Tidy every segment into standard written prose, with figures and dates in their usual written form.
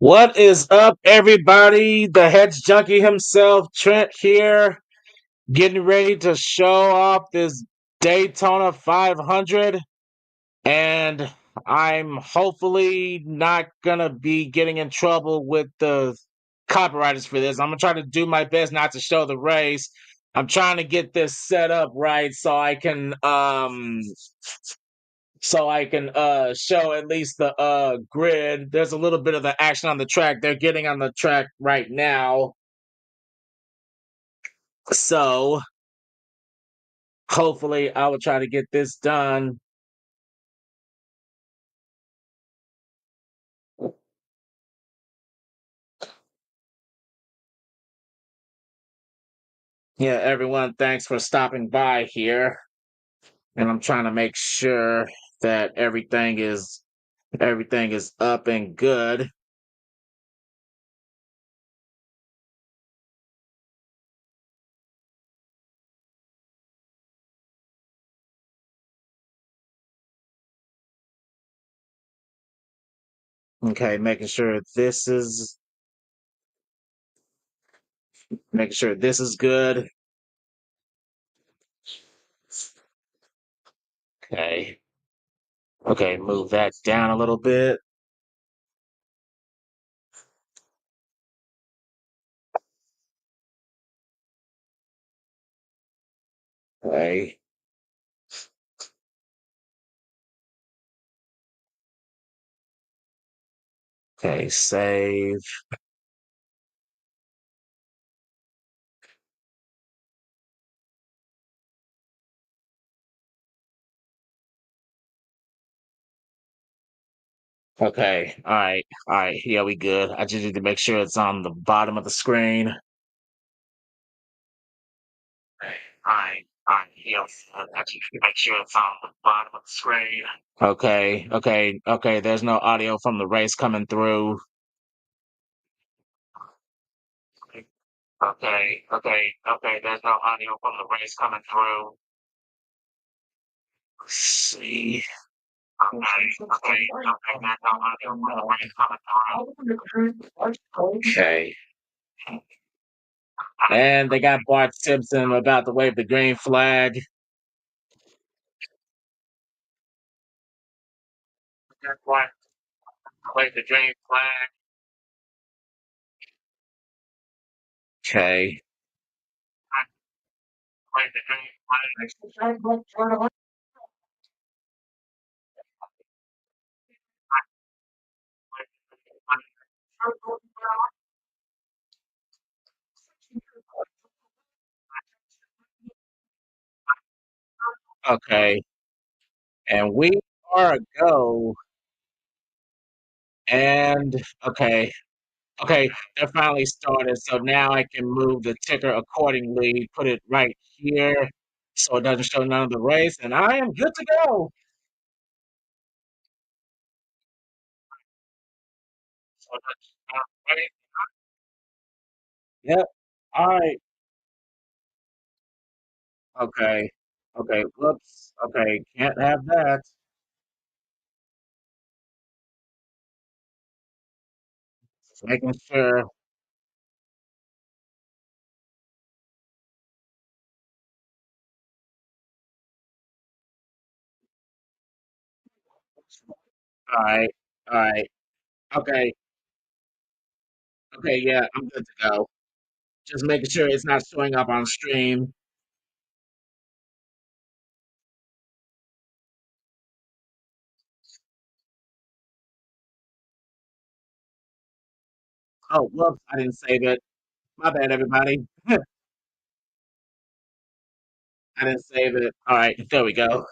What is up, everybody? The Hedge Junkie himself, Trent here, getting ready to show off this Daytona 500. And I'm hopefully not gonna be getting in trouble with the copywriters for this. I'm gonna try to do my best not to show the race. I'm trying to get this set up right so I can show at least the grid. There's a little bit of the action on the track. They're getting on the track right now. So hopefully I will try to get this done. Yeah, everyone, thanks for stopping by here. And I'm trying to make sure that everything is up and good. Okay, making sure this is good. Okay. Okay, move that down a little bit. Okay. Okay, save. Okay, all right, yeah, we good. I just need to make sure it's on the bottom of the screen. All right. Alright, yes, actually make sure it's on the bottom of the screen. Okay. There's no audio from the race coming through. Okay. There's no audio from the race coming through. Let's see. There's no audio from the race coming through. Okay. And they got Bart Simpson about to wave the green flag. Got Bart wave the green flag. Okay. Wave the green flag. Okay. And we are a go. And okay, that finally started. So now I can move the ticker accordingly, put it right here so it doesn't show none of the race, and I am good to go. So that's right. Yep. All right. Okay. Okay. Whoops. Okay. Can't have that. Just making sure. All right. All right. Okay. Okay. Yeah, I'm good to go. Just making sure it's not showing up on stream. Oh, whoops. I didn't save it. My bad, everybody. I didn't save it. All right. There we go.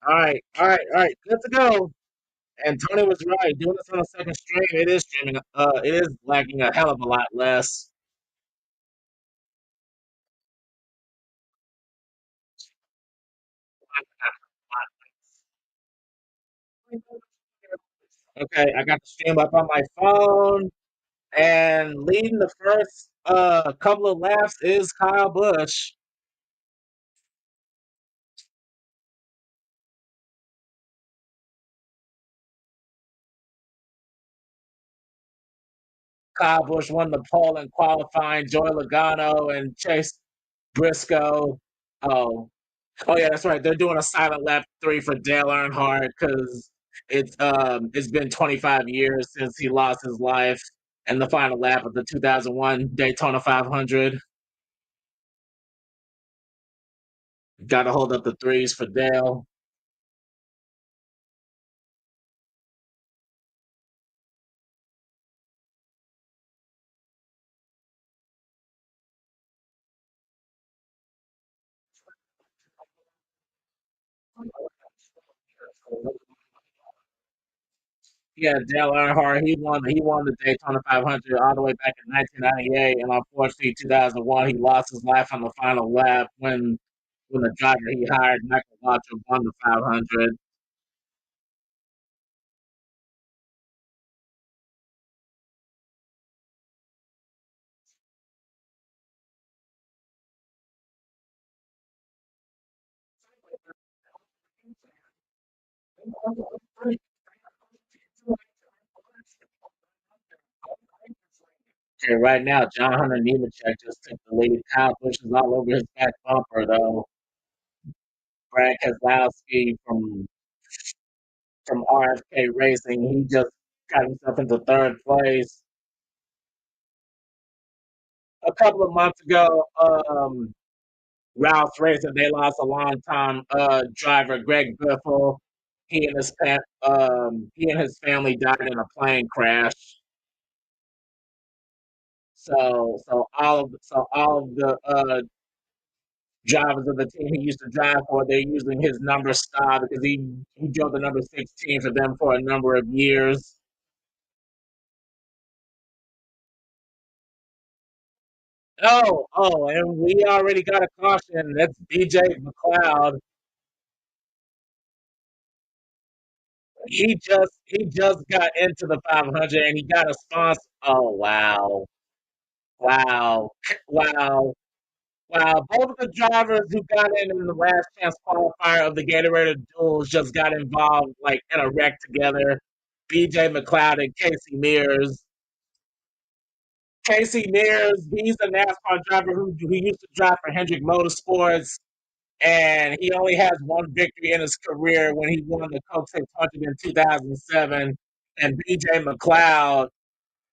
All right. Good to go. And Tony was right. Doing this on a second stream, it is streaming. It is lagging a hell of a lot less. Okay, I got the stream up on my phone, and leading the first couple of laps is Kyle Busch. Kyle Busch won the pole in qualifying. Joey Logano and Chase Briscoe. Oh, oh yeah, that's right. They're doing a silent lap 3 for Dale Earnhardt because it's been 25 years since he lost his life in the final lap of the 2001 Daytona 500. Got to hold up the threes for Dale. Yeah, Dale Earnhardt. He won the Daytona 500 all the way back in 1998, and unfortunately, 2001 he lost his life on the final lap when the driver he hired, Michael Waltrip, won the 500. Okay, right now, John Hunter Nemechek just took the lead. Kyle Busch is all over his back bumper, though. Brad Keselowski from RFK Racing, he just got himself into third place. A couple of months ago, Roush Racing, they lost a long time driver, Greg Biffle. He and his family died in a plane crash. So all of the drivers of the team he used to drive for, they're using his number style because he drove the number 16 for them for a number of years. And we already got a caution. That's BJ McLeod. He just got into the 500 and he got a sponsor. Oh wow, wow, wow, wow! Both of the drivers who got in the last chance qualifier of the Gatorade Duels just got involved like in a wreck together. BJ McLeod and Casey Mears. Casey Mears, he's a NASCAR driver who used to drive for Hendrick Motorsports, and he only has one victory in his career when he won the Coke 600 in 2007. And BJ McLeod,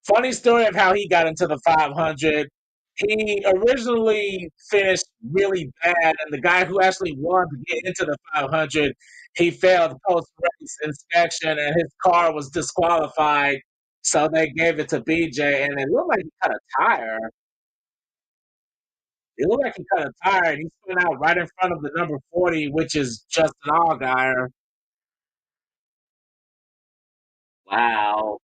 funny story of how he got into the 500. He originally finished really bad, and the guy who actually won to get into the 500, he failed post race inspection, and his car was disqualified. So they gave it to BJ, and it looked like he cut a tire. It looked like he cut a tire, and he spun out right in front of the number 40, which is Justin Allgaier. Wow.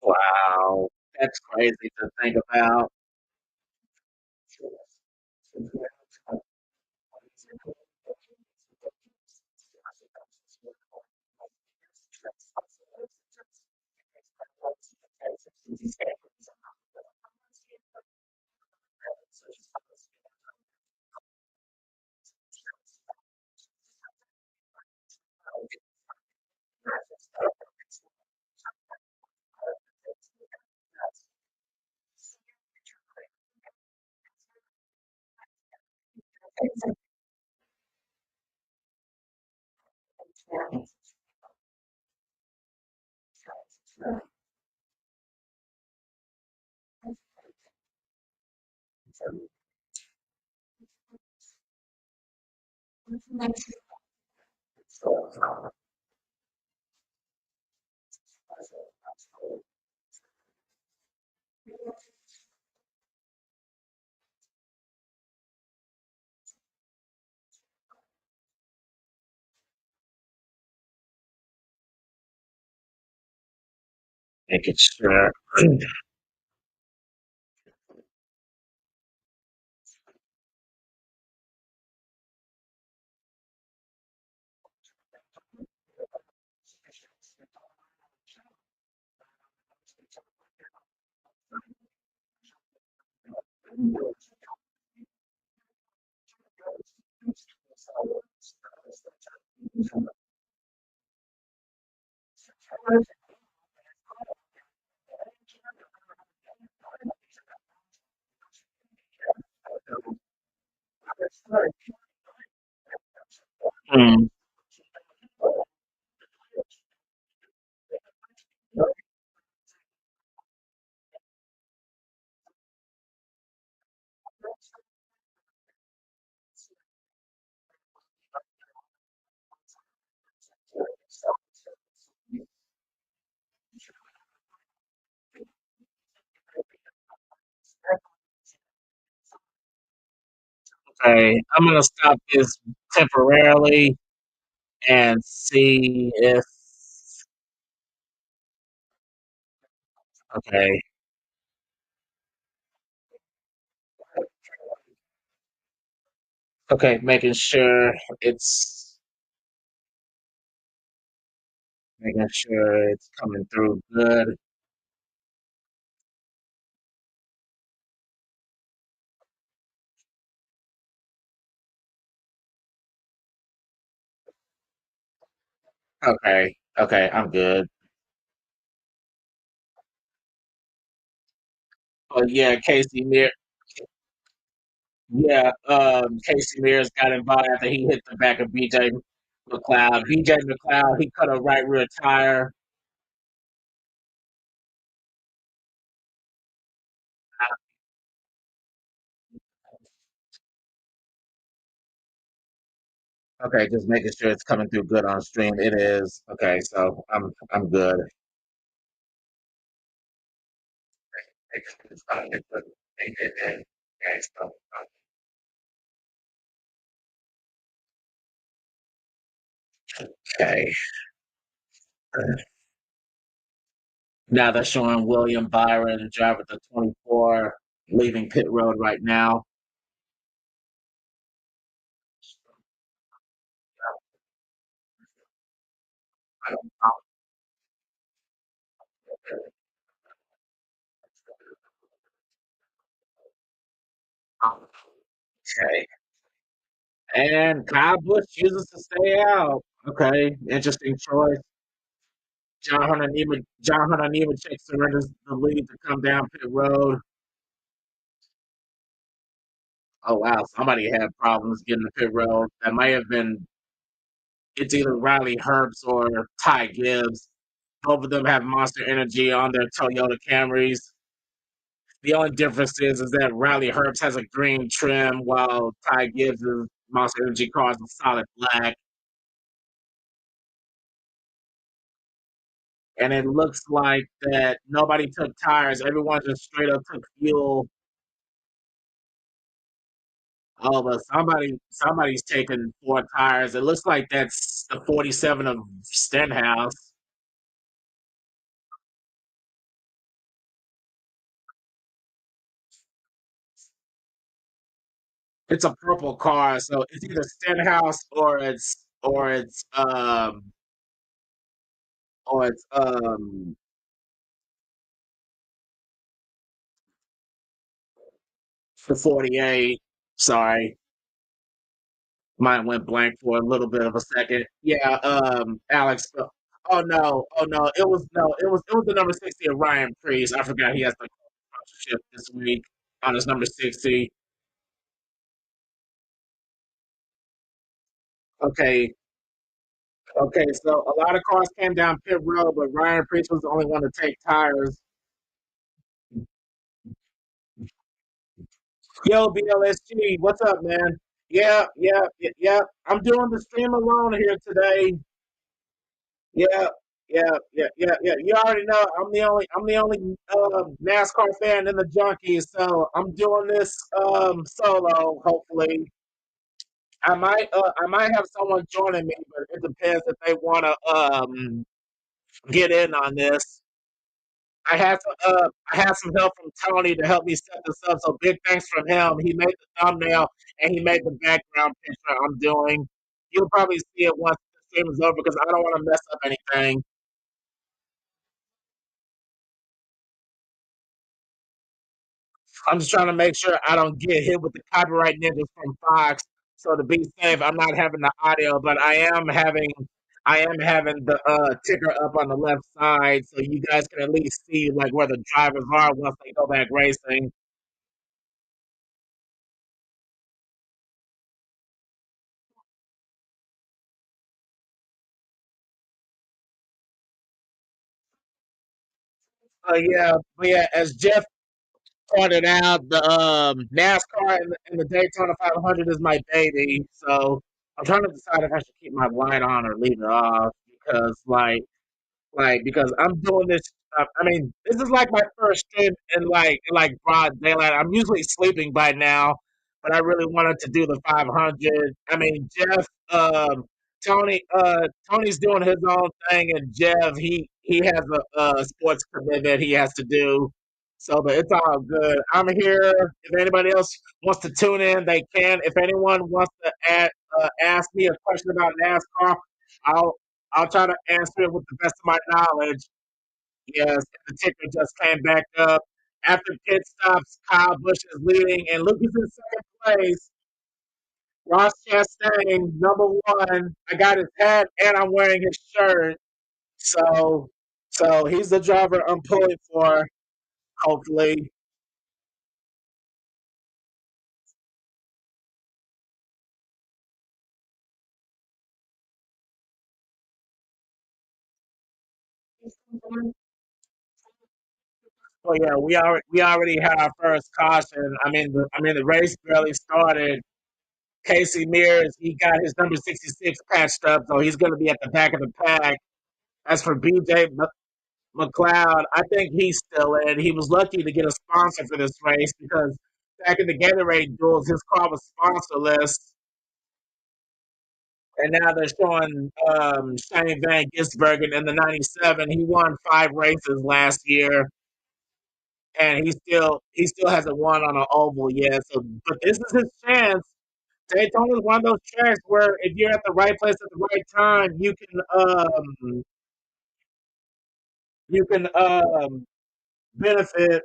Wow. That's crazy to think about. Making sure. Mm, okay, I'm gonna stop this temporarily and see if. Okay, okay, making sure it's coming through good. Okay, okay, I'm good. But yeah, Casey Mears got involved after he hit the back of BJ McLeod. BJ McLeod, he cut a right rear tire. Okay, just making sure it's coming through good on stream. It is. Okay, so I'm good. Okay. Now they're showing William Byron, driver the 24, leaving pit road right now. Okay. And Kyle Busch chooses to stay out. Okay, interesting choice. John Hunter Nemechek surrenders the lead to come down pit road. Oh wow, somebody had problems getting the pit road. That might have been it's either Riley Herbst or Ty Gibbs. Both of them have Monster Energy on their Toyota Camrys. The only difference is that Riley Herbst has a green trim while Ty Gibbs' Monster Energy car is a solid black. And it looks like that nobody took tires. Everyone just straight up took fuel. Oh, but somebody's taking 4 tires. It looks like that's the 47 of Stenhouse. It's a purple car, so it's either Stenhouse or it's the 48. Sorry, mine went blank for a little bit of a second. Yeah, Alex. Oh no, it was the number 60 of Ryan Priest. I forgot he has the sponsorship this week on his number 60. Okay, okay, so a lot of cars came down pit road, but Ryan Priest was the only one to take tires. Yo, BLSG, what's up, man? Yeah. I'm doing the stream alone here today. Yeah, yeah. You already know I'm the only NASCAR fan in the junkies, so I'm doing this solo. Hopefully, I might have someone joining me, but it depends if they want to get in on this. I had some help from Tony to help me set this up. So big thanks from him. He made the thumbnail and he made the background picture I'm doing. You'll probably see it once the stream is over because I don't want to mess up anything. I'm just trying to make sure I don't get hit with the copyright ninjas from Fox. So to be safe, I'm not having the audio, but I am having the ticker up on the left side so you guys can at least see like where the drivers are once they go back racing. But yeah, as Jeff pointed out, the NASCAR and the Daytona 500 is my baby. So I'm trying to decide if I should keep my light on or leave it off because because I'm doing this. I mean, this is like my first stream in like broad daylight. I'm usually sleeping by now, but I really wanted to do the 500. I mean, Jeff, Tony's doing his own thing, and Jeff, he has a sports commitment he has to do. So, but it's all good. I'm here. If anybody else wants to tune in, they can. If anyone wants to ask me a question about NASCAR, I'll I'll try to answer it with the best of my knowledge. Yes, the ticker just came back up. After pit stops, Kyle Busch is leading, and Luke is in second place. Ross Chastain, number one. I got his hat, and I'm wearing his shirt. So, so he's the driver I'm pulling for. Hopefully, oh yeah, we already had our first caution. I mean the race barely started. Casey Mears, he got his number 66 patched up, so he's going to be at the back of the pack. As for BJ McLeod, I think he's still in. He was lucky to get a sponsor for this race because back in the Gatorade duels, his car was sponsorless. And now they're showing Shane Van Gisbergen in the 97. He won 5 races last year, and he still hasn't won on an oval yet. So, but this is his chance. Daytona is one of those tracks where if you're at the right place at the right time, you can benefit.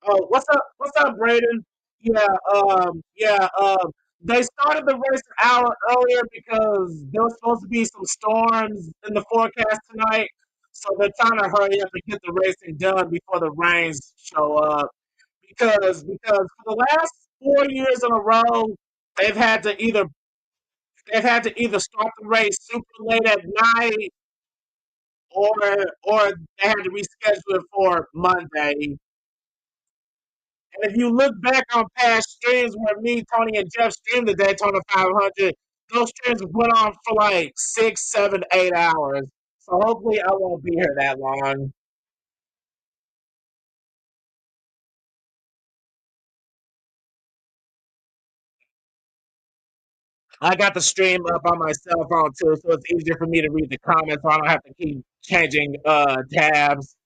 Oh, what's up? What's up, Braden? Yeah, yeah. They started the race an hour earlier because there was supposed to be some storms in the forecast tonight, so they're trying to hurry up and get the racing done before the rains show up. Because for the last 4 years in a row, they've had to either they've had to either start the race super late at night or or they had to reschedule it for Monday. And if you look back on past streams where me, Tony, and Jeff streamed the Daytona 500, those streams went on for like 6, 7, 8 hours. So hopefully I won't be here that long. I got the stream up on my cell phone too, so it's easier for me to read the comments so I don't have to keep changing tabs.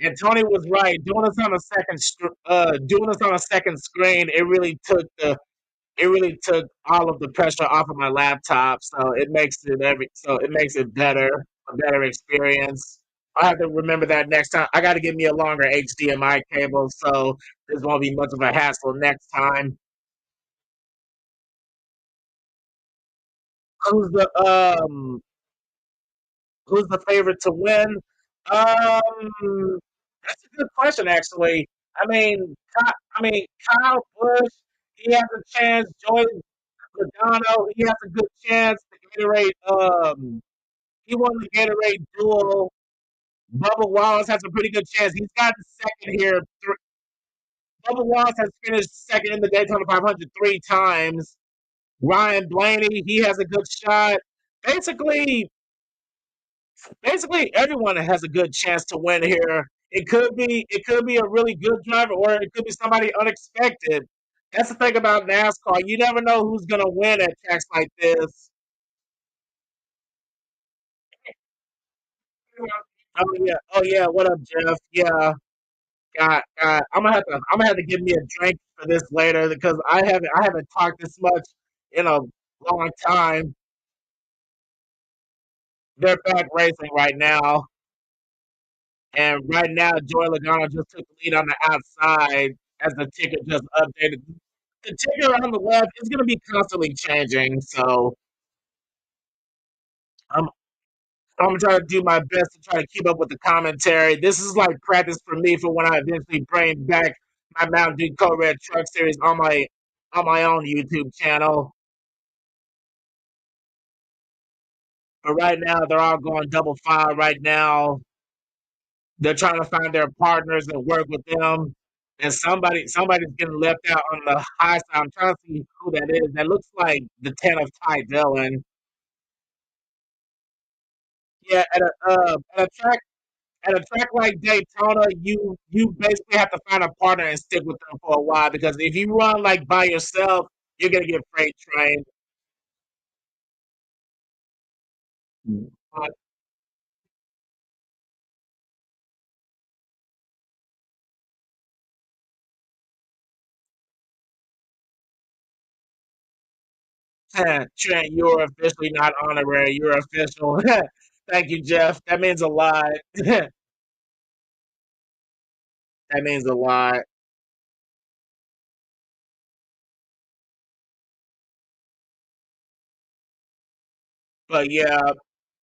And Tony was right. Doing this on a second screen, it really took all of the pressure off of my laptop, so it makes it a better experience. I have to remember that next time. I got to get me a longer HDMI cable, so this won't be much of a hassle next time. Who's the Who's the favorite to win? That's a good question, actually. Kyle Busch, he has a chance. Joey Logano, he has a good chance. The Gatorade, he won the Gatorade duel. Bubba Wallace has a pretty good chance. He's got second here. Bubba Wallace has finished second in the Daytona 500 3 times. Ryan Blaney, he has a good shot. Basically, basically everyone has a good chance to win here. It could be a really good driver, or it could be somebody unexpected. That's the thing about NASCAR. You never know who's gonna win at tracks like this. Oh yeah. What up, Jeff? Yeah, I'm gonna have to give me a drink for this later because I haven't talked this much in a long time. They're back racing right now, and right now Joey Logano just took the lead on the outside as the ticker just updated. The ticker on the left is gonna be constantly changing, so I'm I'm trying to do my best to try to keep up with the commentary. This is like practice for me for when I eventually bring back my Mountain Dew Code Red Truck Series on my own YouTube channel. But right now, they're all going double file. Right now, they're trying to find their partners and work with them. And somebody's getting left out on the high side. I'm trying to see who that is. That looks like the 10 of Ty Dillon. Yeah, at a track like Daytona, you basically have to find a partner and stick with them for a while because if you run like by yourself, you're gonna get freight trained. But Trent, you're officially not honorary. You're official. Thank you, Jeff. That means a lot. That means a lot. But yeah,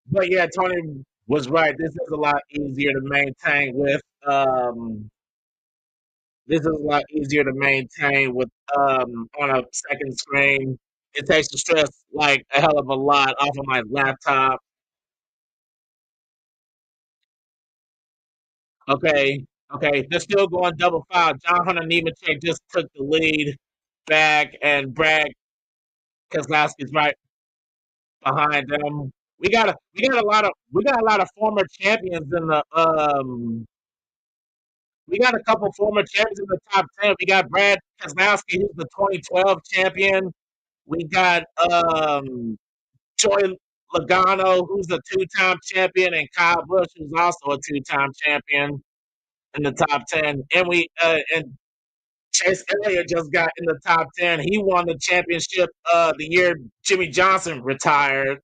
but yeah, Tony was right. This is a lot easier to maintain with this is a lot easier to maintain with on a second screen. It takes the stress like a hell of a lot off of my laptop. Okay, okay, they're still going double file. John Hunter Nemechek just took the lead. back, and Brad Keselowski's right behind them. We got a lot of former champions in the we got a couple former champions in the top 10. We got Brad Keselowski, who's the 2012 champion. We got Joey Logano, who's the two-time champion, and Kyle Busch, who's also a two-time champion in the top 10. And Chase Elliott just got in the top 10. He won the championship the year Jimmy Johnson retired.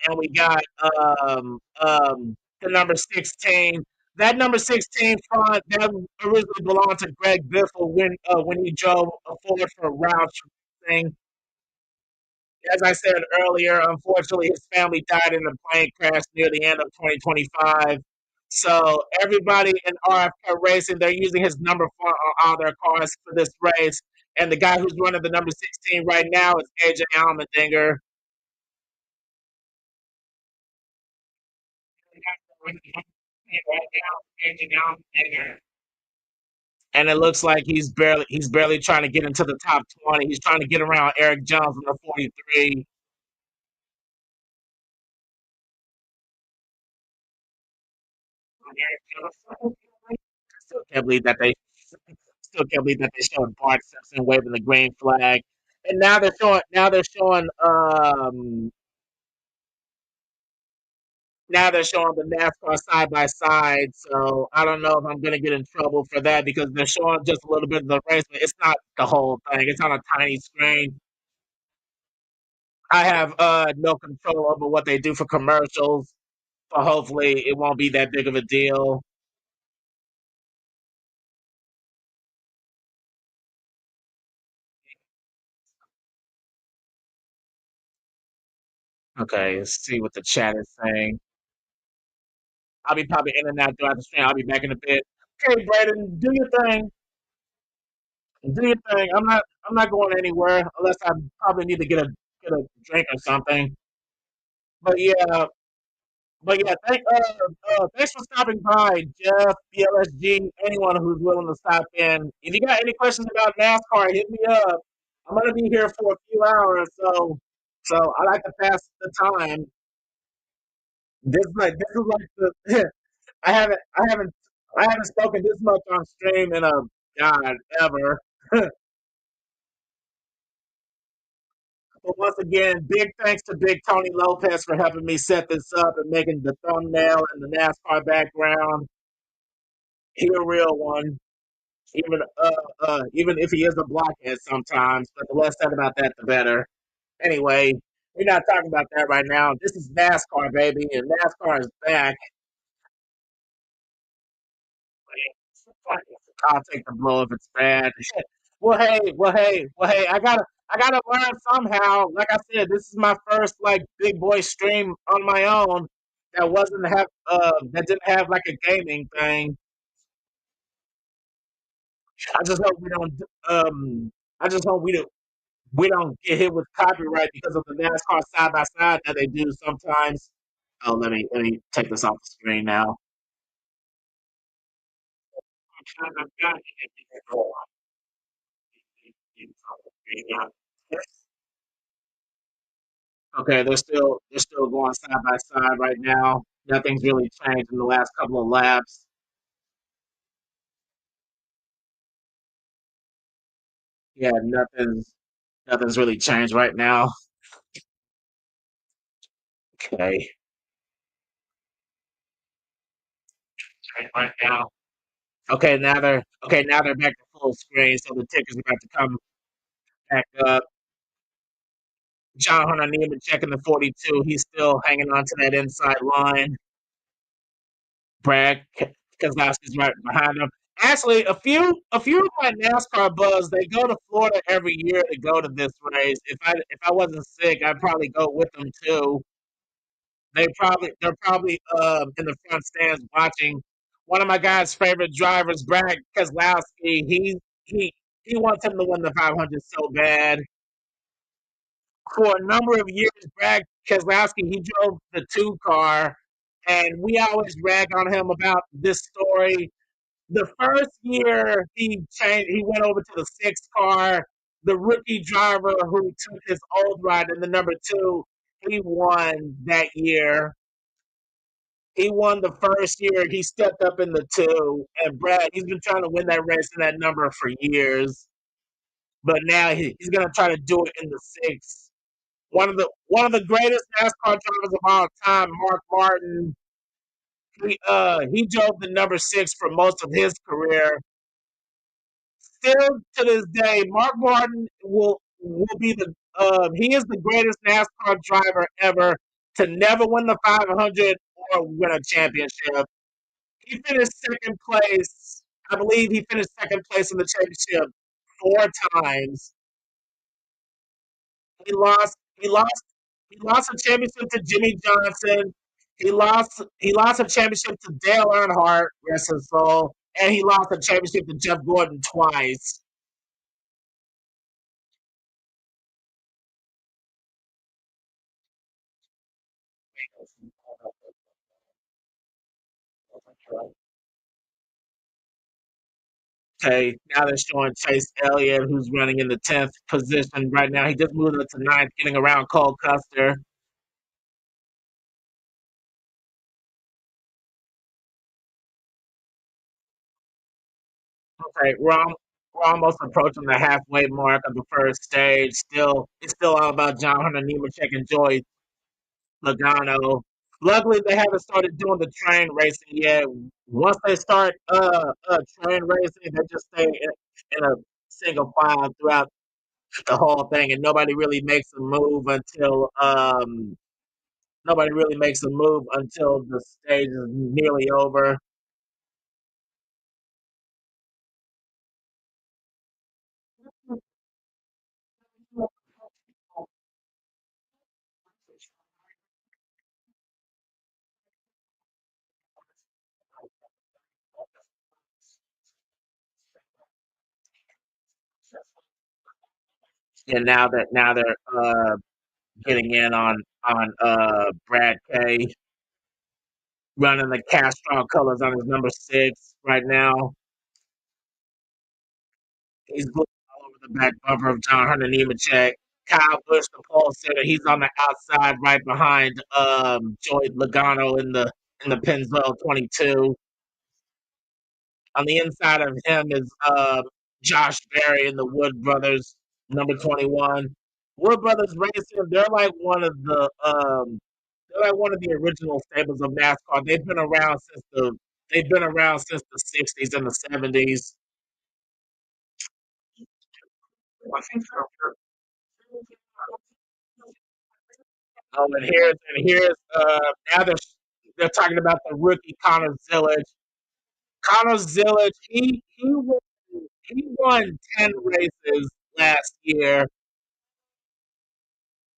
And we got the number 16. That number 16 font that originally belonged to Greg Biffle when he drove a Ford for Roush thing. As I said earlier, unfortunately, his family died in a plane crash near the end of 2025. So everybody in RFK racing, they're using his number font on all their cars for this race. And the guy who's running the number 16 right now is AJ Allmendinger. And it looks like he's barely trying to get into the top 20. He's trying to get around Eric Jones in the 43. Still can't believe that they still can't believe that they showed Bart Simpson waving the green flag. And now they're showing the NASCAR side by side. So I don't know if I'm gonna get in trouble for that because they're showing just a little bit of the race, but it's not the whole thing. It's on a tiny screen. I have no control over what they do for commercials, so hopefully it won't be that big of a deal. Okay, let's see what the chat is saying. I'll be probably in and out throughout the stream. I'll be back in a bit. Okay, Brandon, do your thing. Do your thing. I'm not going anywhere unless I probably need to get a drink or something. But yeah, thanks for stopping by, Jeff, BLSG, anyone who's willing to stop in. If you got any questions about NASCAR, hit me up. I'm gonna be here for a few hours, so I like to pass the time. This is like the I haven't spoken this much on stream in a god ever. But once again, big thanks to Big Tony Lopez for helping me set this up and making the thumbnail and the NASCAR background. He a real one, even if he is a blockhead sometimes. But the less said about that, the better. Anyway, we're not talking about that right now. This is NASCAR, baby, and NASCAR is back. I'll take the blow if it's bad. Well, hey. I gotta learn somehow. Like I said, this is my first like big boy stream on my own that didn't have like a gaming thing. I just hope we don't. I just hope we don't get hit with copyright because of the NASCAR side by side that they do sometimes. Oh, let me take this off the screen now. Okay, they're still going side by side right now. Nothing's really changed in the last couple of laps. Yeah, nothing's really changed right now. Okay, right now. Okay, now they're back to full screen, so the ticker's about to come back up. John Hunter Neiman checking the 42. He's still hanging on to that inside line. Brad Keselowski's right behind him. Actually, a few of my NASCAR buzz, they go to Florida every year to go to this race. If I wasn't sick, I'd probably go with them too. They're probably in the front stands watching. One of my guy's favorite drivers, Brad Keselowski. He wants him to win the 500 so bad. For a number of years, Brad Keselowski, he drove the 2 car, and we always rag on him about this story. The first year he went over to the 6 car. The rookie driver who took his old ride in the number 2, he won that year. He won the first year. He stepped up in the 2, and Brad, he's been trying to win that race in that number for years, but now he's gonna try to do it in the 6. One of the greatest NASCAR drivers of all time, Mark Martin. He drove the number 6 for most of his career. Still to this day, Mark Martin will be he is the greatest NASCAR driver ever to never win the 500 or win a championship. He finished second place. I believe he finished second place in the championship 4 times. He lost. He lost. He lost a championship to Jimmy Johnson. He lost a championship to Dale Earnhardt, rest his soul, and he lost a championship to Jeff Gordon twice. Okay, now they're showing Chase Elliott, who's running in the 10th position right now. He just moved up to ninth, getting around Cole Custer. Okay, we're almost approaching the halfway mark of the first stage. It's still all about John Hunter Nemechek and Joey Logano. Luckily, they haven't started doing the train racing yet. Once they start train racing, they just stay in a single file throughout the whole thing, and nobody really makes a move until the stage is nearly over. And now they're getting in on Brad K running the Castrol colors on his number 6 right now. He's looking all over the back bumper of John Hunter Nemechek. Kyle Busch, the pole sitter, he's on the outside right behind Joey Logano in the Pennzoil 22. On the inside of him is Josh Berry and the Wood Brothers, number 21. Wood Brothers Racing, they're like one of the original stables of NASCAR. They've been around since the 60s and the 70s. And here's now they're talking about the rookie Connor Zillage. Connor Zillage, he won 10 races last year.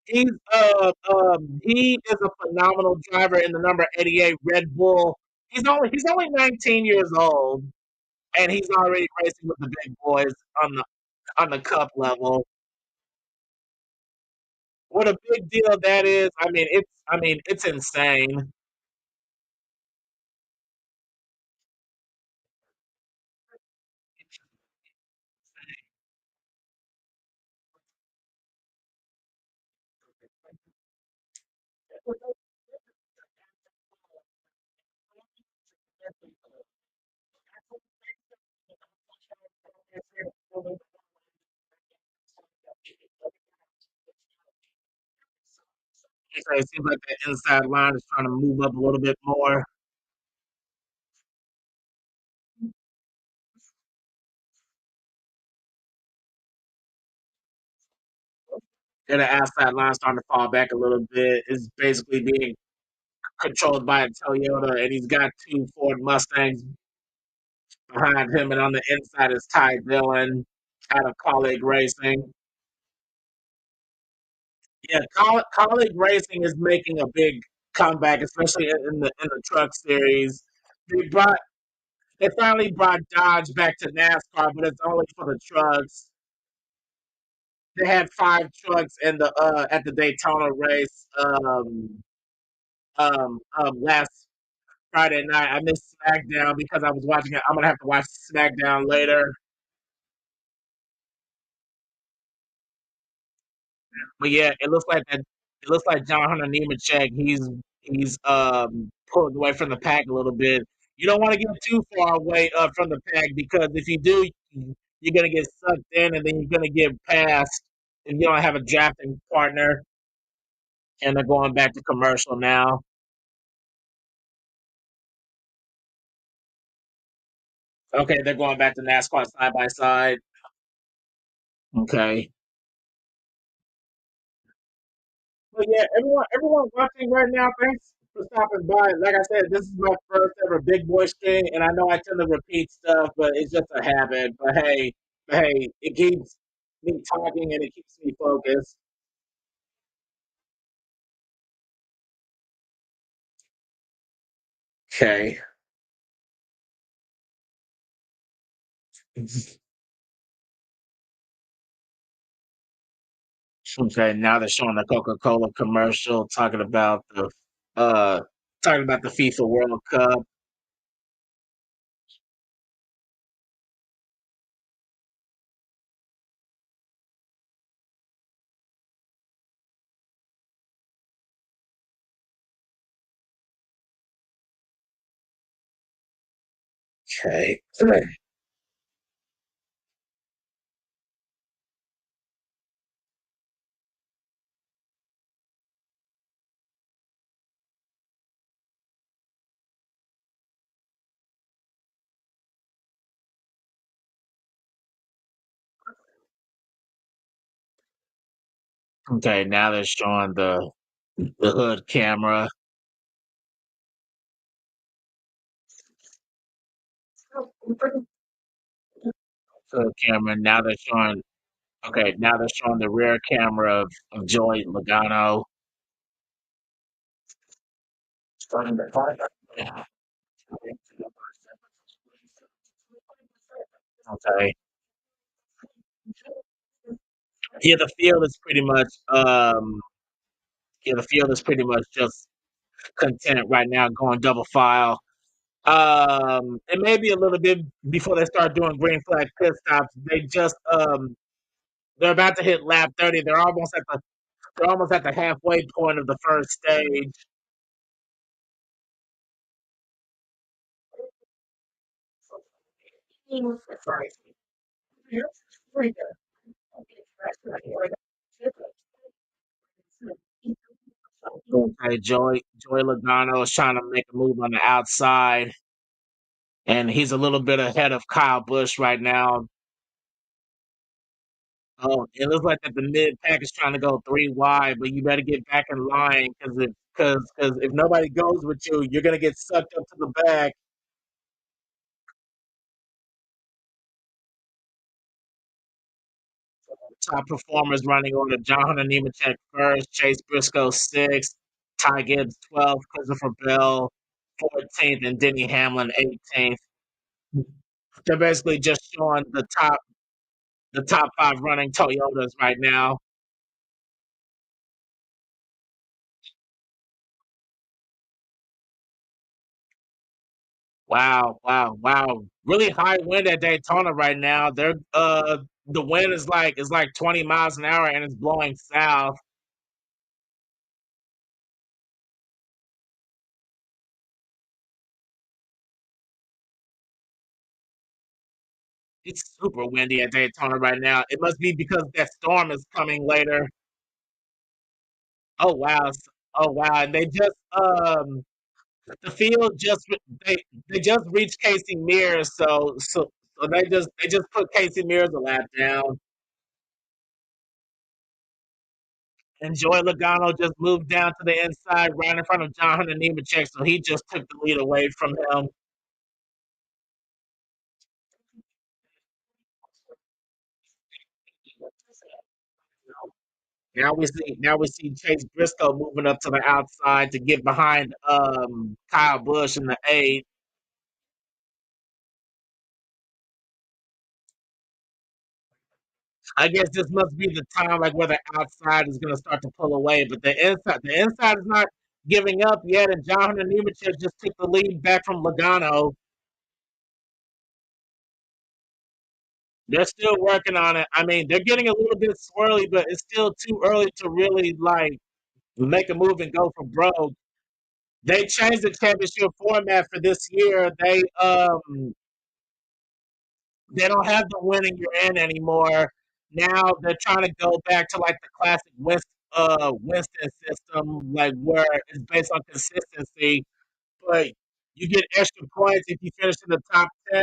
He is a phenomenal driver in the number 88 Red Bull. He's only 19 years old, and he's already racing with the big boys on the cup level. What a big deal that is! I mean it's insane. It seems like the inside line is trying to move up a little bit more. And the outside line starting to fall back a little bit. It's basically being controlled by a Toyota, and he's got 2 Ford Mustangs behind him, and on the inside is Ty Dillon out of Colleague Racing. Yeah, Colleague Racing is making a big comeback, especially in the truck series. They brought they finally brought Dodge back to NASCAR, but it's only for the trucks. they had 5 trucks in the at the Daytona race last Friday night. I missed SmackDown because I was watching it. I'm gonna have to watch SmackDown later. But yeah, it looks like that. It looks like John Hunter Nemechek. He's pulling away from the pack a little bit. You don't want to get too far away from the pack because if you do, you're gonna get sucked in, and then you're gonna get passed if you don't have a drafting partner. And they're going back to commercial now. Okay, they're going back to NASCAR side by side. Okay. But yeah, everyone watching right now, thanks for stopping by. Like I said, this is my first ever big boy stream, and I know I tend to repeat stuff, but it's just a habit. But hey, it keeps me talking and it keeps me focused. Okay. Okay, now they're showing the Coca-Cola commercial uh talking about the FIFA World Cup. Okay. Okay, now they're showing the hood camera. Hood camera. Now they're showing Okay, now they're showing the rear camera of Joey Logano. Yeah. Okay. Yeah, the field is pretty much just content right now going double file. It may be a little bit before they start doing green flag pit stops. They're about to hit lap 30. They're almost at the halfway point of the first stage. Okay, Joey Logano is trying to make a move on the outside, and he's a little bit ahead of Kyle Busch right now. Oh, it looks like that the mid pack is trying to go 3 wide, but you better get back in line because if nobody goes with you, you're gonna get sucked up to the back. Top performers running order: John Hunter Nemechek first, Chase Briscoe sixth, Ty Gibbs 12th, Christopher Bell 14th, and Denny Hamlin 18th. They're basically just showing the top 5 running Toyotas right now. Wow, wow, wow. Really high wind at Daytona right now. The wind is like 20 miles an hour and it's blowing south. It's super windy at Daytona right now. It must be because that storm is coming later. Oh wow. Oh wow. And they just the field just they they just reached Casey Mears, so they just put Casey Mears a lap down. And Joey Logano just moved down to the inside right in front of John Hunter Nemechek, so he just took the lead away from him. Now we see Chase Briscoe moving up to the outside to get behind Kyle Busch in the eight. I guess this must be the time, like where the outside is going to start to pull away, but the inside is not giving up yet. And John Hunter Nemechek just took the lead back from Logano. They're still working on it. I mean, they're getting a little bit swirly, but it's still too early to really like make a move and go for broke. They changed the championship format for this year. They don't have the winning you're in anymore. Now they're trying to go back to like the classic Winston system, like where it's based on consistency, but you get extra points if you finish in the top 10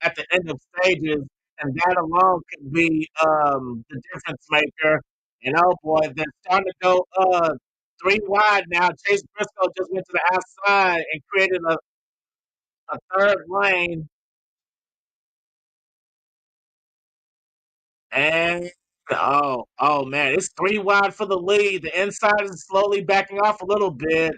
at the end of stages, and that alone can be the difference maker. And oh boy, they're starting to go three wide now. Chase Briscoe just went to the outside and created a third lane. And oh man, it's three wide for the lead. The inside is slowly backing off a little bit.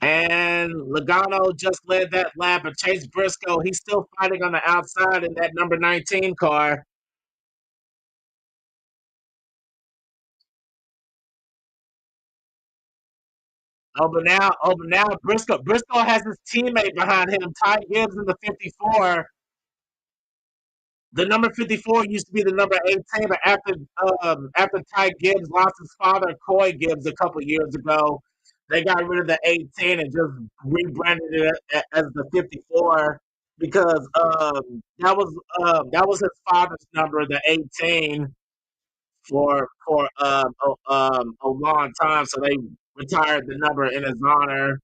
And Logano just led that lap, but Chase Briscoe, he's still fighting on the outside in that number 19 car. Oh, but now Briscoe has his teammate behind him, Ty Gibbs in the 54. The number 54 used to be the number 18, but after Ty Gibbs lost his father, Coy Gibbs, a couple years ago, they got rid of the 18 and just rebranded it as the 54 because that was his father's number, the 18, for a long time. So they retired the number in his honor.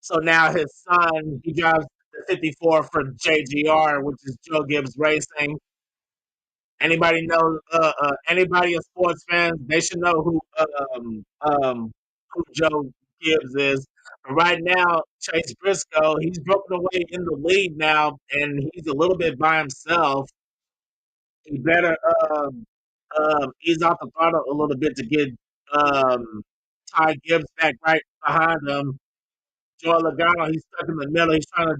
So now his son, he drives the 54 for JGR, which is Joe Gibbs Racing. Anybody a sports fan, they should know who Joe Gibbs is. But right now, Chase Briscoe, he's broken away in the lead now, and he's a little bit by himself. He better ease off the throttle a little bit to get um, Ty Gibbs back right behind him. Joe Logano, he's stuck in the middle. He's trying to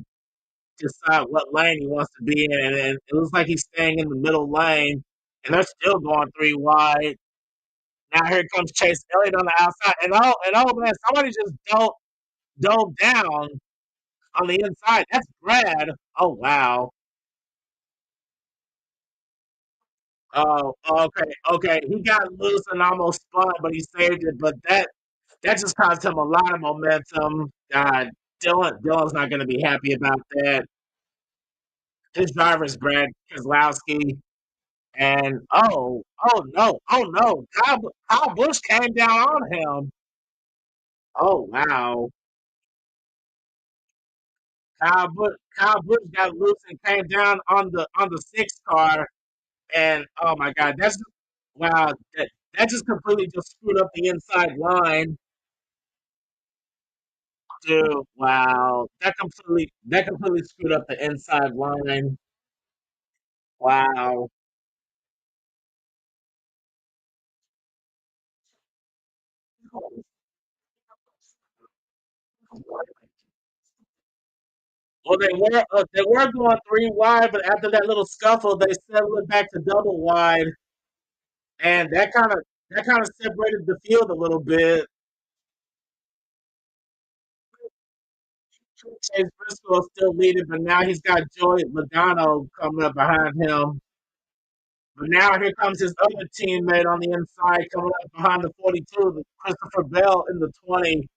decide what lane he wants to be in, and it looks like he's staying in the middle lane, and they're still going three wide. Now here comes Chase Elliott on the outside, and man, somebody just dove down on the inside. That's Brad. Oh wow. Oh, okay. He got loose and almost spun, but he saved it. But that just caused him a lot of momentum. God, Dylan's not going to be happy about that. His driver is Brad Keselowski. And oh no, Kyle Busch came down on him. Oh wow, Kyle Busch got loose and came down on the sixth car, and oh my God, wow, that just completely just screwed up the inside line. Dude, wow, that completely screwed up the inside line. Wow. Well, they were going three wide, but after that little scuffle, they settled it back to double wide, and that kind of separated the field a little bit. Chase Briscoe is still leading, but now he's got Joey Logano coming up behind him. But now here comes his other teammate on the inside coming up behind the 42, Christopher Bell in the 20.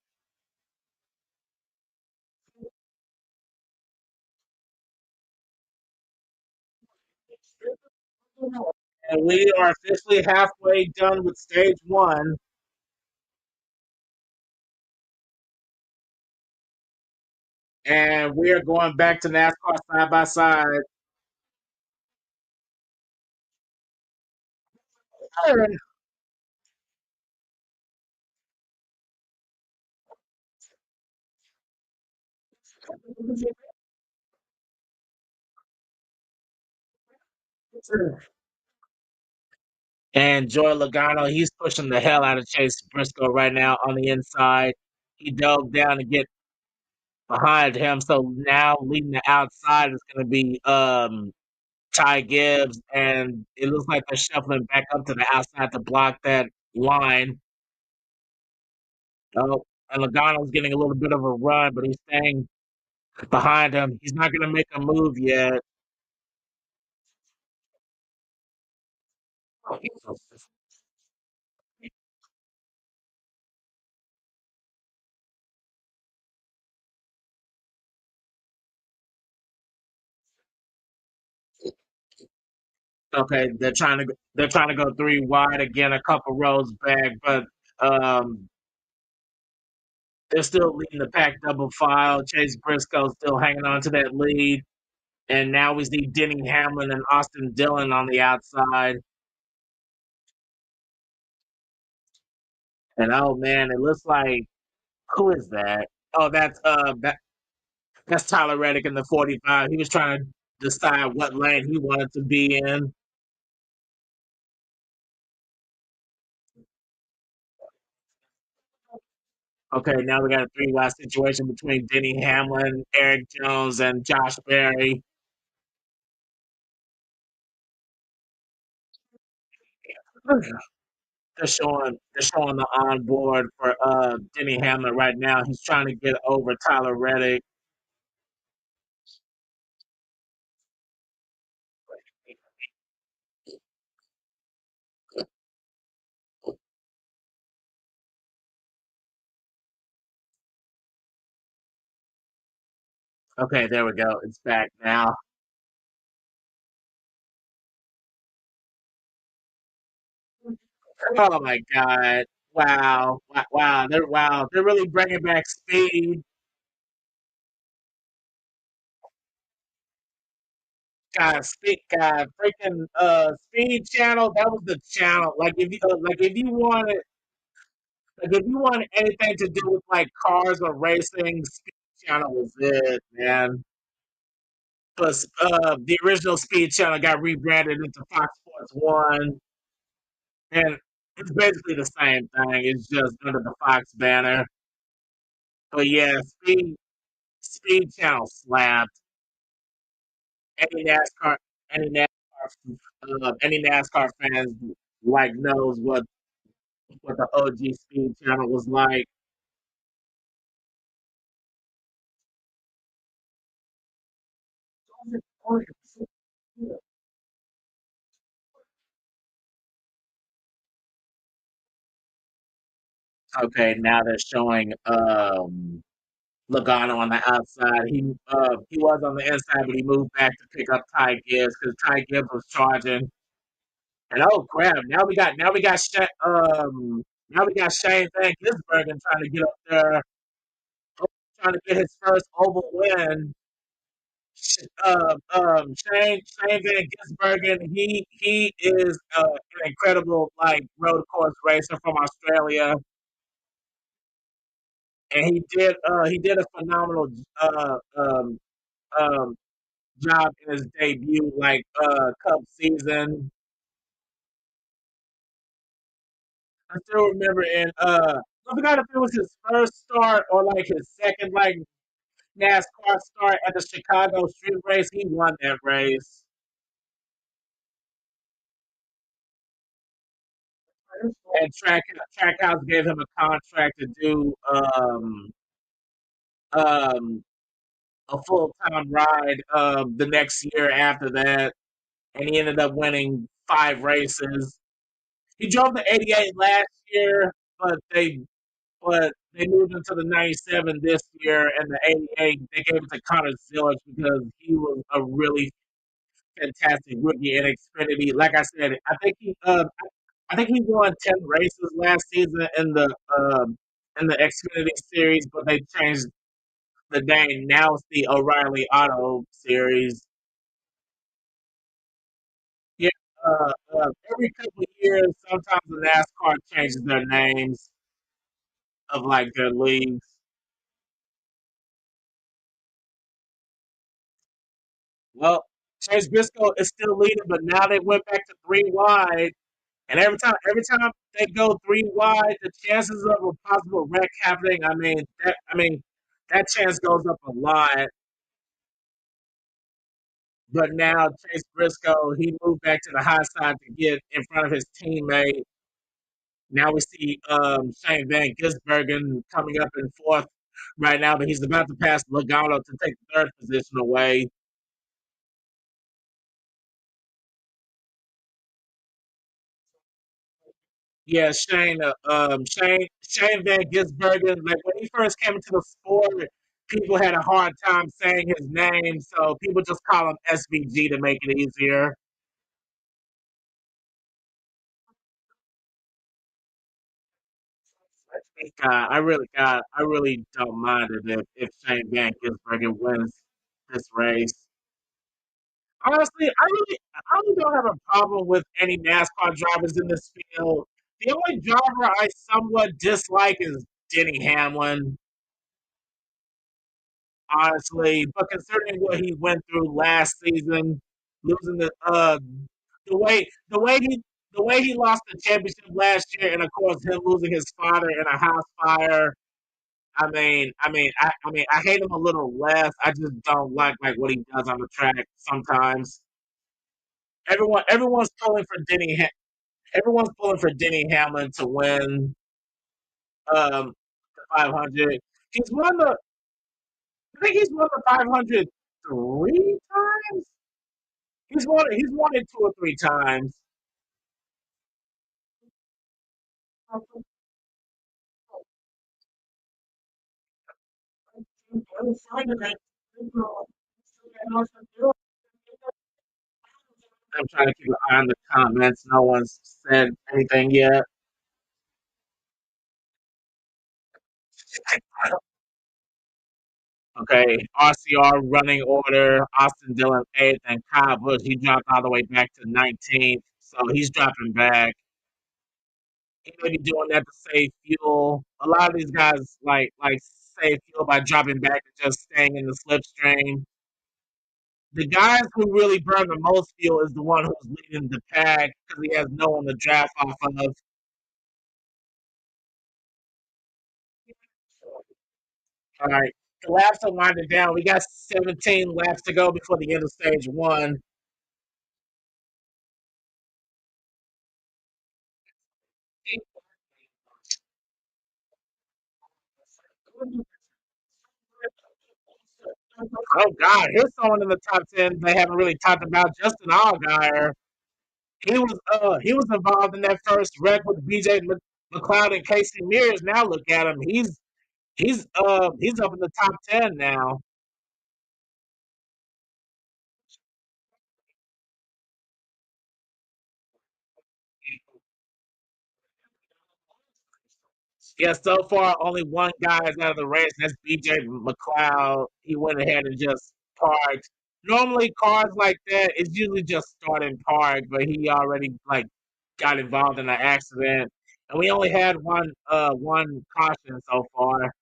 And we are officially halfway done with stage one. And we are going back to NASCAR side by side. And Joey Logano, he's pushing the hell out of Chase Briscoe right now on the inside. He dove down to get behind him. So now leading the outside is going to be Ty Gibbs, and it looks like they're shuffling back up to the outside to block that line. Oh, and Logano's getting a little bit of a run, but he's staying behind him. He's not going to make a move yet. Okay, they're trying to go three wide again, a couple rows back, but um, they're still leading the pack double file. Chase Briscoe still hanging on to that lead, and now we see Denny Hamlin and Austin Dillon on the outside. And oh man, it looks like who is that? Oh, that's Tyler Reddick in the 45. He was trying to decide what lane he wanted to be in. Okay, now we got a three wide situation between Denny Hamlin, Eric Jones, and Josh Berry. They're showing the onboard for Denny Hamlin right now. He's trying to get over Tyler Reddick. Okay, there we go. It's back now. Oh my god! Wow! Wow! They're really bringing back speed. God, freaking Speed Channel. That was the channel. Like if you wanted anything to do with like cars or racing, Speed Channel was it, man. But the original Speed Channel got rebranded into Fox Sports One, and it's basically the same thing. It's just under the Fox banner. But yeah, Speed Channel slapped any NASCAR any NASCAR fans like knows what the OG Speed Channel was like. Okay, now they're showing Logano on the outside. He was on the inside, but he moved back to pick up Ty Gibbs because Ty Gibbs was charging. And oh crap! Now we got Shane Van Gisbergen trying to get up there, trying to get his first oval win. Shane Van Gisbergen, he is an incredible like road course racer from Australia, and he did a phenomenal um, job in his debut like Cup season. I still remember I forgot if it was his first start or like his second like NASCAR start at the Chicago Street Race. He won that race. And Trackhouse gave him a contract to do um, a full time ride the next year after that, and he ended up winning 5 races. He drove the '88 last year, but they moved him to the '97 this year, and the '88 they gave it to Connor Zillich because he was a really fantastic rookie in Xfinity. Like I said, I think he won 10 races last season in the Xfinity series, but they changed the name. Now it's the O'Reilly Auto Series. Yeah, every couple of years, sometimes the NASCAR changes their names of like their leagues. Well, Chase Briscoe is still leading, but now they went back to three wide. And every time they go three wide, the chances of a possible wreck happening, I mean, that chance goes up a lot. But now Chase Briscoe, he moved back to the high side to get in front of his teammate. Now we see Shane Van Gisbergen coming up in fourth right now, but he's about to pass Logano to take the third position away. Yeah, Shane Van Gisbergen. Like when he first came into the sport, people had a hard time saying his name, so people just call him SVG to make it easier. I really don't mind it if Shane Van Gisbergen wins this race. Honestly, I really don't have a problem with any NASCAR drivers in this field. The only driver I somewhat dislike is Denny Hamlin, honestly. But considering what he went through last season, losing the way he lost the championship last year, and of course him losing his father in a house fire. I hate him a little less. I just don't like what he does on the track sometimes. Everyone's pulling for everyone's pulling for Denny Hamlin to win the 500. He's won the I think he's won the 500 3 times. He's won it 2 or 3 times. I'm trying to keep an eye on the comments. No one's said anything yet. Okay, RCR running order. Austin Dillon eighth, and Kyle Busch he dropped all the way back to 19th, so he's dropping back. He may be doing that to save fuel. A lot of these guys like save fuel by dropping back and just staying in the slipstream. The guys who really burn the most fuel is the one who's leading the pack because he has no one to draft off of. All right, the laps are winding down. We got 17 laps to go before the end of stage one. Oh God, here's someone in the top 10 they haven't really talked about. Justin Allgaier. He was involved in that first wreck with BJ McLeod and Casey Mears. Now look at him. He's up in the top 10 now. Yeah, so far only one guy is out of the race, and that's BJ McLeod. He went ahead and just parked. Normally cars like that is usually just start and park, but he already like got involved in an accident. And we only had one caution so far.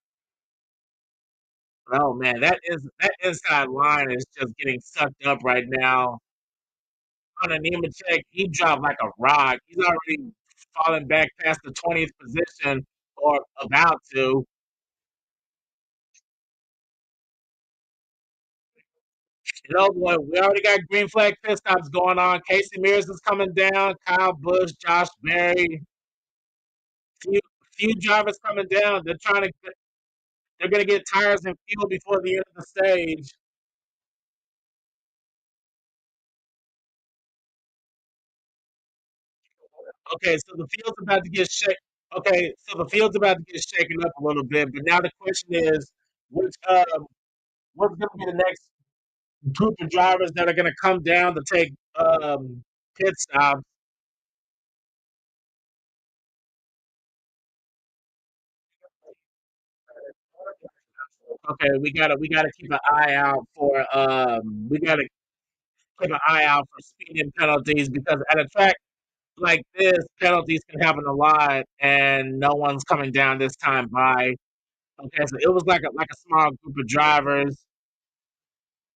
Oh man, that inside line is just getting sucked up right now. On a Nemechek, he dropped like a rock. He's already falling back past the 20th position or about to. You know what? We already got green flag pit stops going on. Casey Mears is coming down. Kyle Busch, Josh Berry, few few drivers coming down. They're gonna get tires and fuel before the end of the stage. Okay, so the field's about to get shaken. Okay, so the field's about to get shaken up a little bit, but now the question is, which what's going to be the next group of drivers that are going to come down to take pit stops? Okay, we gotta keep an eye out for we gotta keep an eye out for speeding penalties because at a track like this, penalties can happen a lot, and no one's coming down this time by. Okay, so it was like a small group of drivers.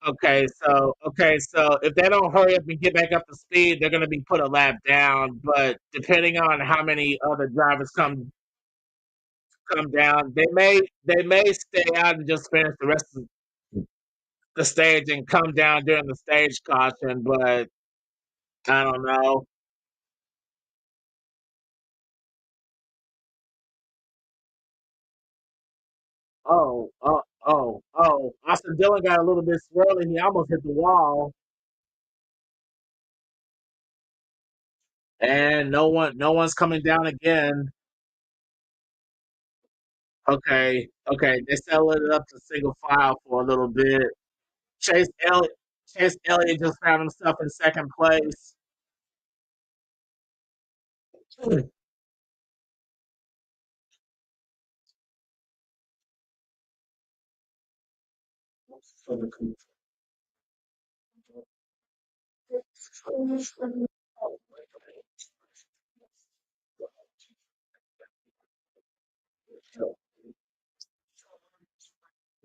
Okay, so if they don't hurry up and get back up to speed, they're gonna be put a lap down. But depending on how many other drivers come down, they may stay out and just finish the rest of. the stage and come down during the stage caution, but I don't know. Oh. Austin Dillon got a little bit swirly. He almost hit the wall. And no one's coming down again. Okay. They settled it up to single file for a little bit. Chase Elliott Chase Elliott just found himself in second place.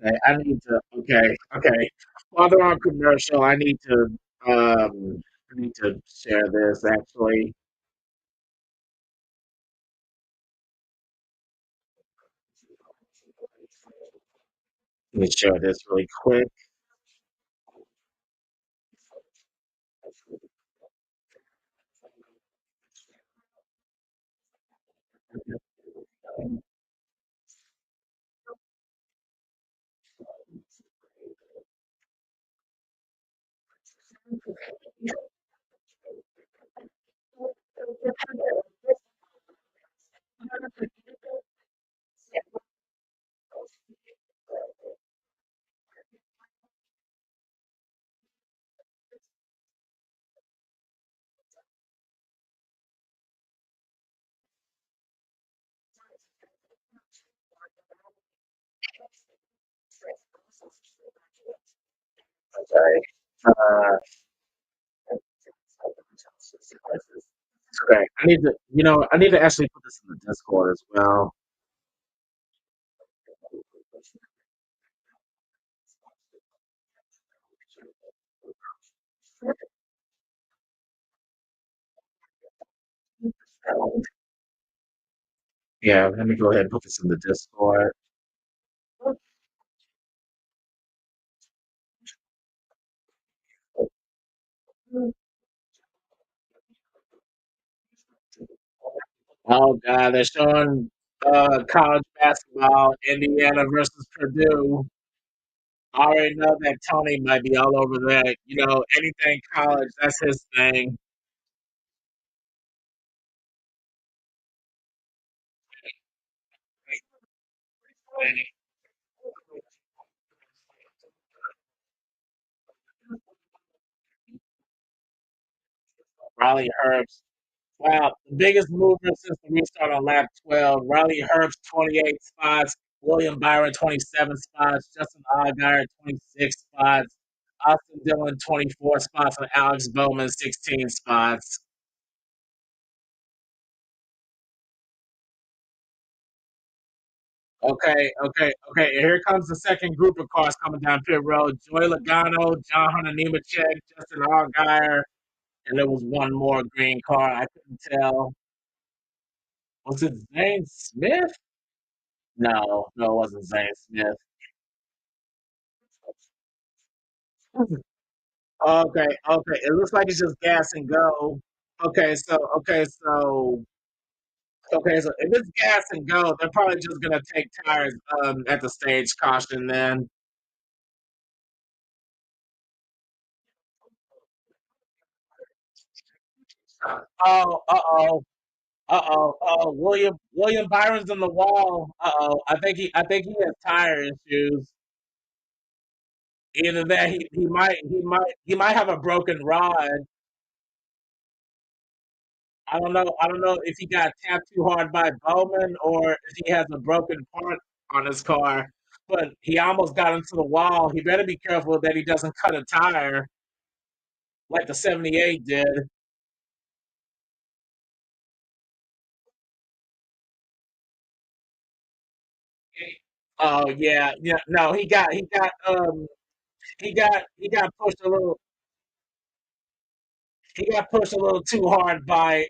Okay, I need to. Okay. While they're on commercial, I need to share this actually. Let me share this really quick. Okay. Uh, okay. I need to actually put this in the Discord as well. Yeah, let me go ahead and put this in the Discord. Oh God, they're showing college basketball, Indiana versus Purdue. I already know that Tony might be all over that. Anything college, that's his thing. Riley Herbst. Wow, the biggest movement since the restart on lap 12. Riley Herbst, 28 spots. William Byron, 27 spots. Justin Allgaier, 26 spots. Austin Dillon, 24 spots. And Alex Bowman, 16 spots. Okay. Here comes the second group of cars coming down pit road. Joey Logano, John Hunter Nemechek, Justin Allgaier, and there was one more green car. I couldn't tell. Was it Zane Smith? No, it wasn't Zane Smith. Okay. It looks like it's just gas and go. Okay, so if it's gas and go, they're probably just gonna take tires at the stage caution then. Oh, William Byron's on the wall. I think he has tire issues. Either that he might have a broken rod. I don't know if he got tapped too hard by Bowman or if he has a broken part on his car. But he almost got into the wall. He better be careful that he doesn't cut a tire like the 78 did. Oh yeah. No, he got pushed a little. He got pushed a little too hard by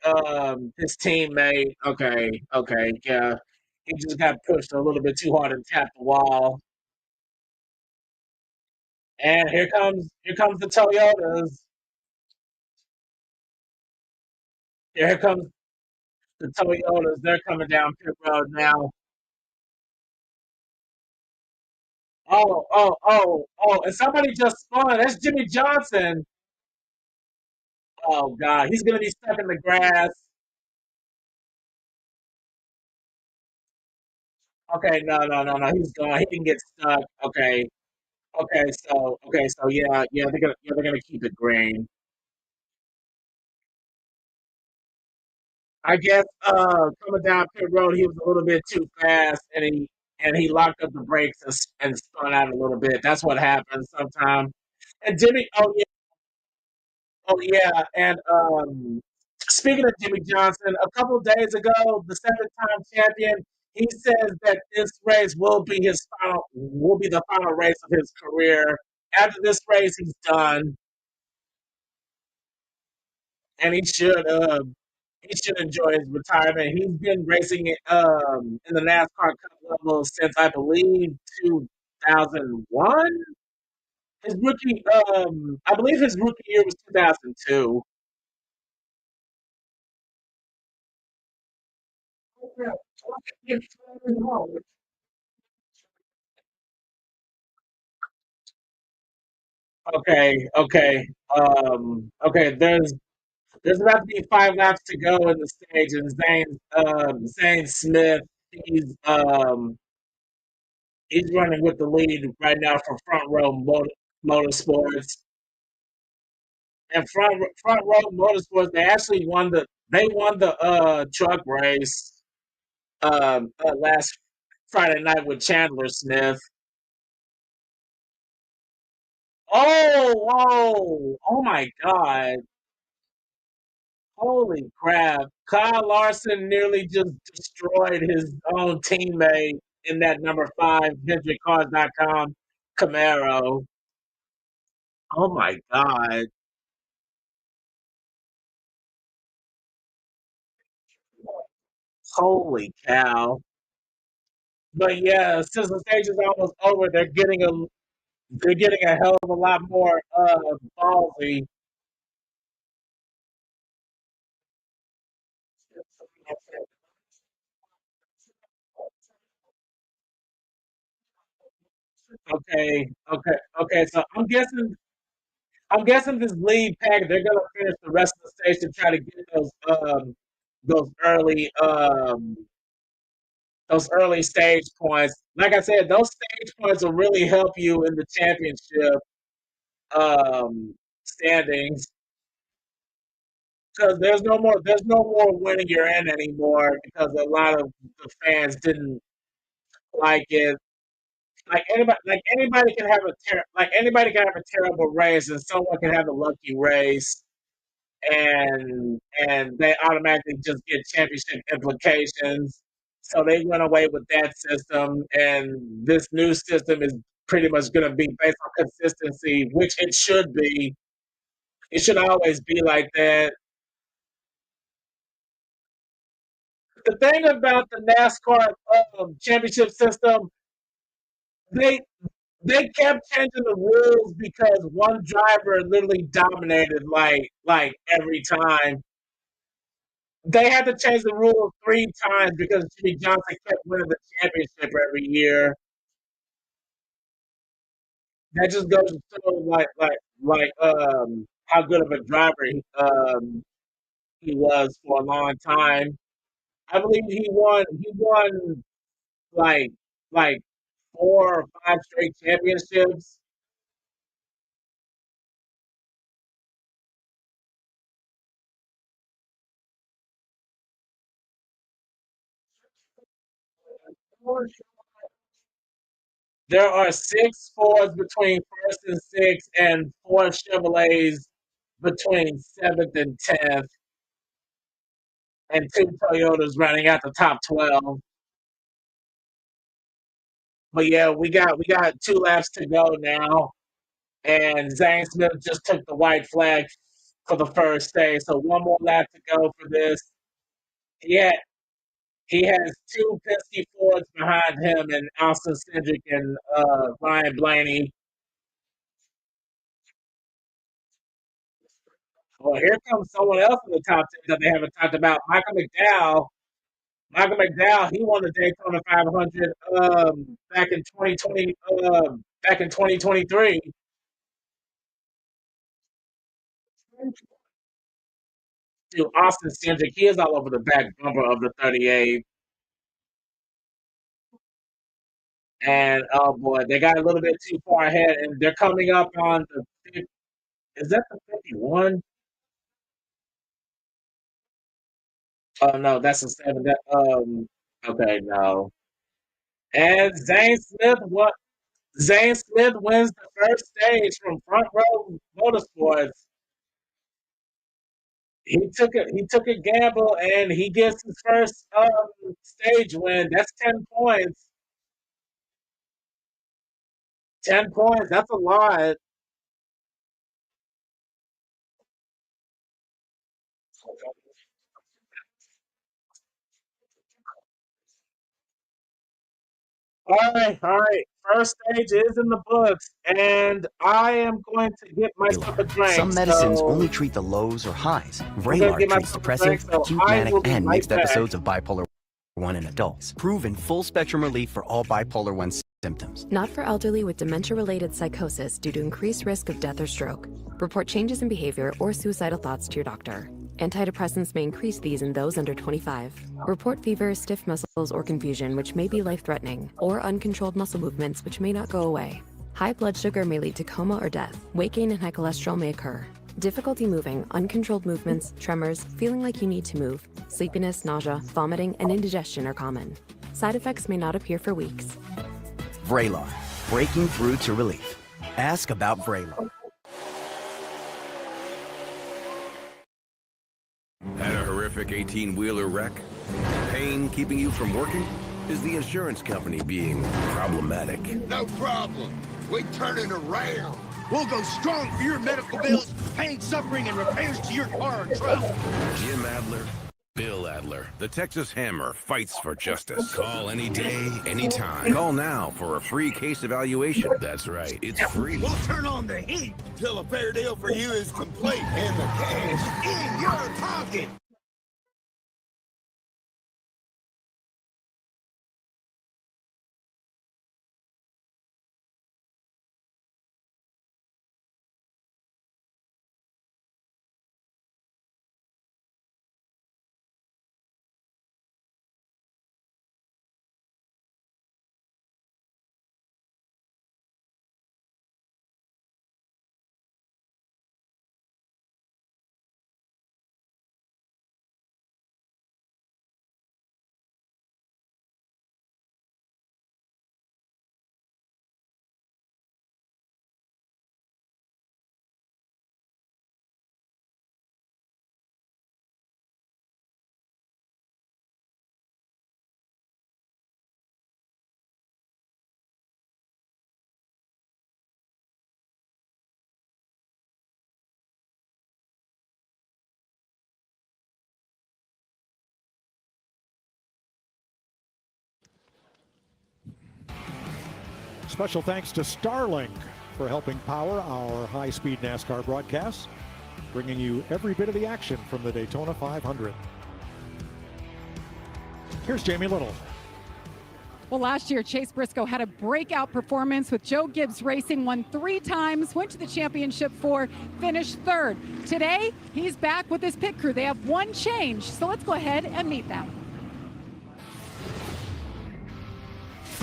his teammate. Okay, yeah. He just got pushed a little bit too hard and tapped the wall. And here comes the Toyotas. Here comes the Toyotas. They're coming down pit road now. Oh! And somebody just spun. That's Jimmy Johnson. Oh God, he's gonna be stuck in the grass. Okay, no. He's gone. He didn't get stuck. Okay, so yeah, they're gonna keep it green. I guess coming down pit road, he was a little bit too fast, and he locked up the brakes and spun out a little bit. That's what happens sometimes. And Jimmy, and speaking of Jimmy Johnson, a couple of days ago, the seven-time champion, he says that this race will be the final race of his career. After this race, he's done, and he should enjoy his retirement. He's been racing in the NASCAR Cup level since I believe 2001. I believe his rookie year was 2002. Okay. There's about to be 5 laps to go in the stage, and Zane Smith, he's um, he's running with the lead right now for Front Row Motorsports. And Front Row Motorsports, they won the truck race last Friday night with Chandler Smith. Oh my God. Holy crap. Kyle Larson nearly just destroyed his own teammate in that number 5 VintageCars.com Camaro. Oh my God. Holy cow. But yeah, since the stage is almost over, they're getting a hell of a lot more ballsy. Okay. So I'm guessing this lead pack, they're gonna finish the rest of the stage to try to get those early um those early stage points. Like I said, those stage points will really help you in the championship standings because there's no more winning your end anymore because a lot of the fans didn't like it. Like anybody can have a terrible race, and someone can have a lucky race, and they automatically just get championship implications. So they went away with that system, and this new system is pretty much going to be based on consistency, which it should be. It should always be like that. The thing about the NASCAR championship system, they they kept changing the rules because one driver literally dominated like every time. They had to change the rule 3 times because Jimmy Johnson kept winning the championship every year. That just goes to show how good of a driver he was for a long time. I believe he won like like 4 or 5 straight championships. There are 6 Fords between first and sixth, and 4 Chevrolets between seventh and 10th, and 2 Toyotas running out the top 12. But yeah, we got 2 laps to go now, and Zane Smith just took the white flag for the first day. So one more lap to go for this. Yeah, he has 2 Penske Fords behind him, and Austin Cindric and Ryan Blaney. Well, here comes someone else in the top 10 that they haven't talked about. Michael McDowell. Michael McDowell, he won the Daytona 500 back in 2020, back in 2023. Dude, Austin Cindric, he is all over the back bumper of the 38. And oh boy, they got a little bit too far ahead, and they're coming up on the. Is that the 51? Oh no, that's the seven. Okay, no. And Zane Smith wins the first stage from Front Row Motorsports. He took a gamble and he gets his first stage win. That's 10 points. 10 points. That's a lot. All right. First stage is in the books, and I am going to get myself a drink. Some medicines only treat the lows or highs. I'm gonna Vraylar get treats myself a drink, depressive, so acute, I manic, will be and right mixed back. episodes of bipolar 1 in adults. Proven full spectrum relief for all bipolar 1 symptoms. Not for elderly with dementia-related psychosis due to increased risk of death or stroke. Report changes in behavior or suicidal thoughts to your doctor. Antidepressants may increase these in those under 25. Report fever, stiff muscles, or confusion, which may be life-threatening, or uncontrolled muscle movements, which may not go away. High blood sugar may lead to coma or death. Weight gain and high cholesterol may occur. Difficulty moving, uncontrolled movements, tremors, feeling like you need to move, sleepiness, nausea, vomiting, and indigestion are common. Side effects may not appear for weeks. Vraylar, breaking through to relief. Ask about Vraylar. Had a horrific 18-wheeler wreck? Pain keeping you from working? Is the insurance company being problematic? No problem. We turn it around. We'll go strong for your medical bills, pain, suffering, and repairs to your car or truck. Jim Adler, Bill Adler, the Texas Hammer fights for justice. Call any day, anytime. Call now for a free case evaluation. That's right, it's free. We'll turn on the heat till a fair deal for you is complete and the cash in your pocket. Special thanks to Starlink for helping power our high-speed NASCAR broadcasts, bringing you every bit of the action from the Daytona 500. Here's Jamie Little. Well, last year, Chase Briscoe had a breakout performance with Joe Gibbs Racing, won 3 times, went to the championship 4, finished 3rd. Today, he's back with his pit crew. They have one change, so let's go ahead and meet them.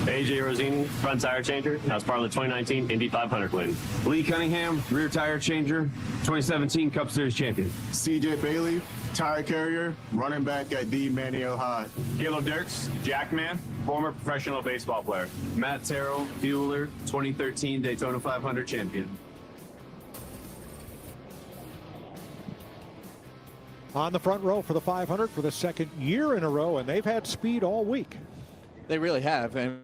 AJ Rosini, front tire changer. That was part of the 2019 Indy 500 win. Lee Cunningham, rear tire changer, 2017 Cup Series champion. CJ Bailey, tire carrier, running back at the Maniel High. Caleb Dirks, Jackman, former professional baseball player. Matt Terrell, fueler, 2013 Daytona 500 champion. On the front row for the 500 for the second year in a row, and they've had speed all week. They really have. And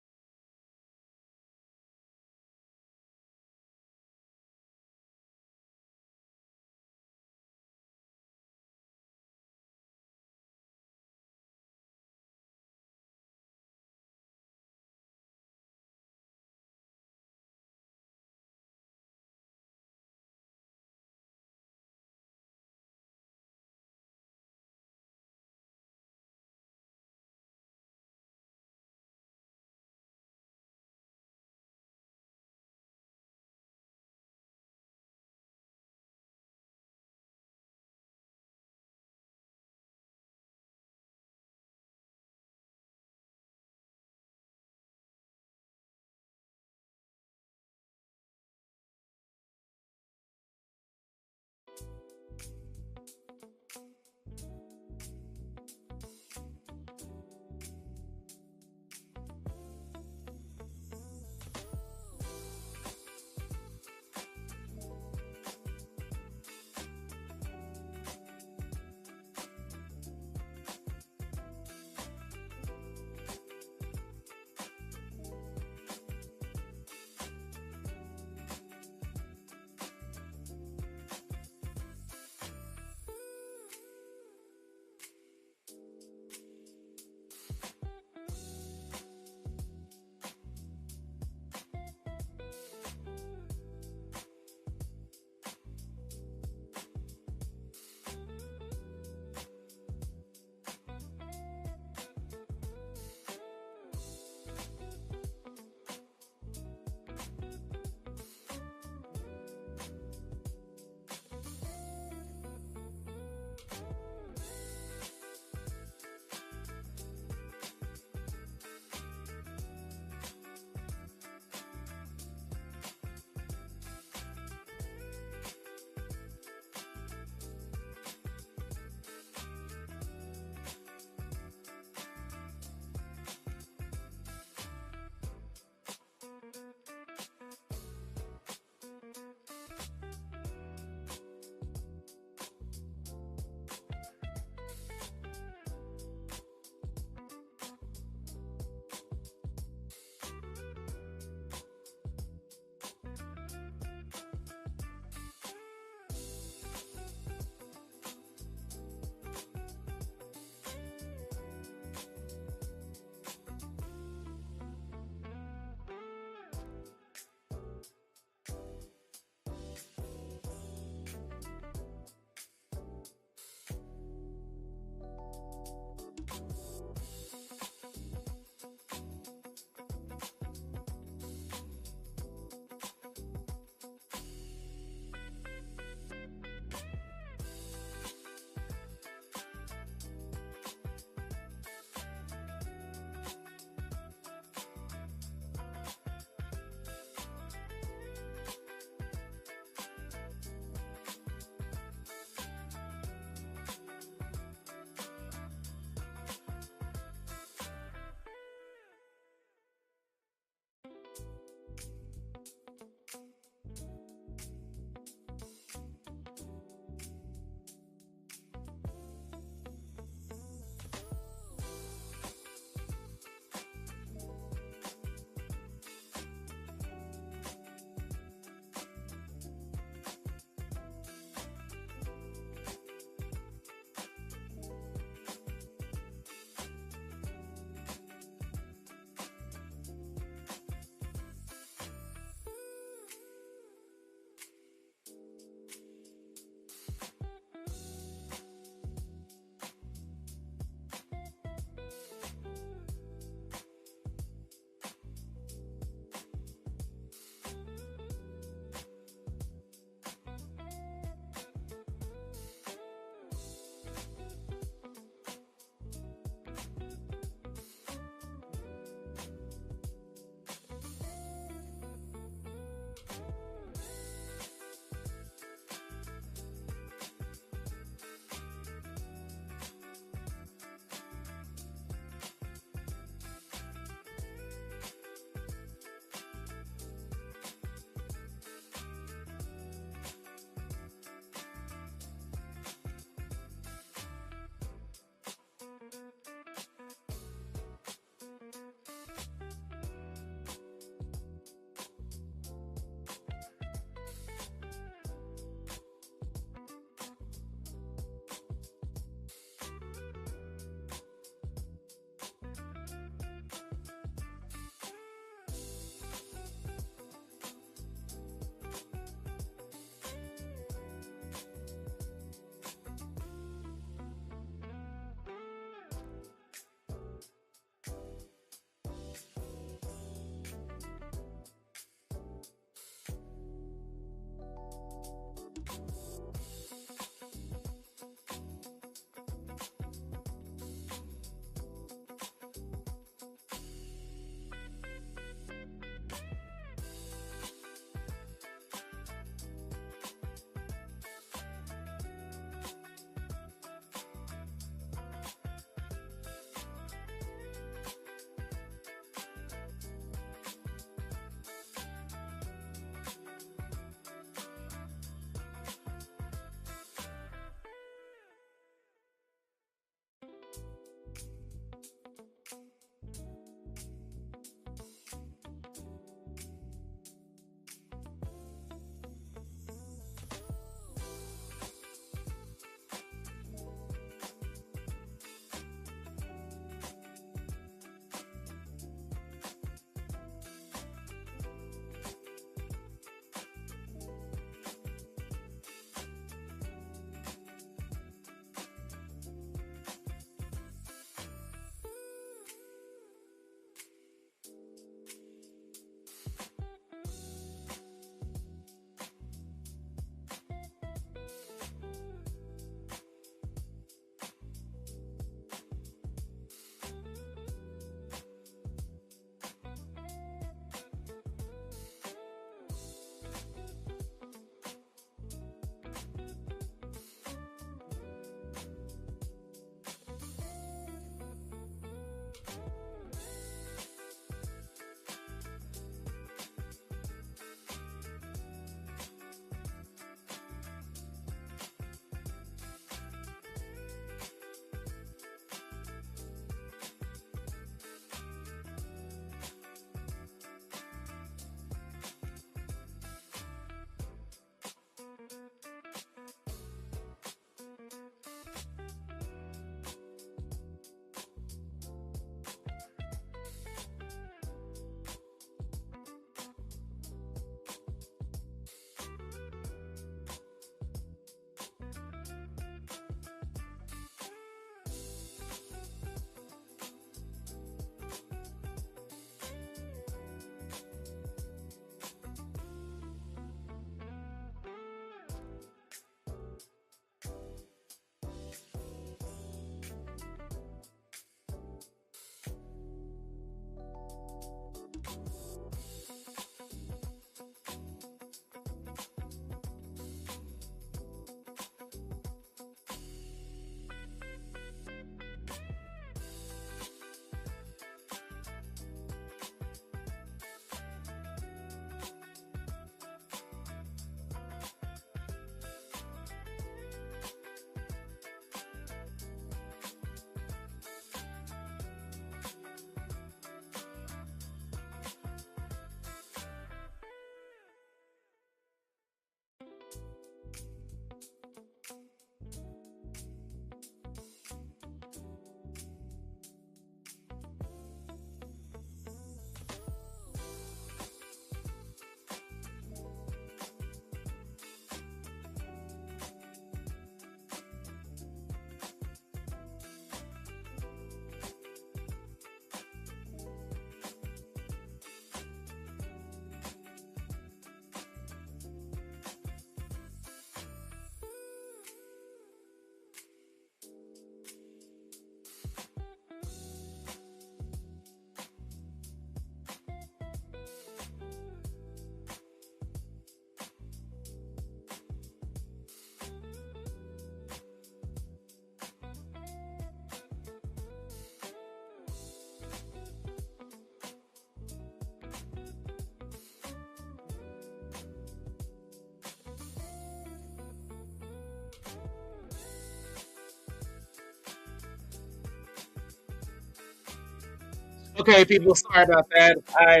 Okay, people, sorry about that. I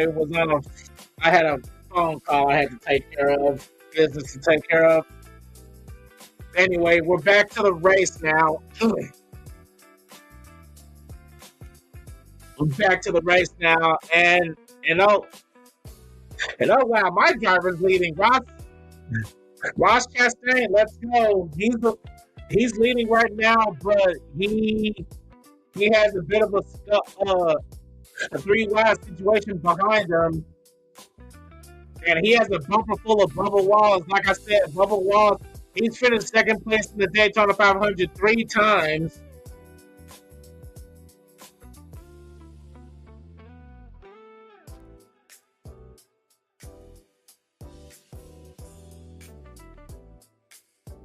had a phone call I had to take care of, business to take care of. Anyway, we're back to the race now. We're back to the race now, and wow, my driver's leading. Ross Chastain, let's go. He's leading right now, but he has a bit of a 3 wide situation behind him, and he has a bumper full of bubble walls. Like I said, bubble walls. He's finished second place in the Daytona 500 3 times.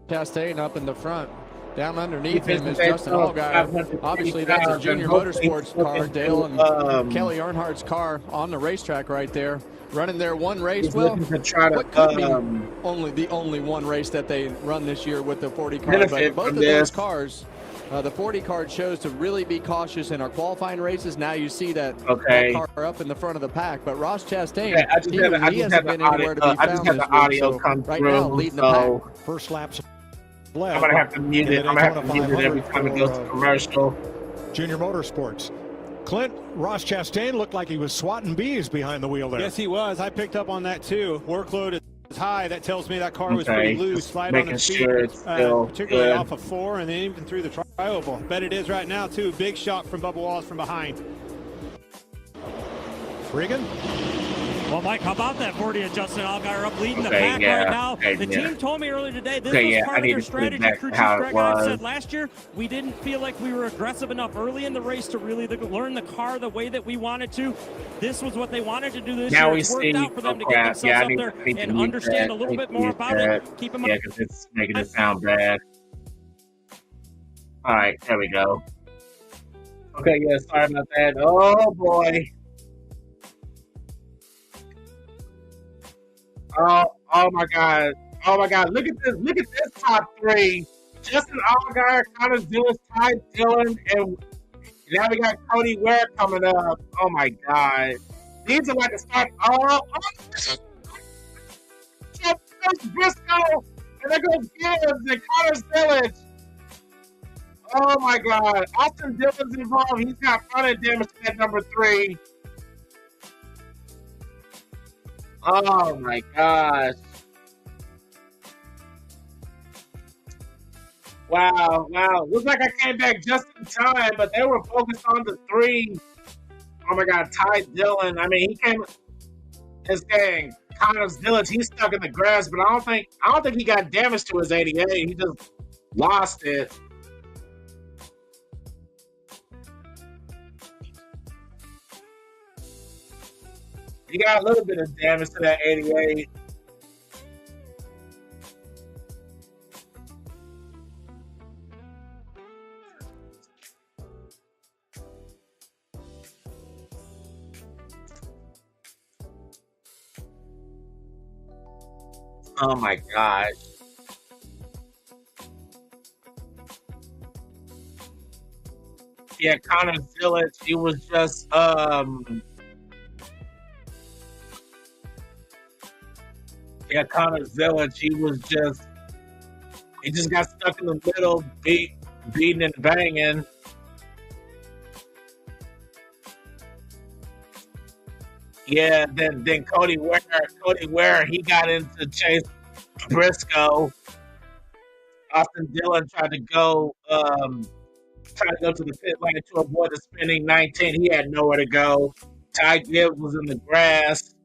Chastain up in the front. Down underneath him is Justin Allgaier. Obviously, that's a junior motorsports car. Dale and Kelly Earnhardt's car on the racetrack right there. Running their one race. Well, what could be only one race that they run this year with the 40 car. But both of those cars, the 40 car chose to really be cautious in our qualifying races. Now you see that, that car up in the front of the pack. But Ross Chastain, he hasn't been anywhere to be found this week. So right now, leading the pack. First laps. I'm gonna have to mute it. I'm gonna have to mute it every time it goes to commercial. Junior Motorsports. Clint, Ross Chastain looked like he was swatting bees behind the wheel there. Yes, he was. I picked up on that too. Workload is high. That tells me that car was pretty loose. Slide on its feet, particularly off of 4, and then even through the tri-oval. Bet it is right now too. Big shock from Bubba Wallace from behind. Regan. Well, Mike, how about that 40 of Justin Allgaier up leading the pack right now? The team told me earlier today this was part of their strategy. Crew Chief Greg Ives said last year we didn't feel like we were aggressive enough early in the race to really learn the car the way that we wanted to. This was what they wanted to do this year. It's worked out for them to get themselves up there and understand a little bit more about it. Keep them up. Yeah, because it's making it sound bad. All right, there we go. Okay, yeah, sorry about that. Oh, boy. Oh my God. Oh my God. Look at this top 3. Justin Allgaier, Connor Lewis, Ty Dillon, and now we got Cody Ware coming up. Oh my God. These are like a start. Briscoe, and there goes Gibbs and Connor's Village. Oh my God. Austin Dillon's involved. He's got front end damage to that number 3. Oh my gosh. Wow. Looks like I came back just in time, but they were focused on the 3. Oh my God, Ty Dillon. I mean, he came this gang. Connor's Village, he's stuck in the grass, but I don't think he got damage to his 88. He just lost it. He got a little bit of damage to that 88. Oh my gosh. Yeah, Connor's Village, he was just yeah, Connor's Village, he just got stuck in the middle, beating and banging. Yeah, then Cody Ware, he got into Chase Briscoe. Austin Dillon tried to go to the pit lane to avoid the spinning 19. He had nowhere to go. Ty Gibbs was in the grass.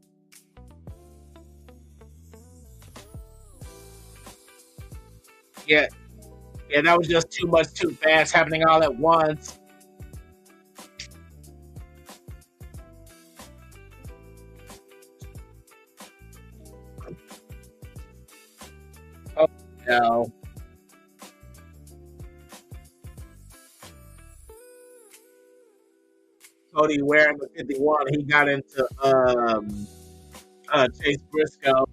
Yeah, that was just too much, too fast, happening all at once. Oh no. Cody Ware in the 51, he got into Chase Briscoe.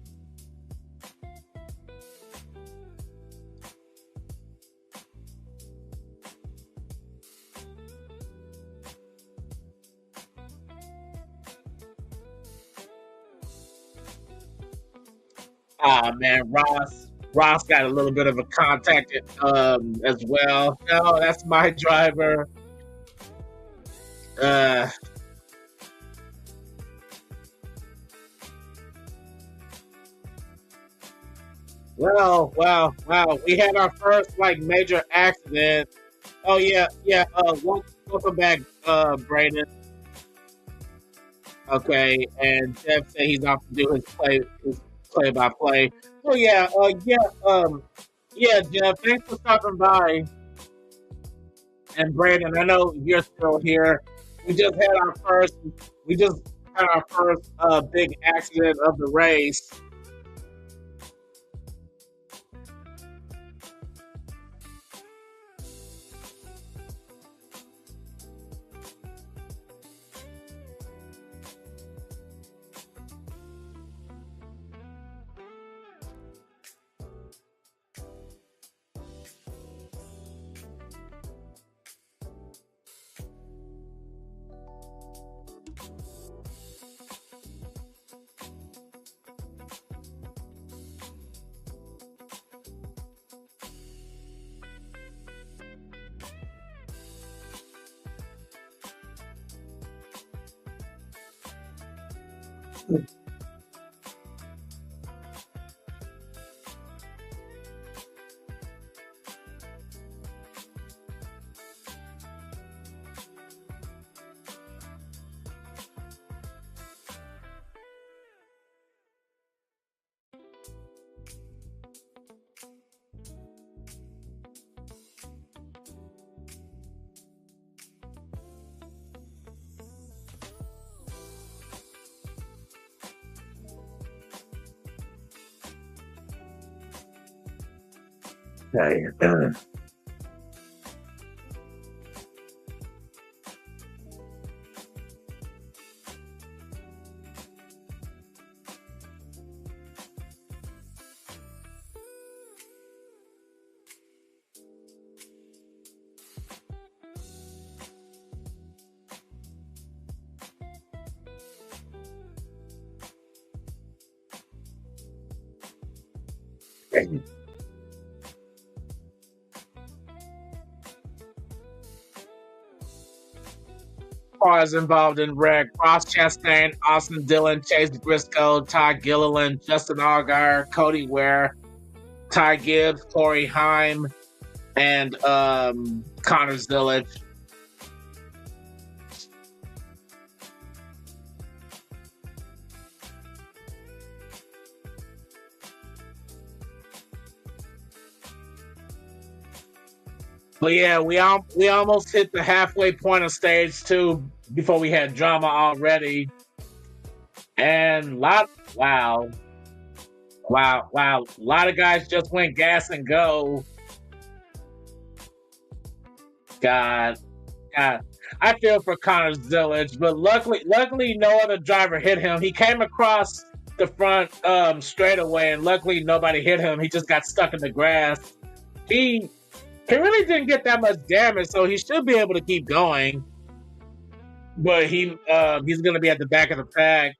Man, Ross got a little bit of a contact as well. No, that's my driver. Wow. We had our first like major accident. Oh yeah. Welcome back, Brayden. Okay, and Jeff said he's off to do his play by play. Oh yeah, Jeff, thanks for stopping by. And Brandon, I know you're still here. We just had our first big accident of the race. Okay. Cars involved in wreck: Ross Chastain, Austin Dillon, Chase Briscoe, Ty Gilliland, Justin Allgaier, Cody Ware, Ty Gibbs, Corey Heim, and Connor Zillage. But yeah, we almost hit the halfway point of stage 2 before we had drama already. And wow. A lot of guys just went gas and go. God. I feel for Connor Zillage, but luckily no other driver hit him. He came across the front straightaway, and luckily nobody hit him. He just got stuck in the grass. He really didn't get that much damage, so he should be able to keep going. But he's going to be at the back of the pack.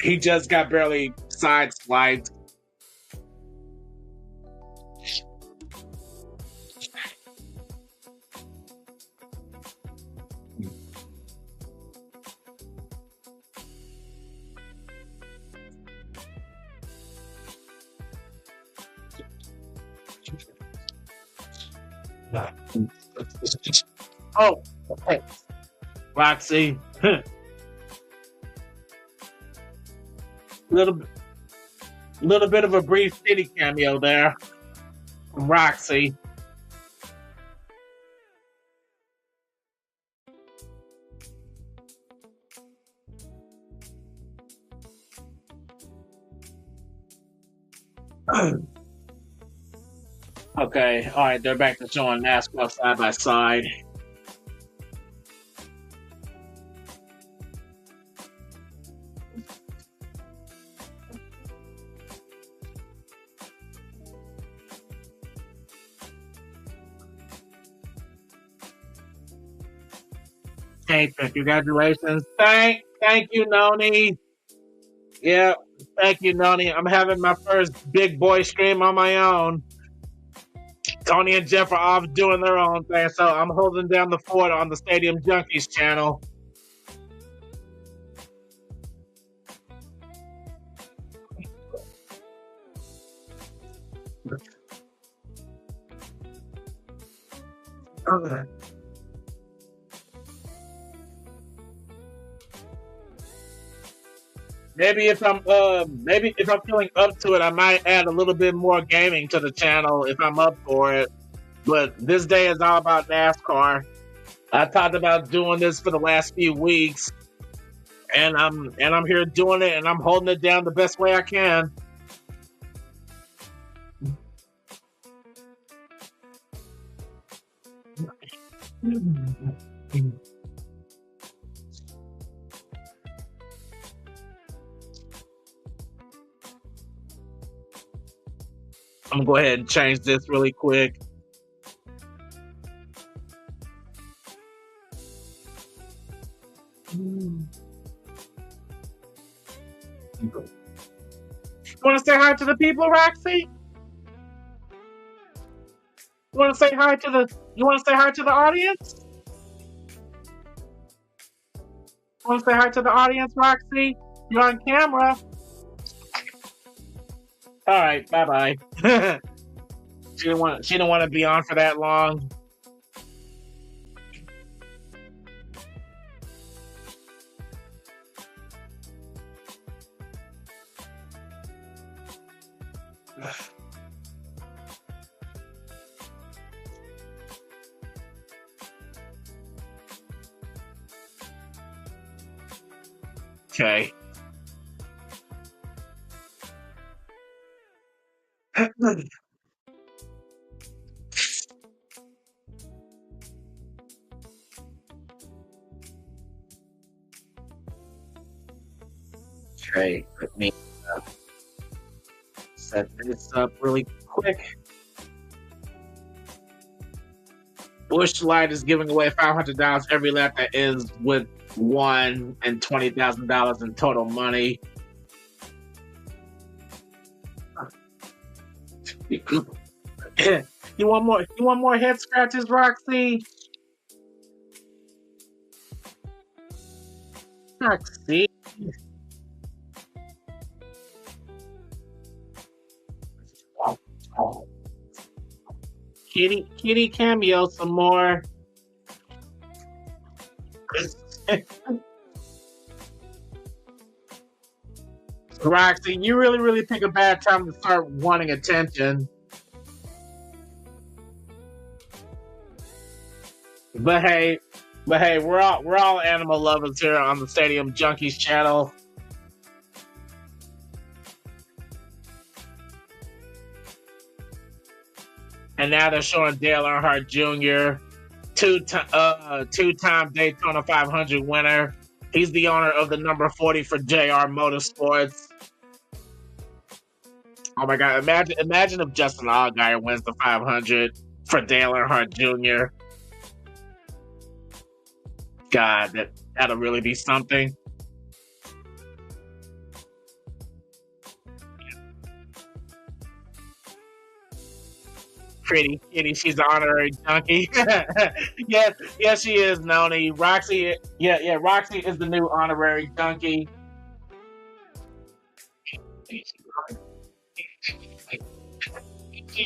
He just got barely sideswiped. Oh, okay. Roxy. little bit of a brief city cameo there from Roxy. Okay, all right, they're back to showing NASCAR side by side. Hey, congratulations. Thank you, Noni. Yeah, Thank you, Noni. I'm having my first big boy stream on my own. Tony and Jeff are off doing their own thing, so I'm holding down the fort on the Stadium Junkies channel. Okay. Maybe if I'm feeling up to it, I might add a little bit more gaming to the channel if I'm up for it. But this day is all about NASCAR. I talked about doing this for the last few weeks, and I'm here doing it, and I'm holding it down the best way I can. I'm gonna go ahead and change this really quick. You want to say hi to the people, Roxy? You want to say hi to the audience? You want to say hi to the audience, Roxy? You're on camera. All right, bye. She didn't want to be on for that long. Okay. Okay, let me set this up really quick. Busch Light is giving away $500 every lap that ends with one and $20,000 in total money. You want more head scratches, Roxy? Roxy. Kitty cameo some more. Roxy, you really pick a bad time to start wanting attention. But hey, we're all animal lovers here on the Stadium Junkies channel. And now they're showing Dale Earnhardt Jr., two-time Daytona 500 winner. He's the owner of the number 40 for JR Motorsports. Oh my God! Imagine if Justin Allgaier wins the 500 for Dale Earnhardt Jr. God, that'll really be something. Pretty Kitty, she's the honorary junkie. yes, she is, Noni. Roxy, Roxy is the new honorary junkie.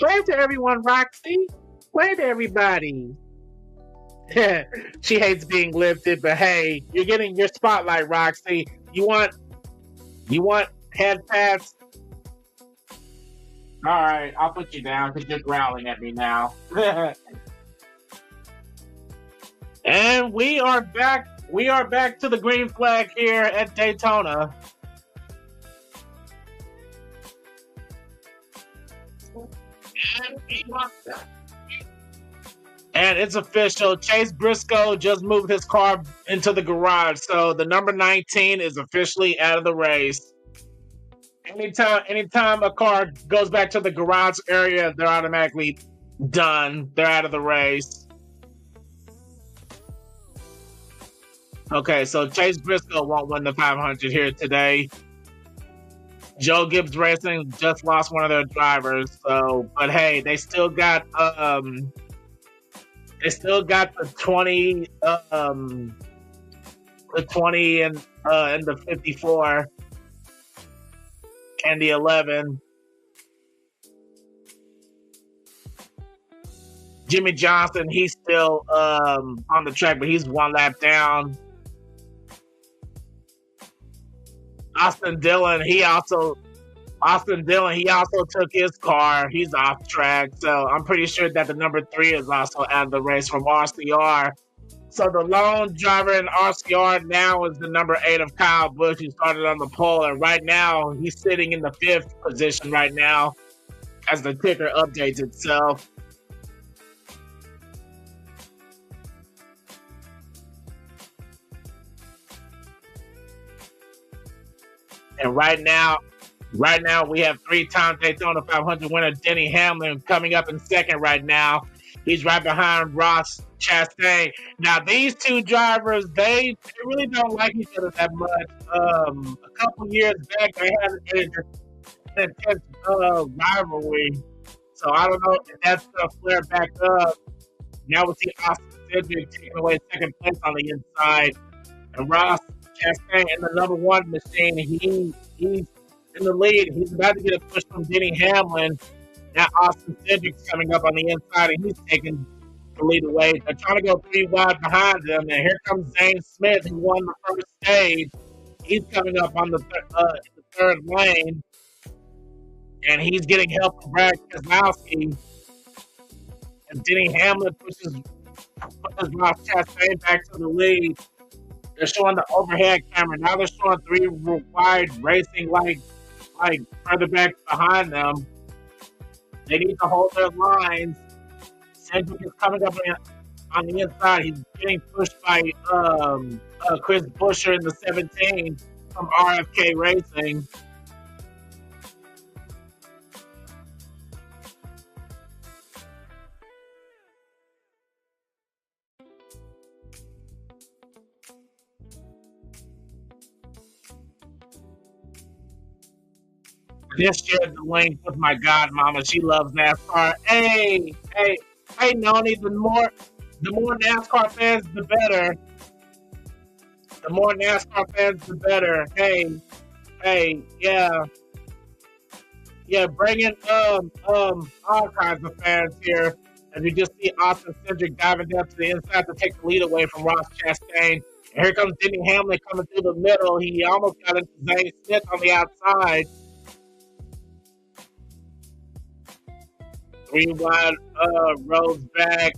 Wave to everyone, Roxy. Wave to everybody. She hates being lifted, but hey, you're getting your spotlight, Roxy. You want head pats? All right, I'll put you down because you're growling at me now. And we are back. We are back to the green flag here at Daytona. And it's official. Chase Briscoe just moved his car into the garage, so the number 19 is officially out of the race. Anytime a car goes back to the garage area, they're automatically done. They're out of the race. Okay, so Chase Briscoe won't win the 500 here today. Joe Gibbs Racing just lost one of their drivers. So, but hey, they still got the 20, the 20 and the 54 and the 11. Jimmy Johnson, he's still on the track, but he's one lap down. Austin Dillon, he also took his car. He's off track. So I'm pretty sure that the number 3 is also out of the race from RCR. So the lone driver in RCR now is the number 8 of Kyle Busch, who started on the pole. And right now, he's sitting in the 5th position right now as the ticker updates itself. And right now we have 3-time Daytona 500 winner Denny Hamlin coming up in 2nd right now. He's right behind Ross Chastain. Now, these two drivers, they really don't like each other that much. A couple years back, they had an intense rivalry. So I don't know if that's going to flare back up. Now we see Austin Cindric taking away 2nd place on the inside. And Ross Chastain in the number 1 machine, he's in the lead. He's about to get a push from Denny Hamlin. Now Austin Cindric's coming up on the inside, and he's taking the lead away. They're trying to go 3 wide behind them, and here comes Zane Smith, who won the first stage. He's coming up on the 3rd lane, and he's getting help from Brad Keselowski. And Denny Hamlin pushes Ross Chastain back to the lead. They're showing the overhead camera. Now they're showing 3 wide racing like further back behind them. They need to hold their lines. Cindric is coming up on the inside. He's getting pushed by Chris Buescher in the 17 from RFK Racing. Just shared the link with my godmama. She loves NASCAR. Hey, Noni, the more NASCAR fans, the better. The more NASCAR fans, the better. Hey, yeah. Yeah, bring in all kinds of fans here. As you just see Austin Cindric diving down to the inside to take the lead away from Ross Chastain. And here comes Denny Hamlin coming through the middle. He almost got into Zane Smith on the outside. 3 wide rows back,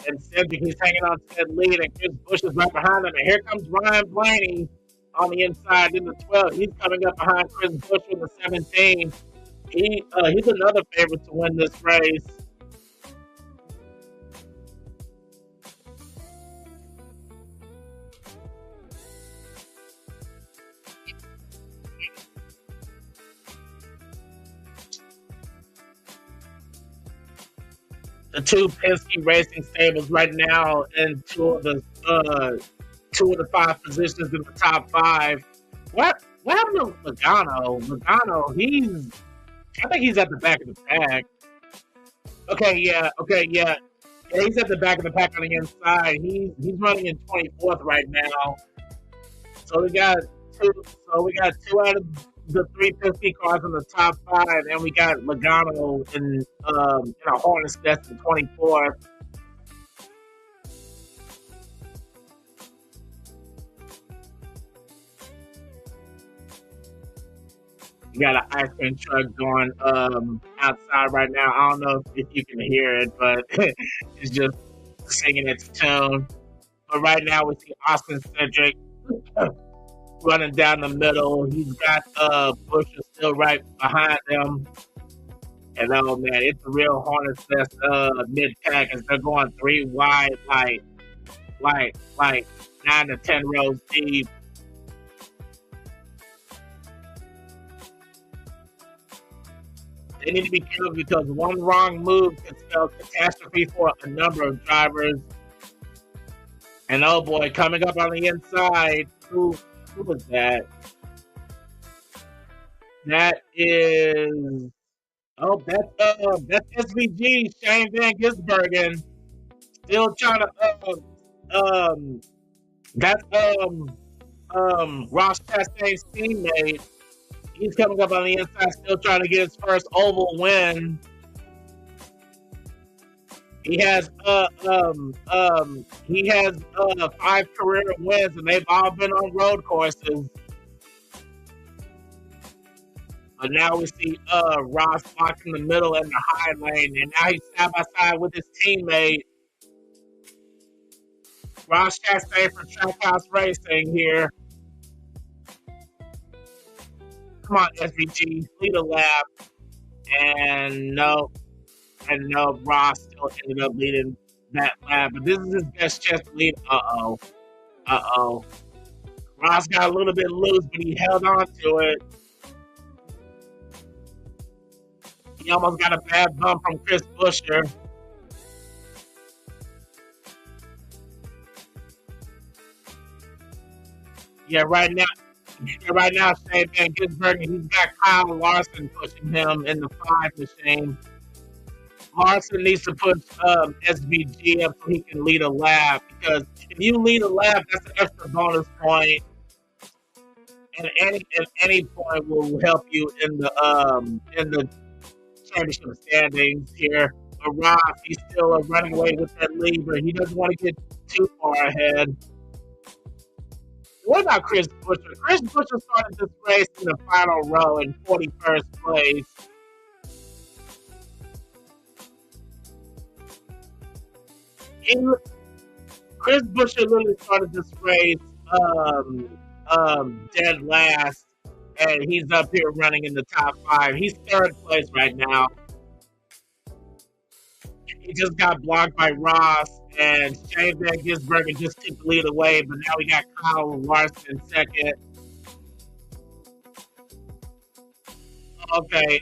and Cindric, he's hanging on to that lead, and Chris Buescher is right behind him. And here comes Ryan Blaney on the inside in the 12. He's coming up behind Chris Buescher in the 17. He's another favorite to win this race. The 2 Penske Racing stables right now in 2 of the 5 positions in the top 5. What happened to Logano? Logano, I think he's at the back of the pack. Okay, yeah. Yeah, he's at the back of the pack on the inside. He's running in 24th right now. So we got 2 out of the 3 Penske cars in the top 5, and we got Logano in a Hornets nest in 24th. You got an ice cream truck going outside right now. I don't know if you can hear it, but it's just singing its tune. But right now we see Austin Cindric running down the middle. He's got Buescher still right behind him. And oh man, it's a real Hornets nest mid-pack as they're going 3 wide, like 9 to 10 rows deep. They need to be careful because one wrong move can spell catastrophe for a number of drivers. And oh boy, coming up on the inside, who was that? That is that's SVG Shane Van Gisbergen still trying to that's Ross Chastain's teammate. He's coming up on the inside, still trying to get his first oval win. He has 5 career wins, and they've all been on road courses. But now we see Ross locked in the middle and the high lane, and now he's side by side with his teammate Ross Chastain from Trackhouse Racing here. Come on, SVG, lead a lap. And no, Ross still ended up leading that lap. But this is his best chance to lead. Uh-oh. Ross got a little bit loose, but he held on to it. He almost got a bad bump from Chris Buescher. Yeah, right now, Shane Van Gisbergen, he's got Kyle Larson pushing him in the 5 machine. Larson needs to push SVG up so he can lead a lap, because if you lead a lap, that's an extra bonus point, and any point will help you in the championship standings here. But Ross, he's still running away with that lead, but he doesn't want to get too far ahead. What about Chris Buescher? Chris Buescher started this race in the final row in 41st place. Chris Buescher literally started this race dead last, and he's up here running in the top 5. He's 3rd place right now. He just got blocked by Ross, and Shane Van Gisbergen just took the lead away, but now we got Kyle Larson in 2nd. Okay.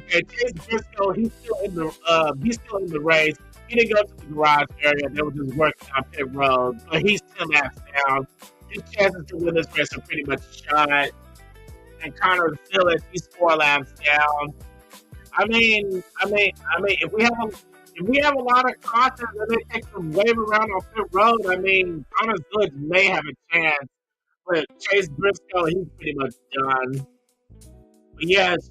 Chase Briscoe, he's still in the race. He didn't go to the garage area. They were just working on pit road, but he's 10 laps down. His chances to win this race are pretty much shot. And Connor Phillips, he's 4 laps down. I mean, if we have a lot of cautions and they take some wave around on pit road, I mean, Connor Phillips may have a chance, but Chase Briscoe, he's pretty much done. But yes,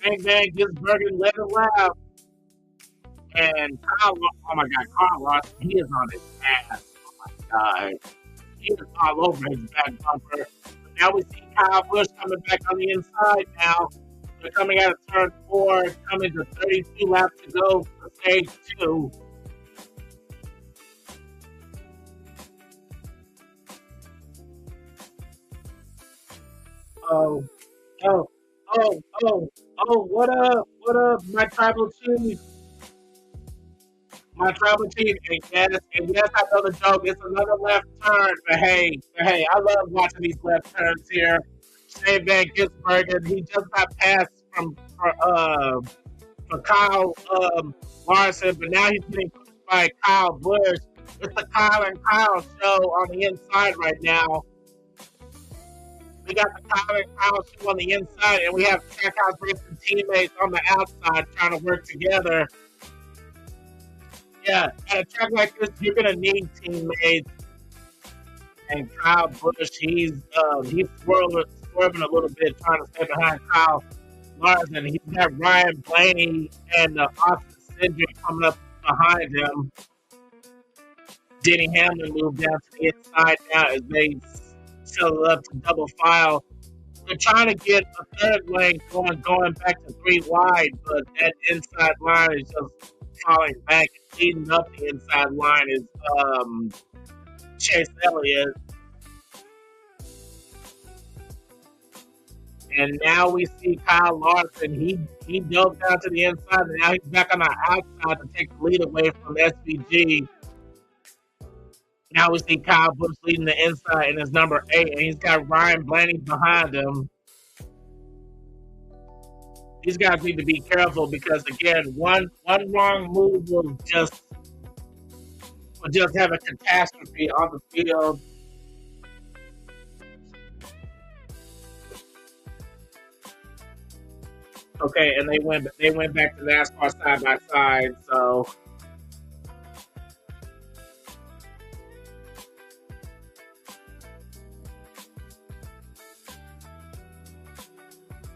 Shane Van Gisbergen led the lap. And Kyle Larson, he is on his ass. Oh my God. He is all over his back bumper. But now we see Kyle Busch coming back on the inside now. They're coming out of turn 4, coming to 32 laps to go for stage 2. What up, my tribal chief? My tribal chief, and yes, I know the joke. It's another left turn, but hey, I love watching these left turns here. Shane Van Gisbergen, he just got passed for Kyle Larson, but now he's getting pushed by Kyle Busch. It's the Kyle and Kyle show on the inside right now. We got the Kyle and Kyle show on the inside, and we have Trackhouse Racing teammates on the outside trying to work together. Yeah, at a track like this, you're gonna need teammates. And Kyle Busch, he's swerving a little bit, trying to stay behind Kyle Larson. He's got Ryan Blaney and Austin Cindric coming up behind him. Denny Hamlin moved down to the inside now as they settle up to double file. They're trying to get a 3rd lane going back to 3 wide, but that inside line is just falling back. Leading up the inside line is Chase Elliott. And now we see Kyle Larson. He dove down to the inside, and now he's back on the outside to take the lead away from SVG. Now we see Kyle Busch leading the inside in his number 8, and he's got Ryan Blaney behind him. These guys need to be careful because, again, one wrong move will just have a catastrophe on the field. Okay, and they went back to NASCAR side by side. So.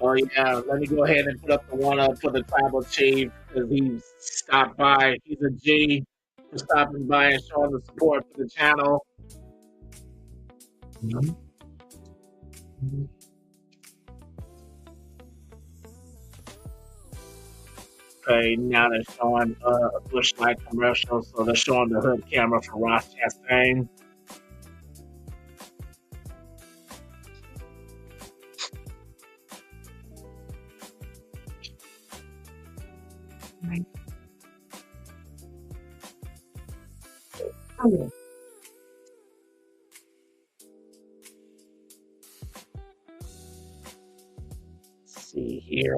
Oh yeah, let me go ahead and put up the one up for the tribal chief because he stopped by. He's a G for stopping by and showing the support for the channel. Okay, now they're showing a Busch Light commercial, so they're showing the hood camera for Ross Chastain. Let's see here.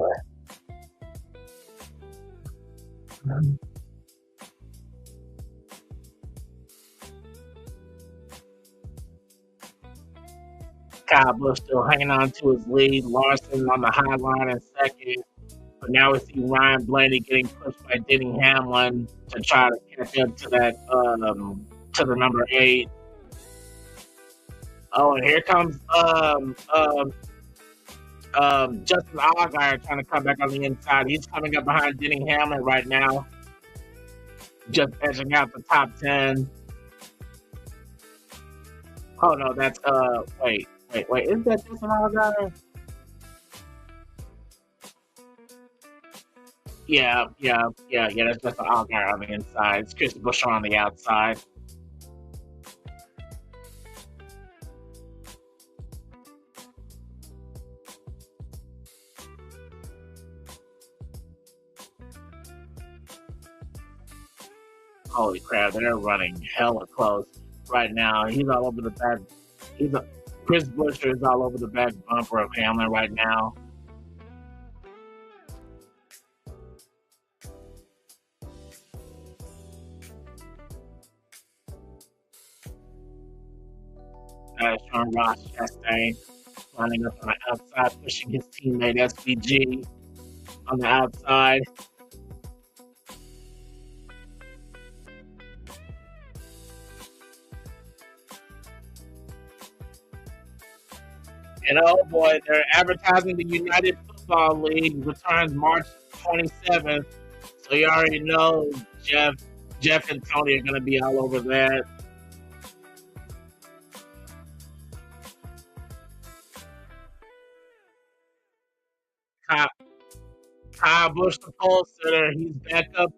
Kyle Busch still hanging on to his lead. Larson on the high line in second. But now we see Ryan Blaney getting pushed by Denny Hamlin to try to catch up to that to the number 8. Oh, and here comes Justin Allgaier trying to come back on the inside. He's coming up behind Denny Hamlin right now, just edging out the top 10. Oh no, that's wait, is that Justin Allgaier? Yeah, that's just an Allgaier on the inside. It's Chris Buescher on the outside. Holy crap, they're running hella close right now. He's all over the back. Chris Buescher is all over the back bumper of Hamlin right now. Showing Ross Chastain running up on the outside, pushing his teammate SVG on the outside. And oh boy, they're advertising the United Football League returns March 27th. So you already know Jeff and Tony are going to be all over that. Kyle Busch, the pole sitter, he's back up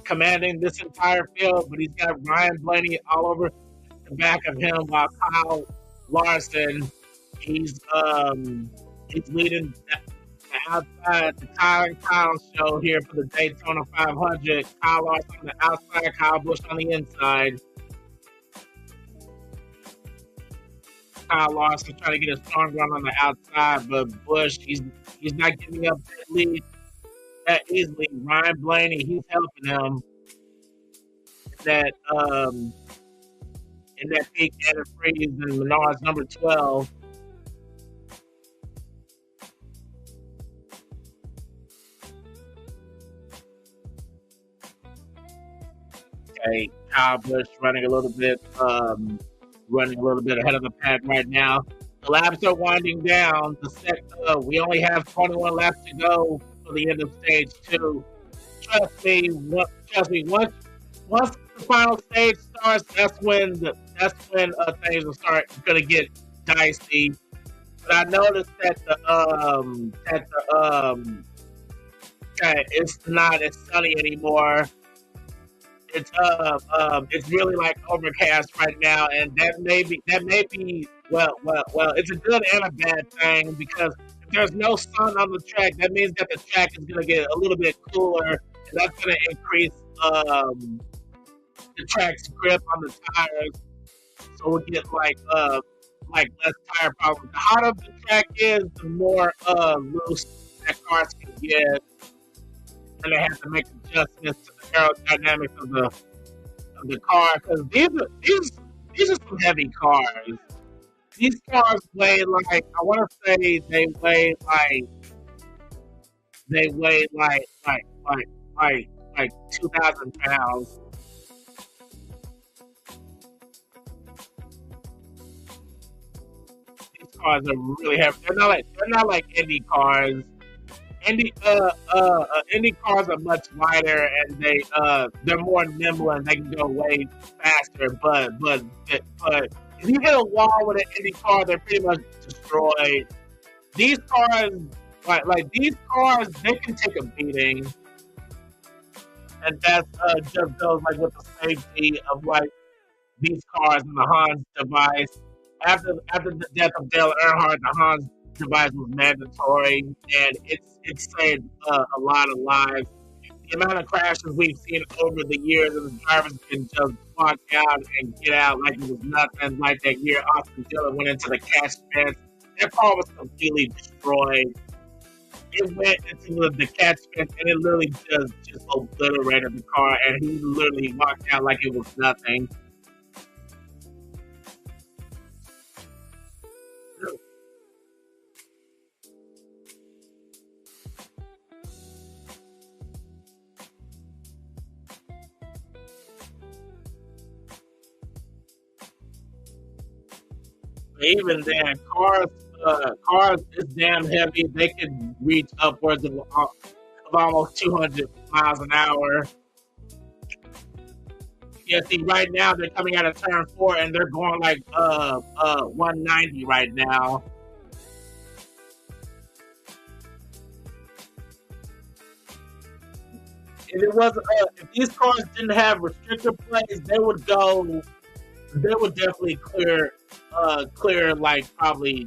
commanding this entire field, but he's got Ryan Blaney all over the back of him while Kyle Larson, he's leading the outside, the Kyle and Kyle show here for the Daytona 500. Kyle Larson on the outside, Kyle Busch on the inside. Kyle Larson trying to get a strong run on the outside, but Busch, he's not giving up that lead that easily. Ryan Blaney, he's helping him in that big antifreeze and Menards number 12. Okay, Kyle Busch running a little bit ahead of the pack right now. The laps are winding down. We only have 21 laps to go for the end of stage 2. Trust me. Once the final stage starts, that's when things will start gonna get dicey. But I noticed that it's not as sunny anymore. It's really like overcast right now, and that may be well, it's a good and a bad thing, because if there's no sun on the track, that means that the track is going to get a little bit cooler, and that's going to increase the track's grip on the tires, so we'll get like less tire problems. The hotter the track is, the more loose that cars can get, and they have to make adjustments to the aerodynamics of the car, because these are some heavy cars. These cars weigh like, I want to say they weigh like they weigh like 2,000 pounds. These cars are really heavy. They're not like Indy cars. Indy cars are much lighter and they're more nimble and they can go way faster. But if you hit a wall with an Indy car, they're pretty much destroyed. These cars, like these cars, they can take a beating, and that's just goes like with the safety of like these cars and the Hans device. After the death of Dale Earnhardt, the Hans device was mandatory, and it's saved a lot of lives. The amount of crashes we've seen over the years, and the drivers can just walk out and get out like it was nothing. Like that year, Austin Dillon went into the catch fence. That car was completely destroyed. It went into the catch fence, and it literally just obliterated the car, and he literally walked out like it was nothing. Even then, cars is damn heavy. They can reach upwards of almost 200 miles an hour. Yeah, see, right now they're coming out of turn 4 and they're going like 190 right now. If these cars didn't have restrictor plates, they would definitely clear like probably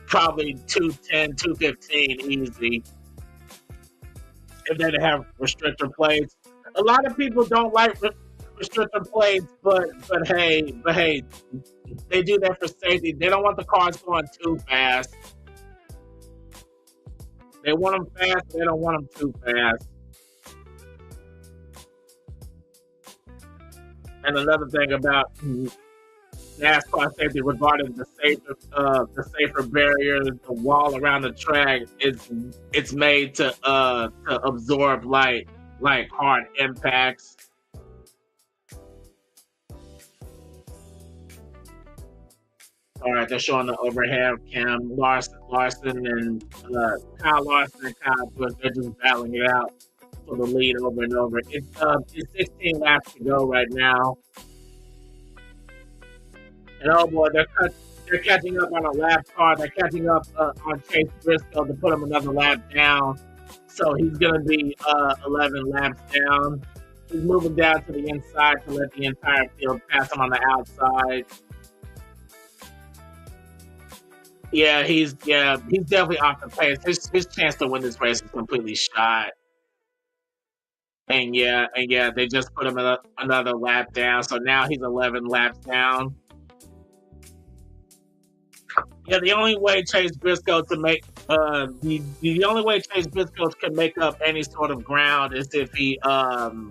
210, 215 easy if they didn't have restrictor plates. A lot of people don't like restrictor plates, but hey, they do that for safety. They don't want the cars going too fast. They want them fast, they don't want them too fast. And another thing about NASCAR safety regarding the safer barrier, the wall around the track it's made to absorb like hard impacts. All right, they're showing the overhead cam. Larson and Kyle Larson and Kyle Busch, they're just battling it out for the lead over and over. It's 16 laps to go right now. And oh boy, they're catching up on a lap car. They're catching up on Chase Briscoe to put him another lap down. So he's going to be 11 laps down. He's moving down to the inside to let the entire field pass him on the outside. Yeah, he's definitely off the pace. His chance to win this race is completely shot. And they just put him another lap down. So now he's 11 laps down. Yeah, the only way Chase Briscoe to make the only way Chase Briscoe can make up any sort of ground is if he other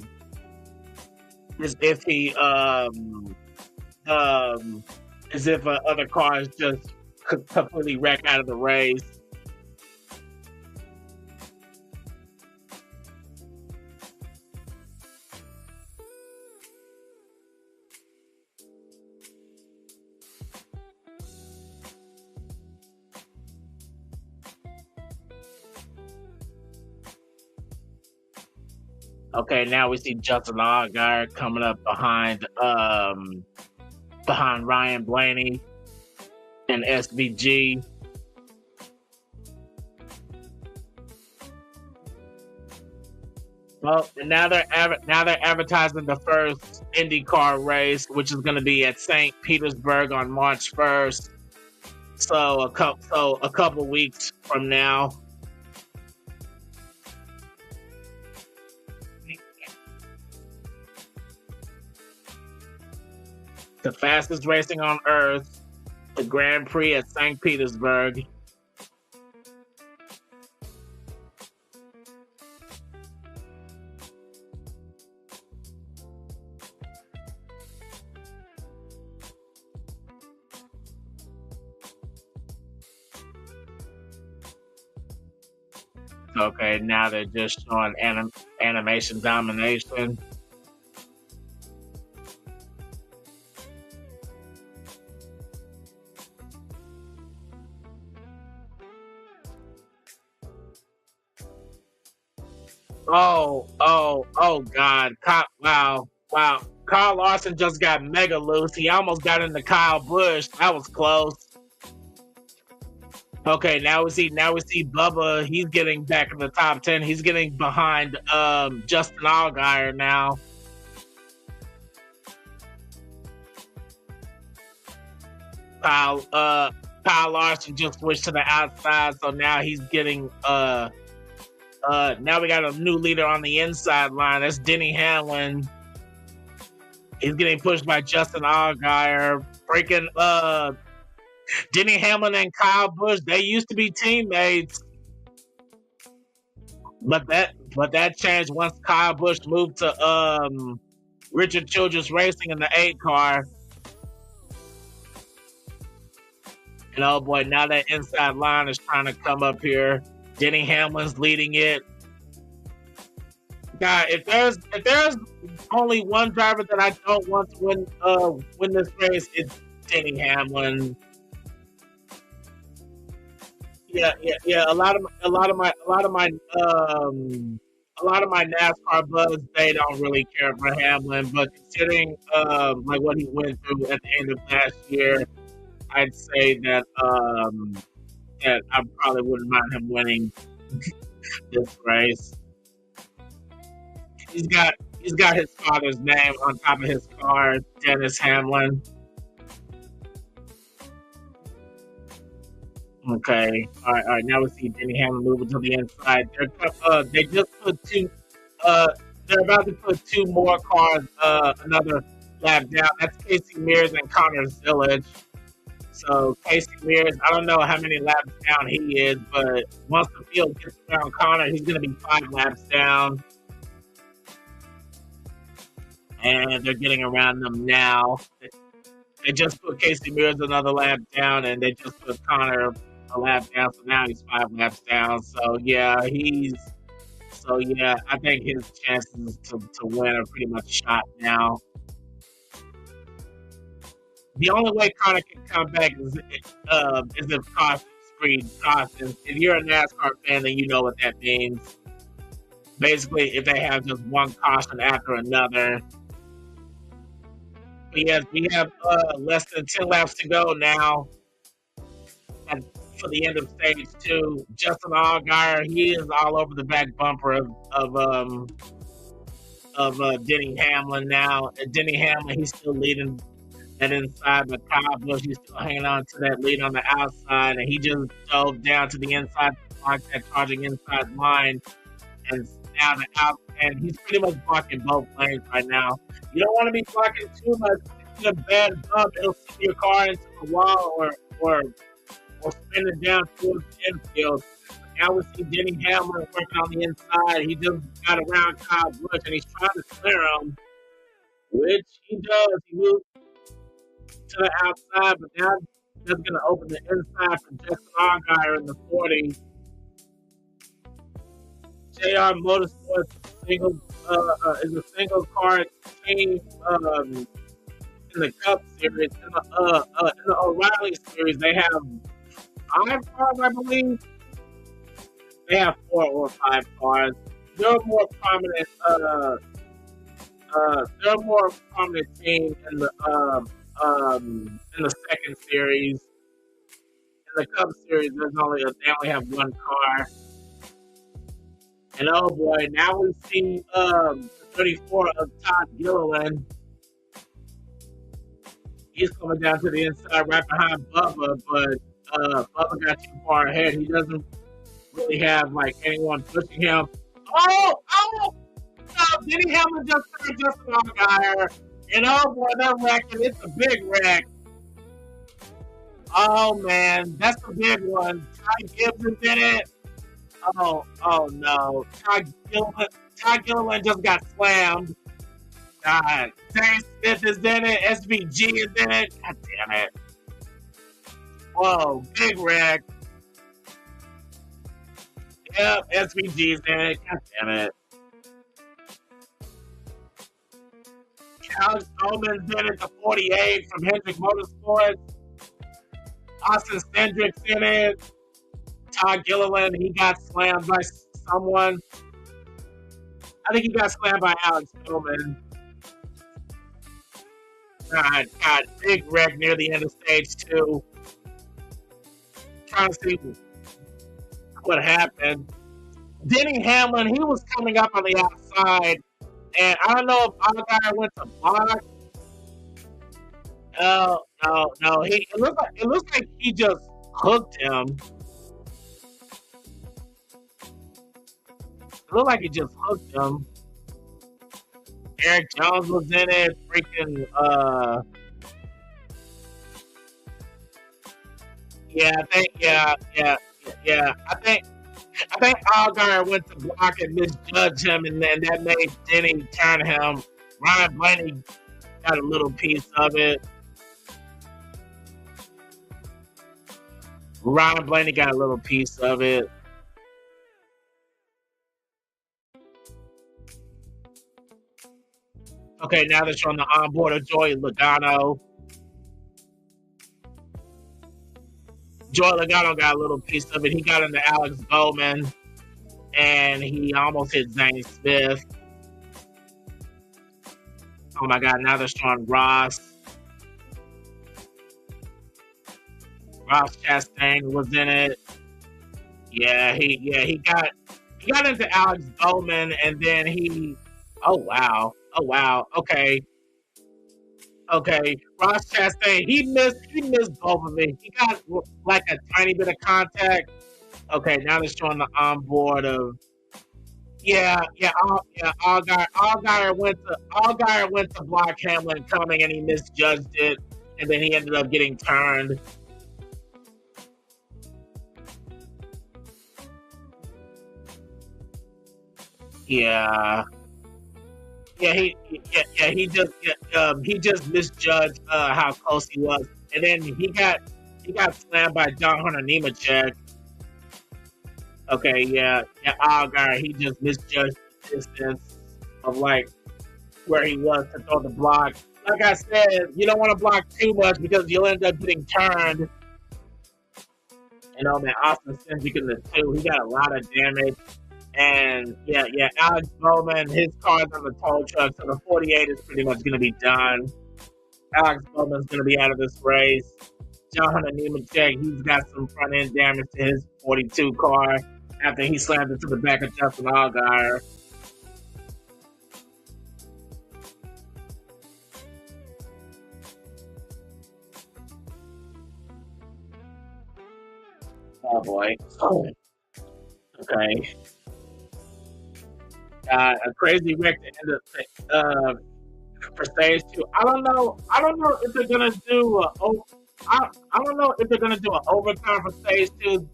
cars just completely wreck out of the race. Okay, now we see Justin Allgaier coming up behind Ryan Blaney and SVG. Well, and now they're advertising the first IndyCar race, which is going to be at St. Petersburg on March 1st. So a couple weeks from now. The fastest racing on Earth, the Grand Prix at St. Petersburg. Okay, now they're just showing animation domination. Oh God. Wow. Kyle Larson just got mega loose. He almost got into Kyle Busch. That was close. Okay, now we see Bubba. He's getting back in the top 10. He's getting behind Justin Allgaier now. Kyle Larson just switched to the outside, so now he's getting now we got a new leader on the inside line. That's Denny Hamlin. He's getting pushed by Justin Allgaier. Breaking Denny Hamlin and Kyle Busch, they used to be teammates. But that changed once Kyle Busch moved to Richard Childress Racing in the 8 car. And oh boy, now that inside line is trying to come up here. Denny Hamlin's leading it. God, if there's only one driver that I don't want to win this race, it's Denny Hamlin. Yeah. A lot of my NASCAR buds, they don't really care for Hamlin, but considering like what he went through at the end of last year, I'd say that that I probably wouldn't mind him winning this race. He's got his father's name on top of his car, Dennis Hamlin. Okay, all right. Now we see Denny Hamlin moving to the inside. They just put two. They're about to put 2 more cars another lap down. That's Casey Mears and Connor Zillage. So Casey Mears, I don't know how many laps down he is, but once the field gets around Connor, he's going to be 5 laps down. And they're getting around them now. They just put Casey Mears another lap down, and they just put Connor a lap down. So now he's 5 laps down. So yeah, I think his chances to win are pretty much shot now. The only way Connor can come back is if caution screen caution. If you're a NASCAR fan, then you know what that means. Basically, if they have just one caution after another. But yes, we have less than 10 laps to go now. And for the end of stage 2, Justin Allgaier, he is all over the back bumper of Denny Hamlin now. And Denny Hamlin, he's still leading that inside, but Kyle Busch, he's still hanging on to that lead on the outside, and he just dove down to the inside to block that charging inside line, and now the out, and he's pretty much blocking both lanes right now. You don't want to be blocking too much. It's a bad bump. It'll send your car into the wall or spin it down towards the infield. Now we see Denny Hamlin working on the inside. He just got around Kyle Busch, and he's trying to clear him, which he does. He moves to the outside, but now that's going to open the inside for Justin Allgaier in the 40. JR Motorsports is a single car team in the Cup Series. In the O'Reilly Series, they have 5 cars, I believe. They have 4 or 5 cars. They're a more prominent. They're a more prominent team in the second series. In the Cup Series, they only have 1 car. And oh boy, now we see 34 of Todd Gilliland. He's coming down to the inside right behind Bubba, but Bubba got too far ahead. He doesn't really have like anyone pushing him. Oh! No, Denny Hamlin just turned Justin Allgaier. And oh boy, that wreck, it's a big wreck. Oh man, that's a big one. Ty Gibbs did it. Oh no. Ty Gilliland just got slammed. God. Terry Smith is in it. SVG is in it. God damn it. Whoa, big wreck. Yep, SVG's in it. God damn it. Alex Bowman's in it, the 48 from Hendrick Motorsports. Austin Cindric's in it. Todd Gilliland, he got slammed by someone. I think he got slammed by Alex Bowman. God, big wreck near the end of stage 2. Trying to see what happened. Denny Hamlin, he was coming up on the outside, and I don't know if Allgaier went to block. No. It looks like he just hooked him. It looked like he just hooked him. Eric Jones was in it. Freaking I think Allgaier went to block and misjudged him, and then that made Denny turn him. Ryan Blaney got a little piece of it. Okay, now they're showing the onboard of Joey Logano. Joey Logano got a little piece of it. He got into Alex Bowman, and he almost hit Zane Smith. Oh my God! Now they're showing Ross. Ross Chastain was in it. He got into Alex Bowman, and then he. Oh wow! Okay. Ross Chastain, he missed both of them. He got like a tiny bit of contact. Okay, now they're showing the onboard of Allgaier went to block Hamlin coming, and he misjudged it, and then he ended up getting turned. He just misjudged how close he was, and then he got slammed by John Hunter Nemechek. Okay, Allgaier, he just misjudged the distance of like where he was to throw the block. Like I said, you don't want to block too much because you'll end up getting turned. Man, Austin Cindric in the 2, he got a lot of damage. And Alex Bowman, his car's on the tow truck, so the 48 is pretty much going to be done. Alex Bowman's going to be out of this race. John Hunter Nemechek, he's got some front end damage to his 42 car after he slammed into the back of Justin Allgaier. Oh boy. Okay. A crazy wreck to end up for stage 2. I don't know if they're gonna do I don't know if they're gonna do an overtime for stage 2.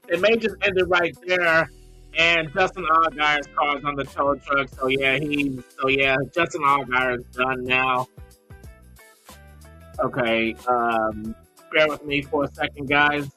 They may just end it right there. And Justin Allgaier's car's on the tow truck, so Justin Allgaier is done now. Okay, bear with me for a second, guys.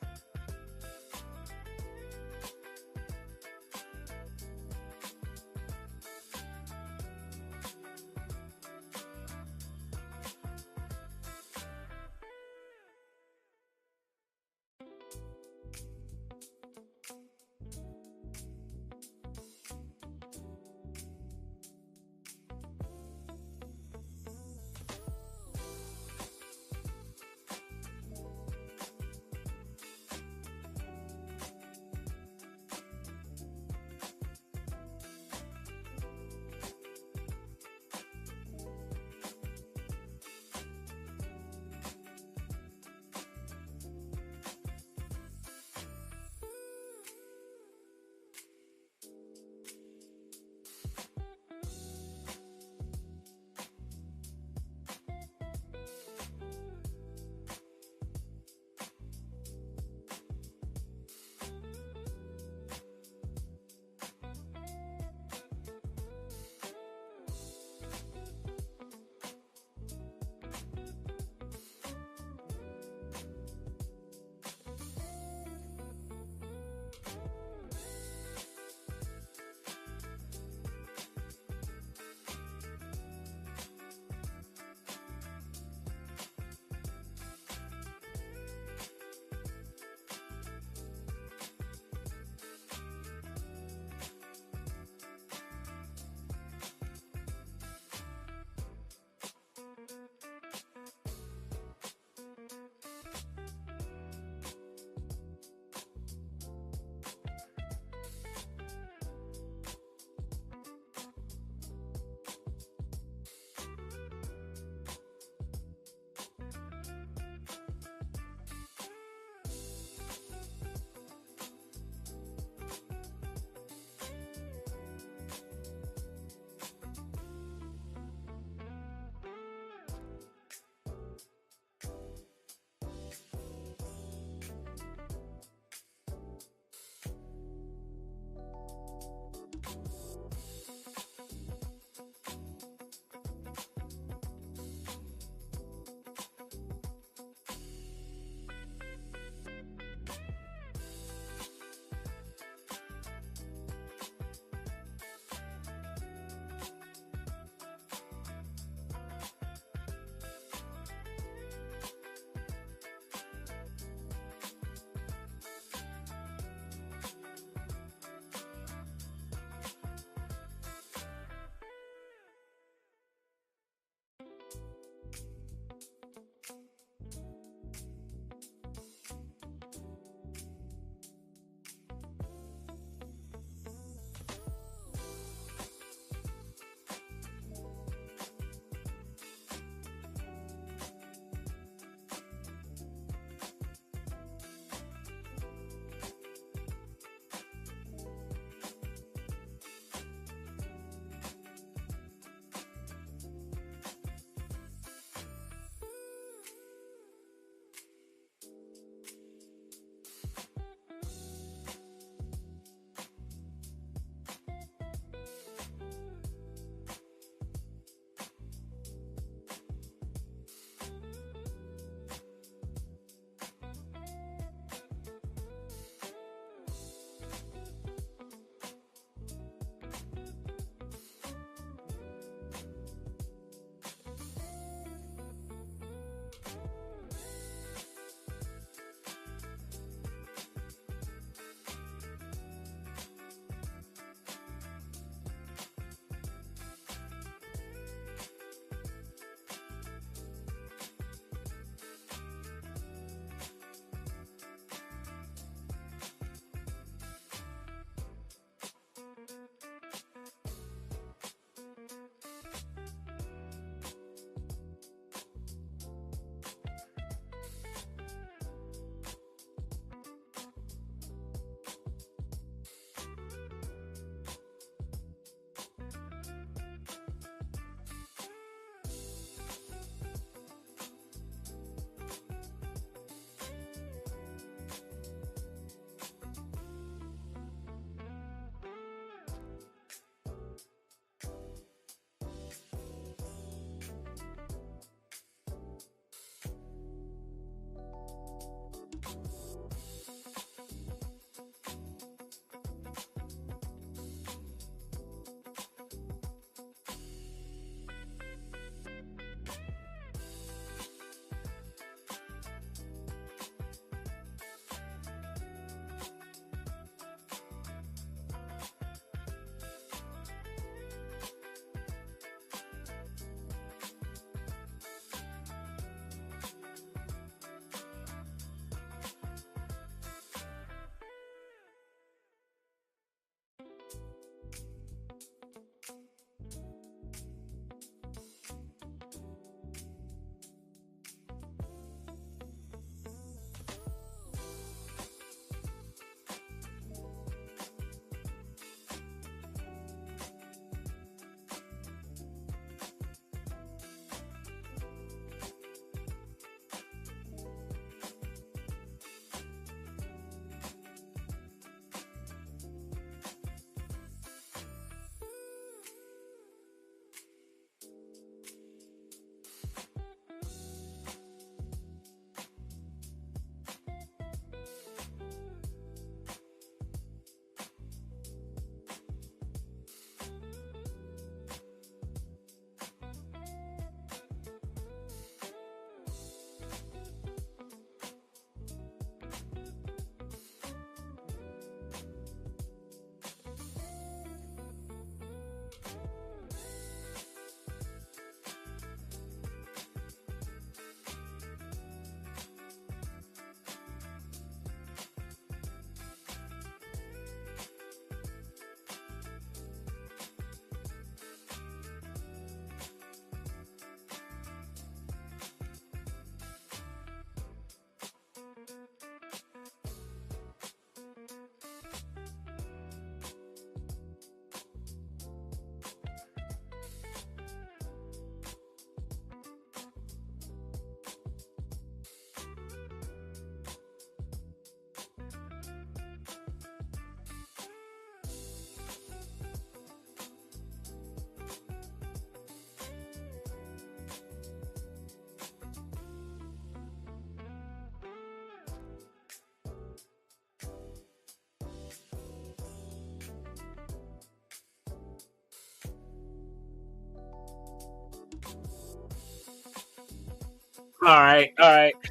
All right.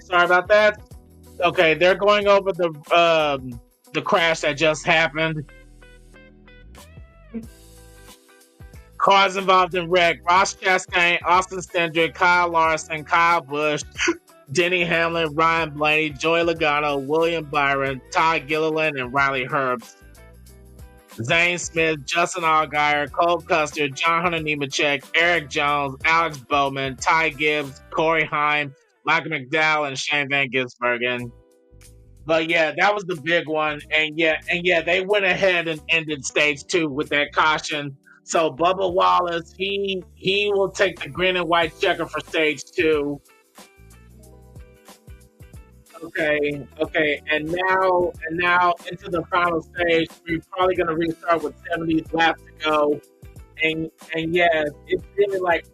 Sorry about that. Okay, they're going over the crash that just happened. Cars involved in wreck: Ross Chastain, Austin Cindric, Kyle Larson, Kyle Busch, Denny Hamlin, Ryan Blaney, Joey Logano, William Byron, Todd Gilliland, and Riley Herbst. Zane Smith, Justin Allgaier, Cole Custer, John Hunter Nemechek, Eric Jones, Alex Bowman, Ty Gibbs, Corey Heim, Michael McDowell, and Shane Van Gisbergen. But yeah, that was the big one. And yeah, they went ahead and ended stage 2 with that caution. So Bubba Wallace, he will take the green and white checker for stage 2. Okay. And now into the final stage. We're probably gonna restart with 70 laps to go. And yeah, it's really like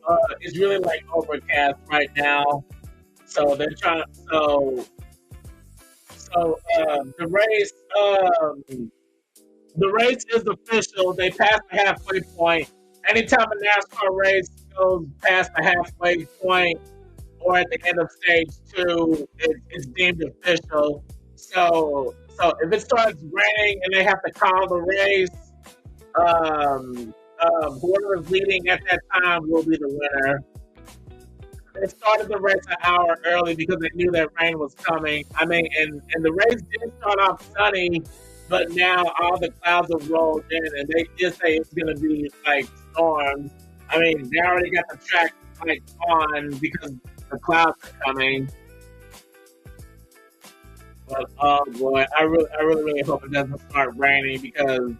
overcast right now. So they're trying. So the race is official. They passed the halfway point. Anytime a NASCAR race goes past the halfway point or at the end of stage 2, it's deemed official. So if it starts raining and they have to call the race, whoever's leading at that time will be the winner. They started the race an hour early because they knew that rain was coming. I mean, and the race did start off sunny, but now all the clouds have rolled in, and they just say it's going to be like storms. I mean, they already got the track like on because the clouds are coming. But oh boy, I really hope it doesn't start raining because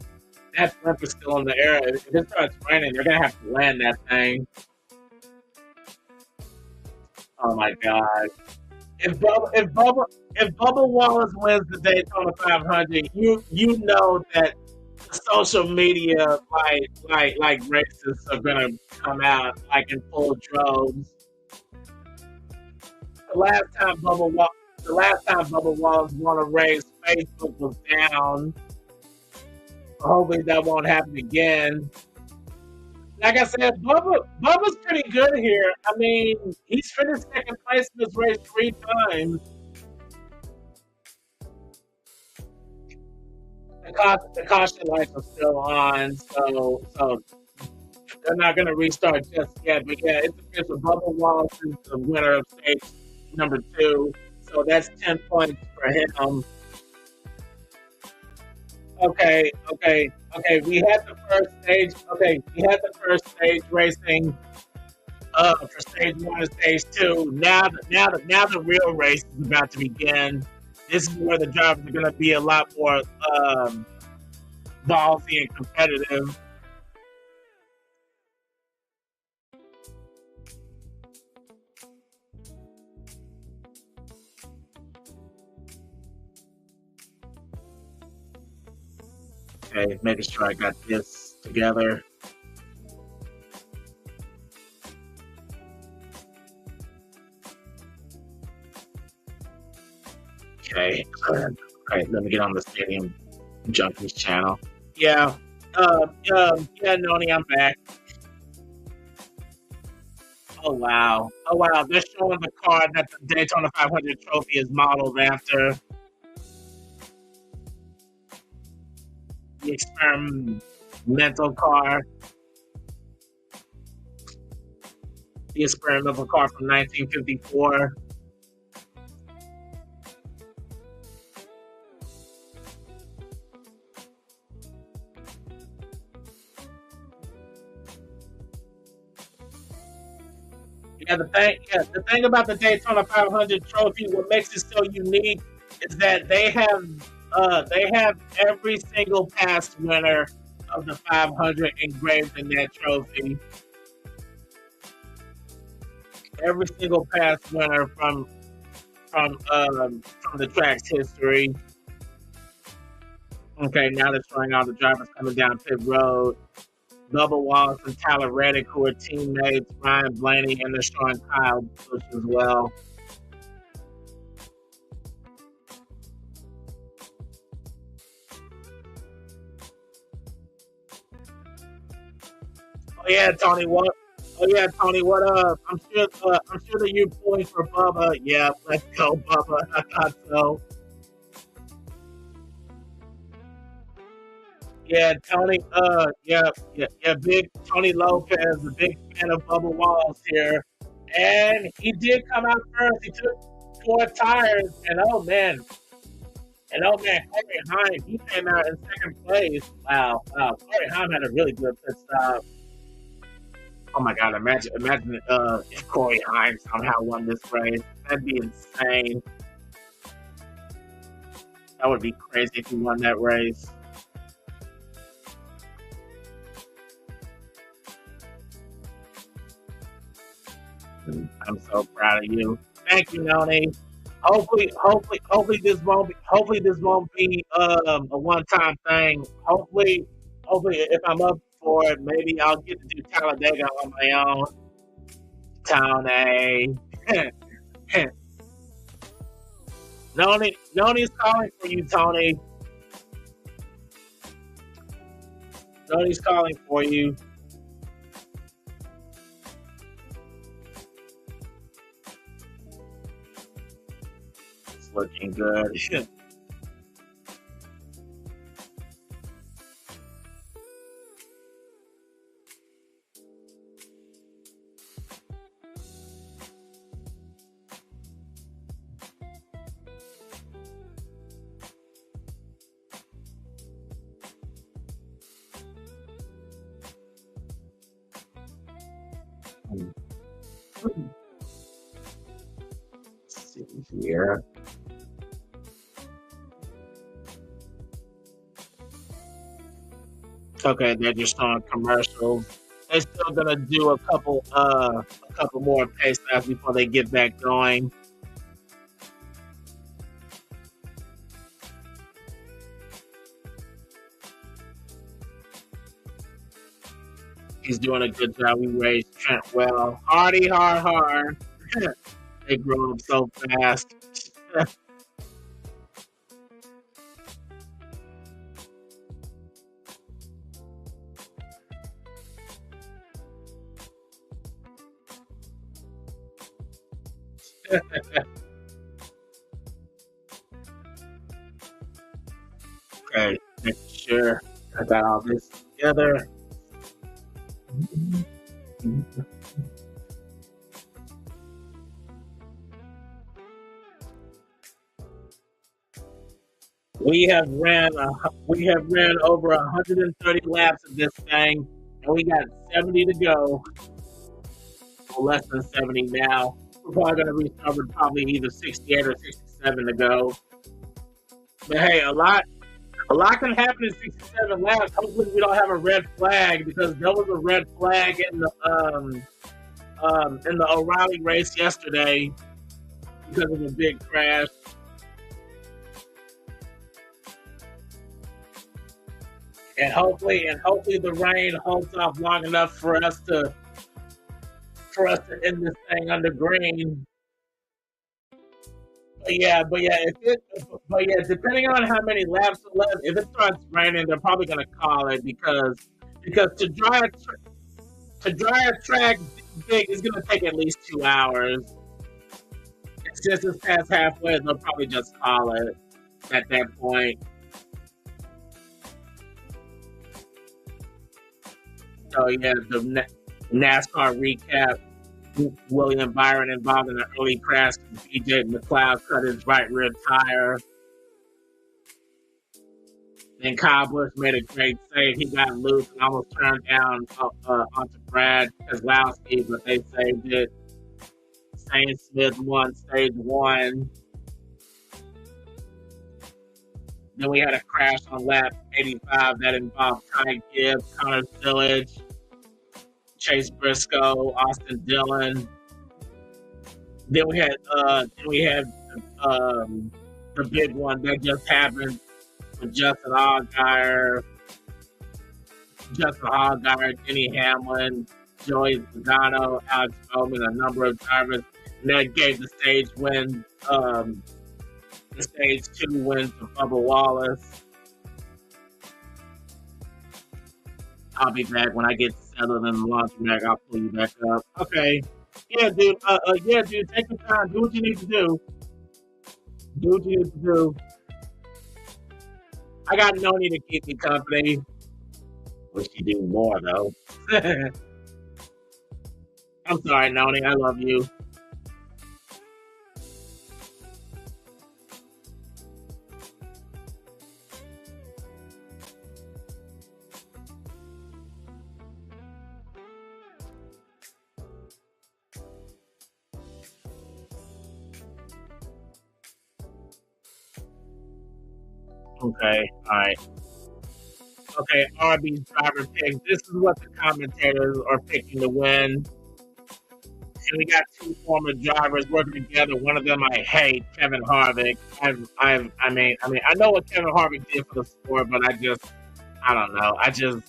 that blimp is still in the air. If it starts raining, they're gonna have to land that thing. Oh my God! If Bubba Wallace wins the Daytona 500, you know that social media like racists are gonna come out like in full droves. The last time Bubba Wallace won a race, Facebook was down. Hopefully that won't happen again. Like I said, Bubba's pretty good here. I mean, he's finished second place in this race 3 times. The caution lights are still on, so they're not going to restart just yet. But yeah, it's official. Bubba Wallace is the winner of stage number 2, so that's 10 points for him. Okay. We had the first stage. Okay, we had the first stage racing for stage 1 and stage 2. Now the real race is about to begin. This is where the drivers are going to be a lot more ballsy and competitive. Okay, making sure I got this together. Okay, let me get on the Stadium Junkies channel. Yeah, Noni, I'm back. Oh wow, they're showing the car that the Daytona 500 trophy is modeled after. The experimental car. The experimental car from 1954. The thing about the Daytona 500 trophy, what makes it so unique is that they have every single past winner of the 500 engraved in that trophy. Every single past winner from the track's history. Okay, now they're showing all the drivers coming down pit road. Bubba Wallace and Tyler Reddick, who are teammates, Ryan Blaney, and they're showing Kyle Busch as well. Oh yeah, Tony. Oh yeah, Tony, what up? I'm sure that you're pulling for Bubba. Yeah, let's go, Bubba. I thought so. Yeah, Tony. Yeah, big Tony Lopez, a big fan of Bubba Wallace here, and he did come out first. He took 4 tires, and oh man, Corey Heim, he came out in second place. Wow. Corey Heim had a really good pit stop. Oh my God! Imagine if Corey Heim somehow won this race. That'd be insane. That would be crazy if he won that race. I'm so proud of you. Thank you, Noni. Hopefully this won't be a one-time thing. Hopefully if I'm up for it, maybe I'll get to do Talladega on my own. Tony. Noni's calling for you, Tony. Noni's calling for you. It's looking good. Let's see here. Okay, they're just on commercials. They're still gonna do a couple more pace laps before they get back going. He's doing a good job. We raised Trent well. Hardy, hard. They grow up so fast. Okay, make sure I got all this together. We have ran over 130 laps of this thing, and we got 70 to go. Or less than 70 now. We're probably going to restart with probably either 68 or 67 to go. But hey, a lot can happen in 67 laps. Hopefully we don't have a red flag, because there was a red flag in the O'Reilly race yesterday because of a big crash. And hopefully the rain holds off long enough for us to end this thing under green. But yeah, depending on how many laps are left, if it starts raining, they're probably gonna call it, because to dry a track big is gonna take at least 2 hours. It's just as past halfway, they'll probably just call it at that point. So yeah, the NASCAR recap: William Byron involved in an early crash because BJ McLeod cut his right rear tire. Then Kyle Busch made a great save. He got loose and almost turned down onto Brad Keselowski, but they saved it. Shane Smith won stage 1. Then we had a crash on lap 85 that involved Ty Gibbs, Connor Village, Chase Briscoe, Austin Dillon. Then we had the big one that just happened with Justin Allgaier, Denny Hamlin, Joey Logano, Alex Bowman, a number of drivers, and that gave the stage win. The stage 2 win to Bubba Wallace. I'll be back when I get other than the laundromat. I'll pull you back up. Okay. Yeah, dude. Yeah, dude. Take your time. Do what you need to do. Do what you need to do. I got Noni to keep me company. Wish you do more though. I'm sorry, Noni. I love you. Okay, alright. Okay, RB's driver picks. This is what the commentators are picking to win. And we got two former drivers working together. One of them I hate, Kevin Harvick. I mean, I know what Kevin Harvick did for the sport, but I don't know. I just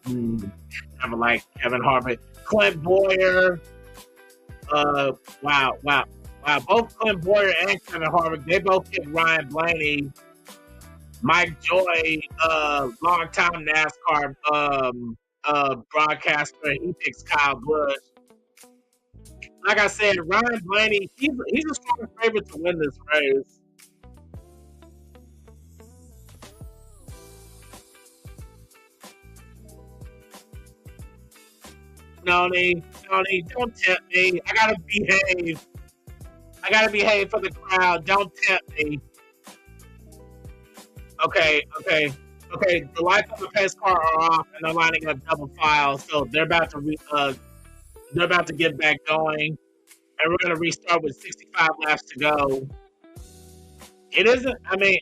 never liked Kevin Harvick. Clint Boyer. Wow. Both Clint Boyer and Kevin Harvick, they both picked Ryan Blaney. Mike Joy, longtime NASCAR broadcaster, he picks Kyle Busch. Like I said, Ryan Blaney, he's a strong favorite to win this race. Noni, don't tempt me. I gotta behave for the crowd. Don't tempt me. Okay. The lights on the pace car are off, and they're lining up double file. So they're about to get back going, and we're gonna restart with 65 laps to go. It isn't. I mean,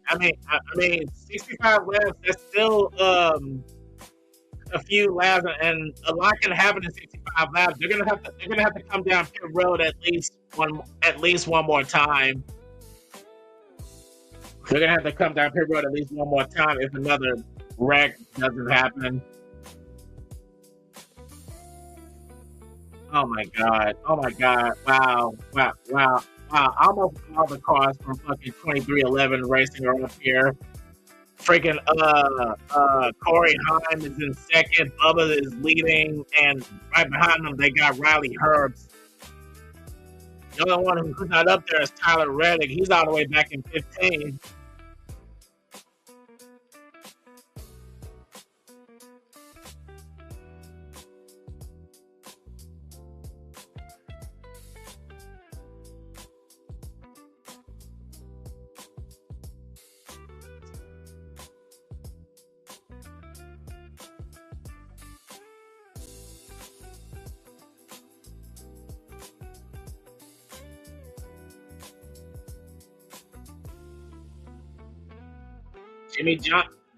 65 laps. That's still a few laps, and a lot can happen in 65 laps. They're gonna have to come down pit road at least one more time. They're going to have to come down pit road at least one more time if another wreck doesn't happen. Oh my God. Wow. Almost all the cars from fucking 2311 Racing are up here. Freaking Corey Heim is in second. Bubba is leading. And right behind them, they got Riley Herbst. The only one who's not up there is Tyler Reddick. He's all the way back in 15.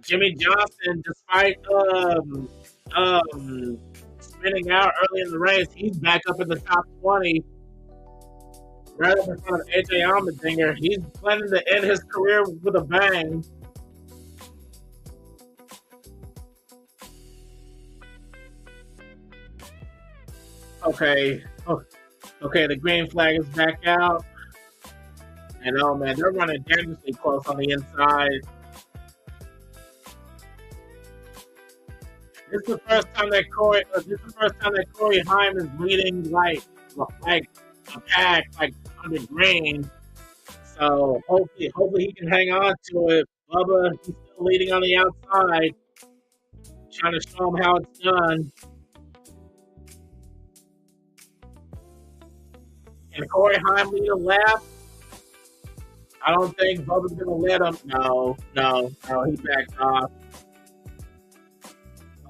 Jimmy Johnson, despite spinning out early in the race, he's back up in the top 20. Right up in front of AJ Allmendinger. He's planning to end his career with a bang. Okay, the green flag is back out. And oh man, they're running dangerously close on the inside. This is the first time that Corey Heim is leading like a pack, like under green. So hopefully he can hang on to it. Bubba, he's still leading on the outside, trying to show him how it's done. Can Corey Heim lead a lap? I don't think Bubba's gonna let him. No, he backed off.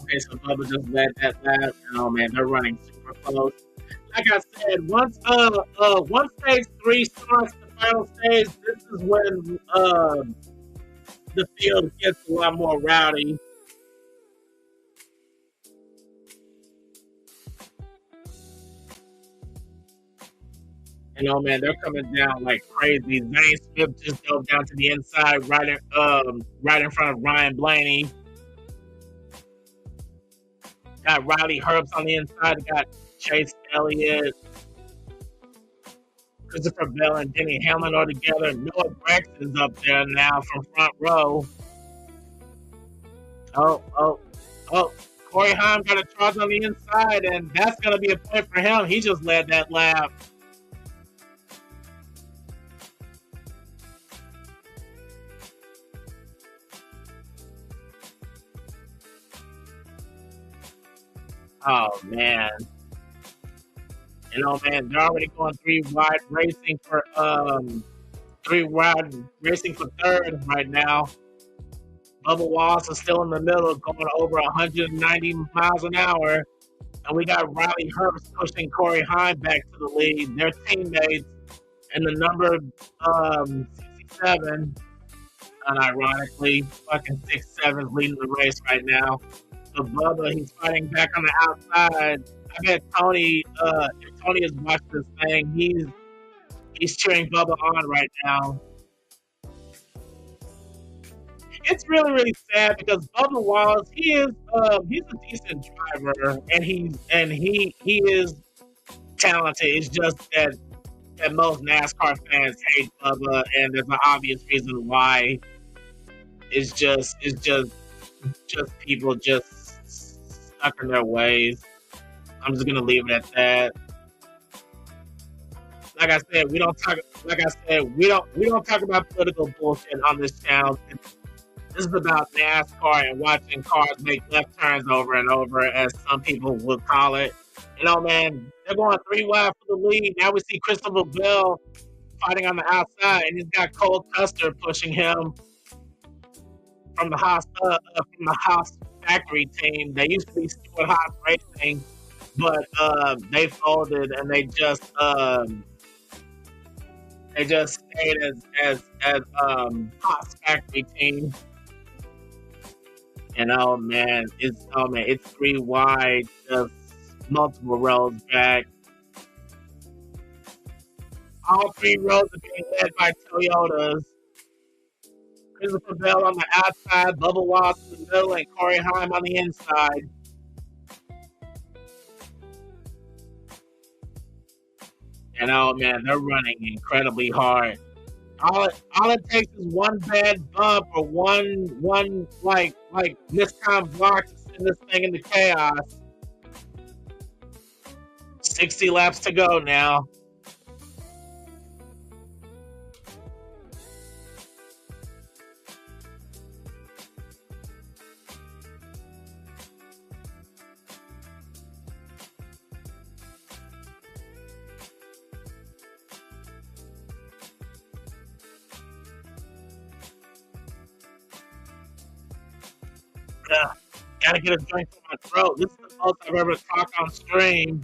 Okay, so Bubba just led that lap. Oh man, they're running super close. Like I said, once stage 3 starts, the final stage, this is when the field gets a lot more rowdy. And oh man, they're coming down like crazy. Zane Smith just dove down to the inside, right in front of Ryan Blaney. Got Riley Herbst on the inside. Got Chase Elliott, Christopher Bell, and Denny Hamlin all together. Noah Braxton's up there now from front row. Oh, Corey Haim got a charge on the inside, and that's going to be a point for him. He just led that lap. Oh, man. You know, man, they're already going 3 wide racing for 3 wide racing for third right now. Bubba Wallace is still in the middle, going over 190 miles an hour. And we got Riley Herbst pushing Corey Haim back to the lead. They're teammates. And the number 67, unironically, fucking 67 is leading the race right now. So Bubba, he's fighting back on the outside. I bet Tony, if Tony is watching this thing, he's cheering Bubba on right now. It's really, really sad because Bubba Wallace, he's a decent driver and he is talented. It's just that most NASCAR fans hate Bubba, and there's an obvious reason why. It's just people just stuck in their ways. I'm just gonna leave it at that. Like I said, we don't talk about political bullshit on this channel. This is about NASCAR and watching cars make left turns over and over, as some people would call it. You know, man, they're going 3 wide for the lead. Now we see Christopher Bell fighting on the outside, and he's got Cole Custer pushing him from the Haas factory team. They used to be Stewart Haas Racing, but they folded and they just stayed as Haas factory team. And it's 3 wide, just multiple rows back. All 3 rows are being led by Toyotas. Christopher Bell on the outside, Bubba Wallace in the middle, and Corey Haim on the inside. And they're running incredibly hard. All it takes is one bad bump or one miscom block to send this thing into chaos. 60 laps to go now. Gotta get a drink from my throat. This is the most I've ever talked on stream.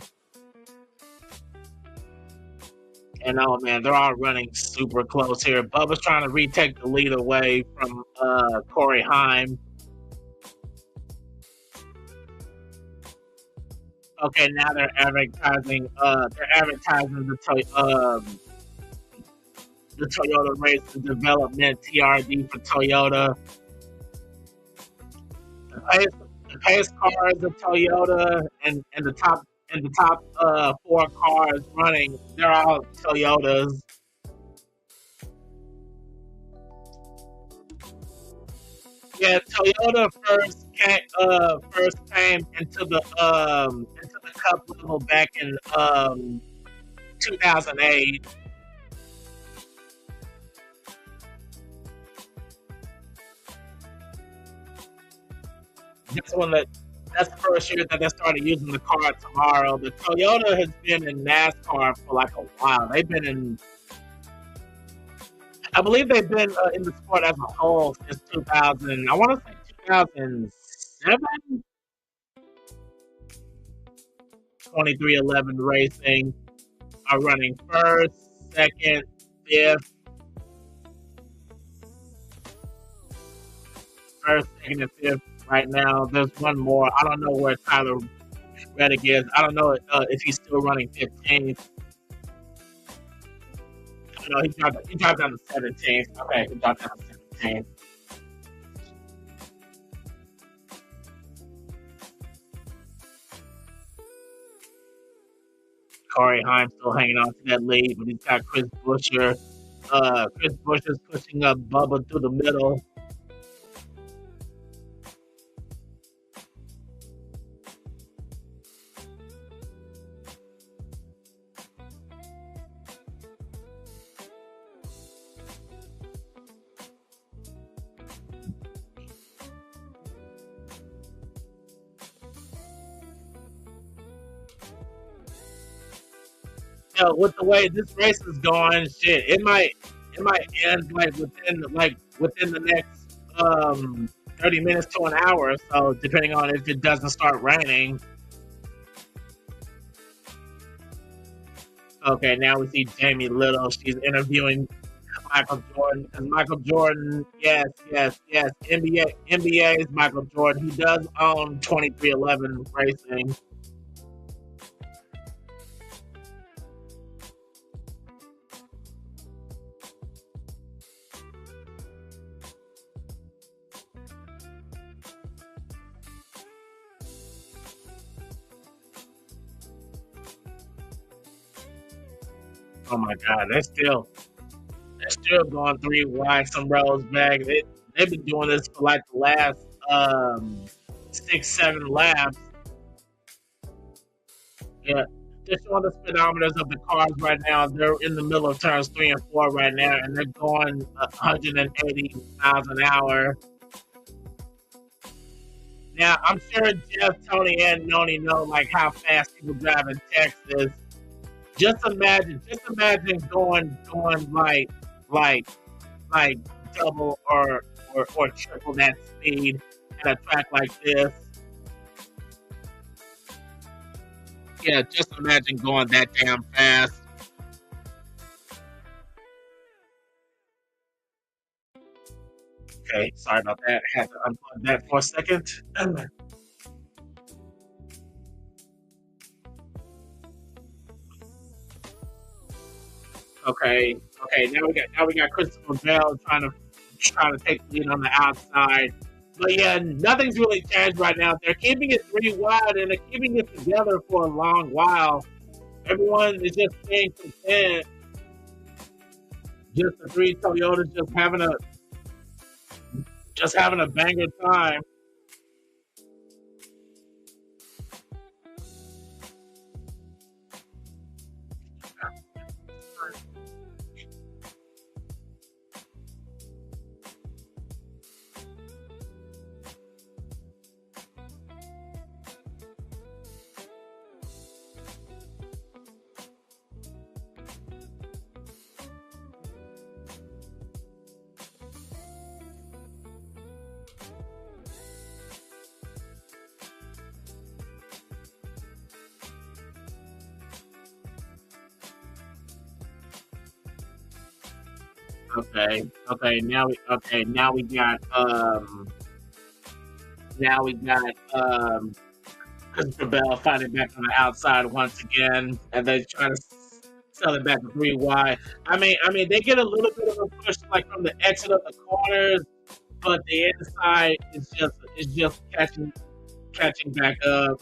And they're all running super close here. Bubba's trying to retake the lead away from Corey Haim. Okay, now they're advertising the Toyota Race and Development TRD for Toyota. The pace car is a Toyota, and the top 4 cars running, they're all Toyotas. Yeah, Toyota first came into the Cup level back in 2008. That's the first year that they started using the car tomorrow. The Toyota has been in NASCAR for like a while. I believe they've been in the sport as a whole since 2000. I want to say 2007. 2311 Racing are running first, second, fifth. First, second, and fifth. Right now, there's one more. I don't know where Tyler Reddick is. I don't know if he's still running 15th. No, he dropped down to 17th. Okay, he dropped down to 17th. Corey Haim still hanging on to that lead, but he's got Chris Buescher. Chris Buescher's pushing up Bubba through the middle. with the way this race is going, shit, it might end within the next 30 minutes to an hour or so, depending on if it doesn't start raining. Okay, now we see Jamie Little. She's interviewing Michael Jordan. And Michael Jordan, yes. NBA is Michael Jordan. He does own 2311 Racing. Oh my God, they're still going 3 wide, some rows back. They've been doing this for like the last 6-7 laps. Yeah, they're showing the speedometers of the cars right now. They're in the middle of turns 3 and 4 right now, and they're going 180 miles an hour. Now, I'm sure Jeff, Tony, and Noni know like how fast people drive in Texas. Just imagine going like double or triple that speed at a track like this. Yeah, just imagine going that damn fast. Okay, sorry about that. I had to unplug that for a second. Okay. Now we got Christopher Bell trying to take the lead on the outside. But yeah, nothing's really changed right now. They're keeping it 3 wide and they're keeping it together for a long while. Everyone is just staying content. Just the 3 Toyotas just having a banger time. Okay. Now we got Christopher Bell fighting back on the outside once again, and they try to sell it back to 3 wide. I mean, they get a little bit of a push like from the exit of the corners, but the inside is just catching back up.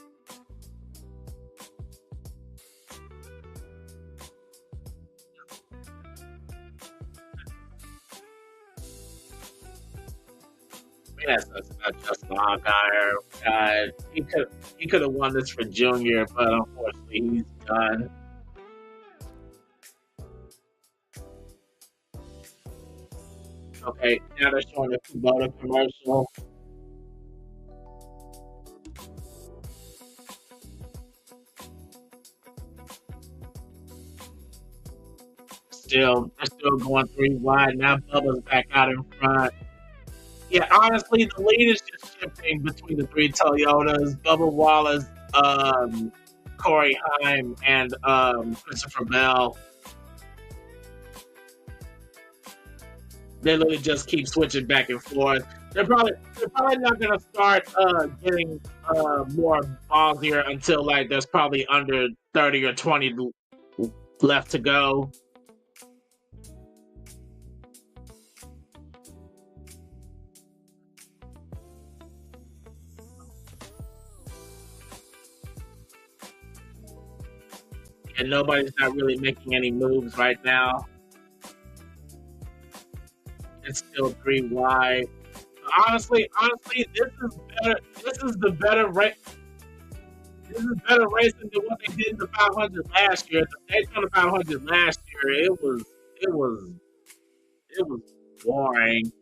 Yes, that's not just Allgaier. God, he could have won this for Junior, but unfortunately he's done. Okay, now they're showing the Kubota commercial. They're still going 3 wide. Now Bubba's back out in front. Yeah, honestly, the lead is just shifting between the 3 Toyotas. Bubba Wallace, Corey Heim, and Christopher Bell. They literally just keep switching back and forth. They're probably not gonna start getting more ballsier until like there's probably under 30 or 20 left to go. And nobody's not really making any moves right now. It's still 3 wide. Honestly, this is better. This is better racing than what they did in the 500 last year. The Daytona 500 last year, it was boring.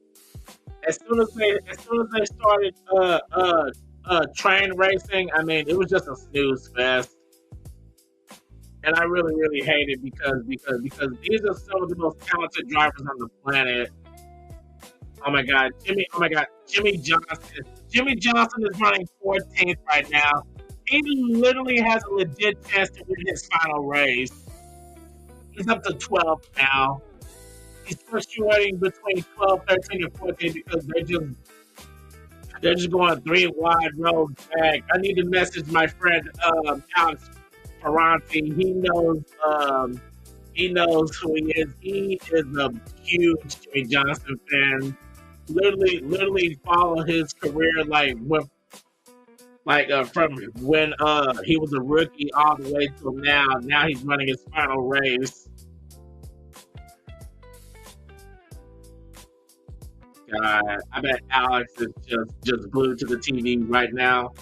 As soon as they started train racing, I mean, it was just a snooze fest. And I really, really hate it because these are some of the most talented drivers on the planet. Oh my God, Jimmy Johnson. Jimmy Johnson is running 14th right now. He literally has a legit chance to win his final race. He's up to 12 now. He's fluctuating between 12, 13, and 14 because they're just going 3 wide roads back. I need to message my friend Alex Ferranti. He knows who he is. He is a huge Jimmy Johnson fan. Literally follow his career from when he was a rookie all the way till now. Now he's running his final race. God, I bet Alex is just glued to the TV right now.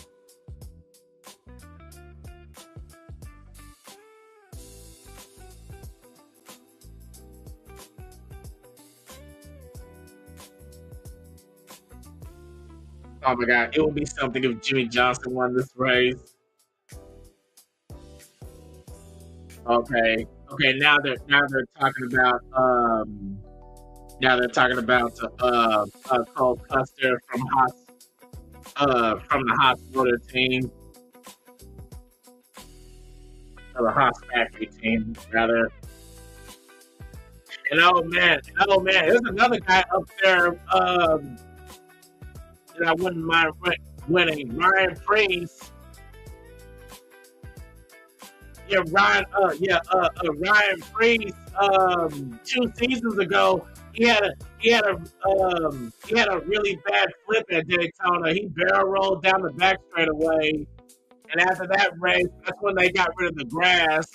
Oh my God, it would be something if Jimmy Johnson won this race. Okay. Now they're talking about Cole Custer from the Haas Motor team, or the Haas factory team rather. And oh man, there's another guy up there that I wouldn't mind winning, Ryan Priest. Yeah, Ryan Priest. 2 seasons ago, he had a really bad flip at Daytona. He barrel rolled down the back straightaway, and after that race, that's when they got rid of the grass.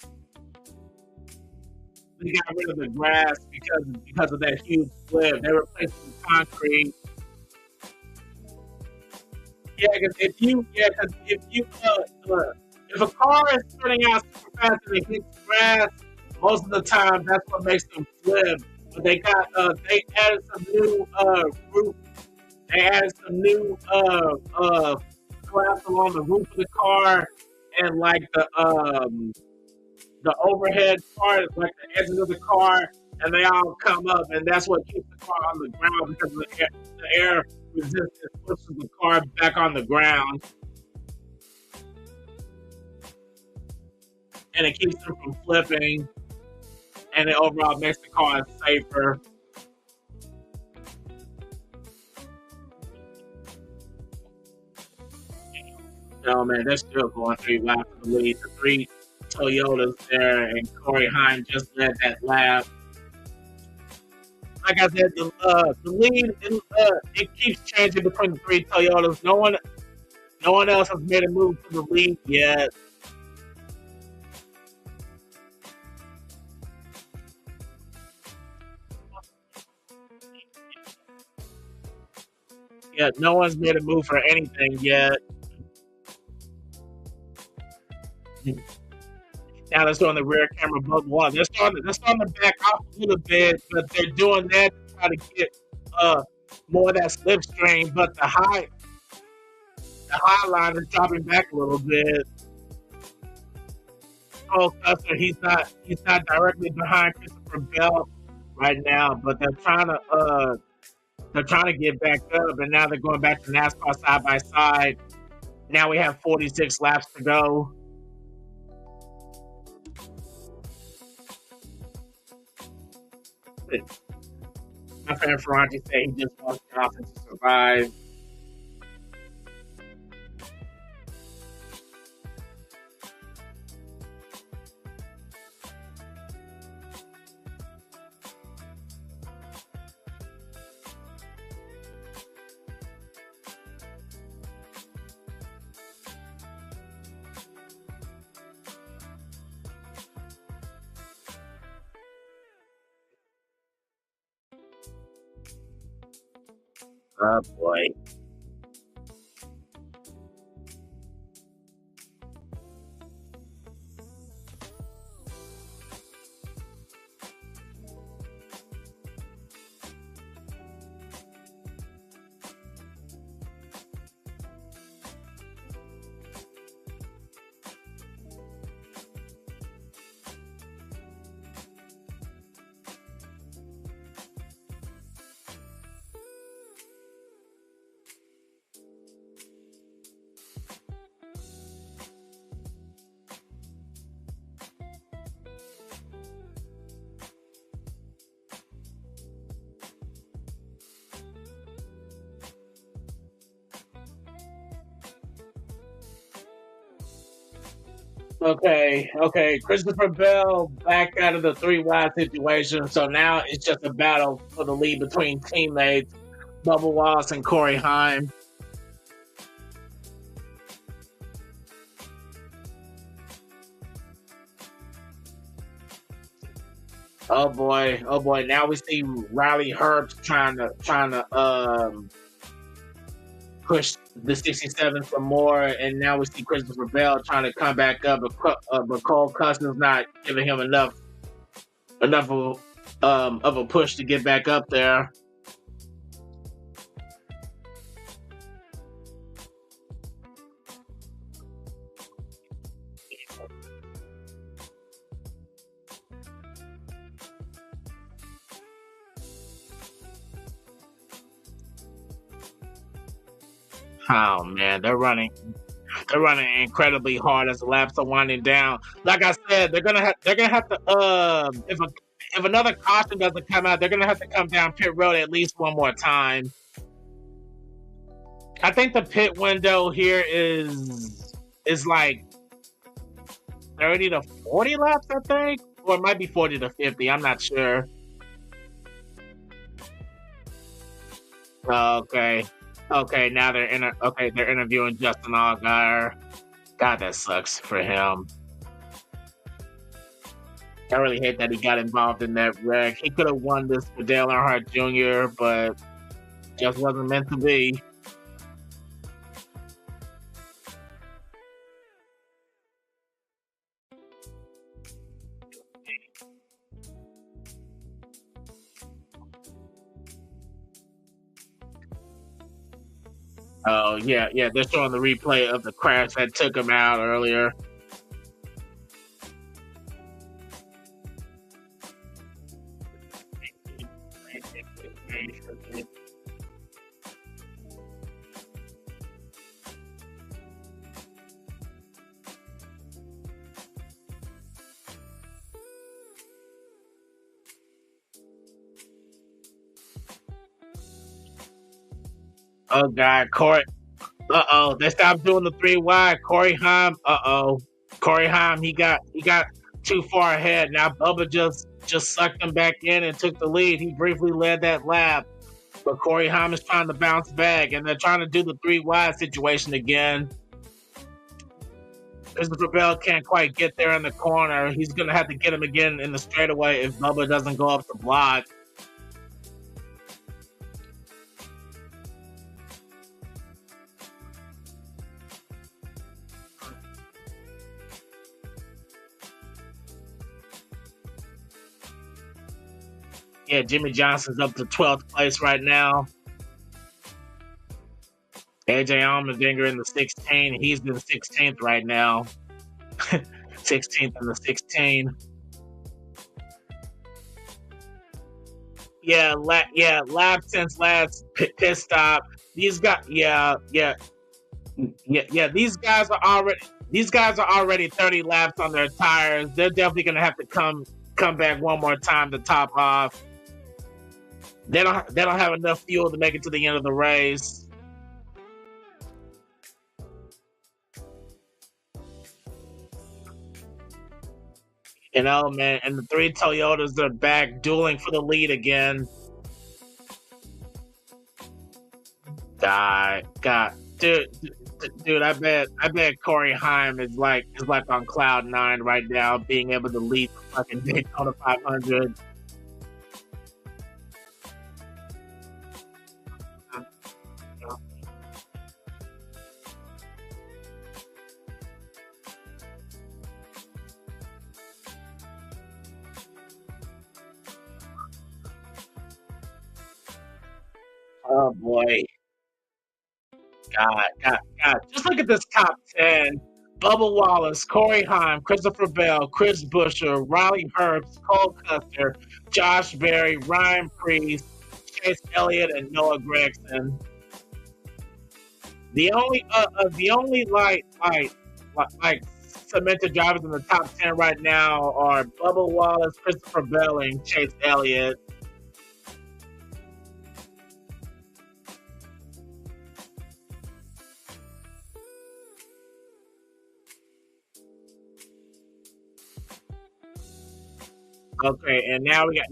They got rid of the grass because of that huge flip. They replaced it with concrete. If a car is spinning out super fast and it hits grass, most of the time that's what makes them flip. But they added some new roof. They added some new flaps along the roof of the car, and like the overhead part, like the edges of the car, and they all come up, and that's what keeps the car on the ground because the air resistance pushes the car back on the ground. And it keeps them from flipping, and it overall makes the car safer. Oh man, they're still going 3 laps in the lead. The 3 Toyotas there, and Corey Hine just led that lap. Like I said, the lead it keeps changing between the 3 Toyotas. No one else has made a move to the lead yet. Yeah, no one's made a move for anything yet. Now they're starting the rear camera above one. They're starting to back off a little bit, but they're doing that to try to get more of that slipstream. But the high line is dropping back a little bit. Cole Custer, he's not directly behind Christopher Bell right now, but they're trying to get back up, and now they're going back to NASCAR side by side. Now we have 46 laps to go. My friend Ferranti said he just wants Johnson to survive. Oh boy. Okay. Christopher Bell back out of the 3 wide situation, so now it's just a battle for the lead between teammates Bubba Wallace and Corey Heim. Oh boy. Now we see Riley Herbst trying to push the 67 some more, and now we see Christopher Bell trying to come back up, but Cole Custer's not giving him enough of a push to get back up there. Oh man, they're running incredibly hard as the laps are winding down. Like I said, they're gonna have to if another caution doesn't come out, they're gonna have to come down pit road at least one more time. I think the pit window here is like 30 to 40 laps, I think, or it might be 40 to 50. I'm not sure. Okay, now they're interviewing Justin Allgaier. God, that sucks for him. I really hate that he got involved in that wreck. He could have won this for Dale Earnhardt Jr., but just wasn't meant to be. Oh, yeah, they're showing the replay of the crash that took him out earlier. Oh, God, Corey. Uh-oh, they stopped doing the 3 wide. Corey Heim. Corey Heim, he got too far ahead. Now Bubba just sucked him back in and took the lead. He briefly led that lap, but Corey Heim is trying to bounce back, and they're trying to do the 3 wide situation again. Christopher Bell can't quite get there in the corner. He's going to have to get him again in the straightaway if Bubba doesn't go up the block. Yeah, Jimmy Johnson's up to 12th place right now. AJ Allmendinger in the 16. He's in 16th right now. 16th in the 16. Yeah, lap since last pit stop. These guys, These guys are already 30 laps on their tires. They're definitely gonna have to come back one more time to top off. They don't have enough fuel to make it to the end of the race. You know, man, and the 3 Toyotas are back dueling for the lead again. God, dude, I bet Corey Heim is like on cloud 9 right now, being able to lead the fucking Daytona 500. Oh boy. God. Just look at this top 10. Bubba Wallace, Corey Heim, Christopher Bell, Chris Buescher, Riley Herbst, Cole Custer, Josh Berry, Ryan Preece, Chase Elliott, and Noah Gragson. The only cemented drivers in the top 10 right now are Bubba Wallace, Christopher Bell, and Chase Elliott. Okay, and now we got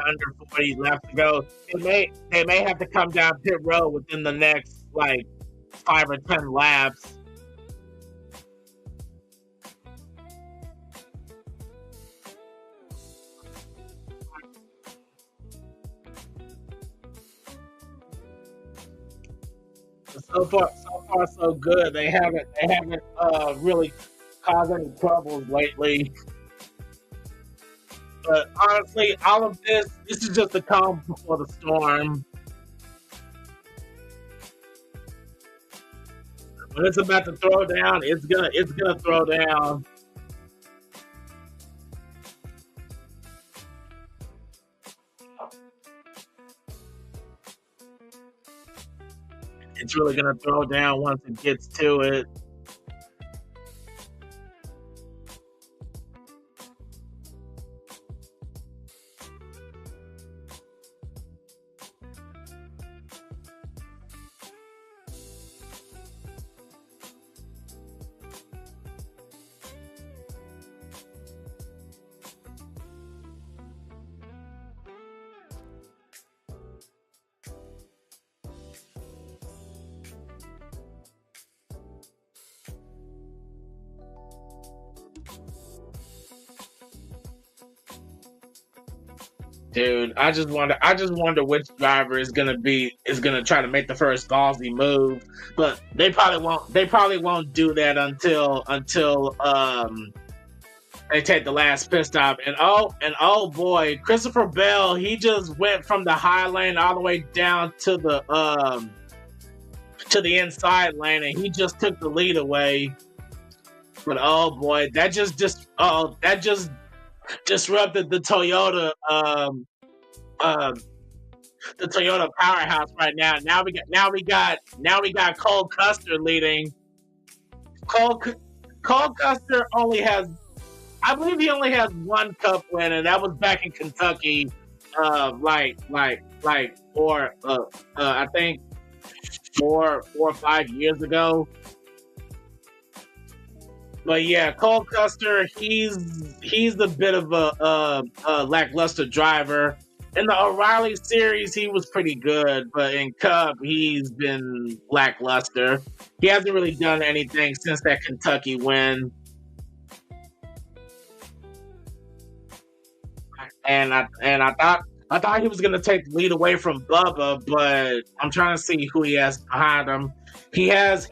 under 40 left to go. They may have to come down pit road within the next like 5 or 10 laps. So far so good. They haven't really caused any troubles lately. But honestly, all of this is just the calm before the storm. When it's about to throw down, it's gonna throw down. It's really gonna throw down once it gets to it. Dude, I just wonder which driver is gonna try to make the first ballsy move, but they probably won't do that until they take the last pit stop. And oh boy, Christopher Bell, he just went from the high lane all the way down to the inside lane, and he just took the lead away. But oh boy, that just disrupted the Toyota powerhouse right now. Now we got Cole Custer leading. Cole Custer I believe he only has one cup win, and that was back in Kentucky, I think 4 or 5 years ago. But yeah, Cole Custer, he's a bit of a lackluster driver. In the O'Reilly series, he was pretty good, but in Cup, he's been lackluster. He hasn't really done anything since that Kentucky win. And I thought he was gonna take the lead away from Bubba, but I'm trying to see who he has behind him. He has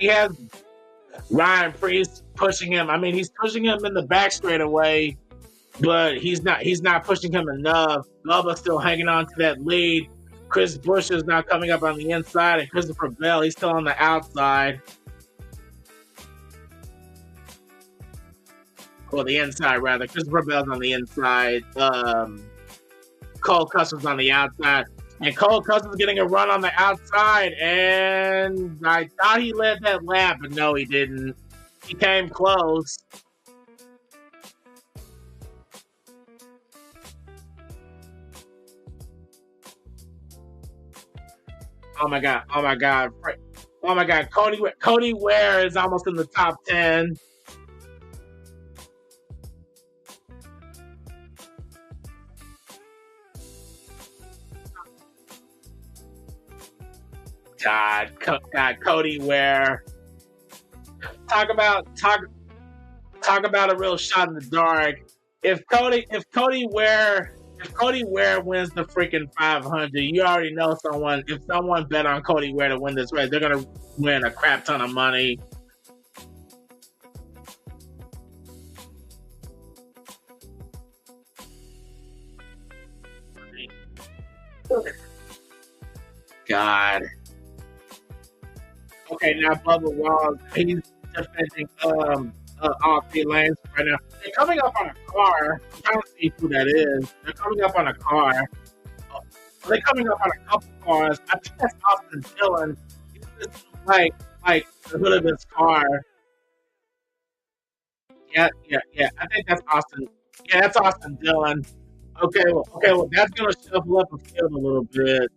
Ryan Priest pushing him. I mean, he's pushing him in the back straightaway, but he's not pushing him enough. Bubba's still hanging on to that lead. Chris Busch is now coming up on the inside, and Christopher Bell, he's still on the outside. Or the inside, rather. Christopher Bell's on the inside. Cole Custer's on the outside. And Cole Custer's getting a run on the outside, and I thought he led that lap, but no, he didn't. He came close. Oh my god. Cody Ware is almost in the top 10. God, Cody Ware. Talk about a real shot in the dark. If Cody Ware wins the freaking 500, you already know someone. If someone bet on Cody Ware to win this race, they're gonna win a crap ton of money. God. Okay, now Bubba Wallace, he's defending all 3 lanes right now. They're coming up on a car. I'm trying to see who that is. They're coming up on a car. They're coming up on a couple cars. I think that's Austin Dillon. He's just like the hood of his car. Yeah. I think that's Austin. Yeah, that's Austin Dillon. Okay, well, that's gonna shuffle up the field a little bit.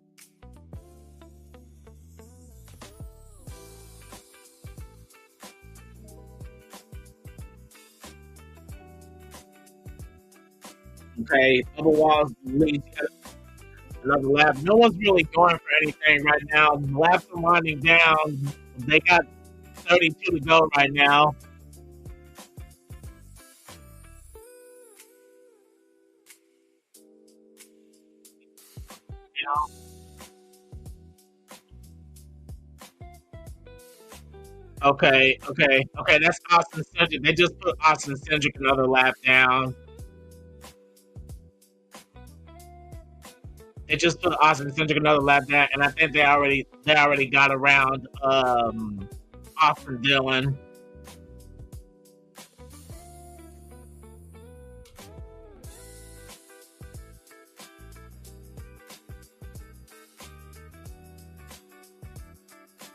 Okay, Bubba Wallace leads another lap. No one's really going for anything right now. The laps are winding down. They got 32 to go right now. Okay. That's Austin Cindric. They just put Austin Cindric another lap down. They just put Austin Cindric another lap down, and I think they already got around Austin Dillon.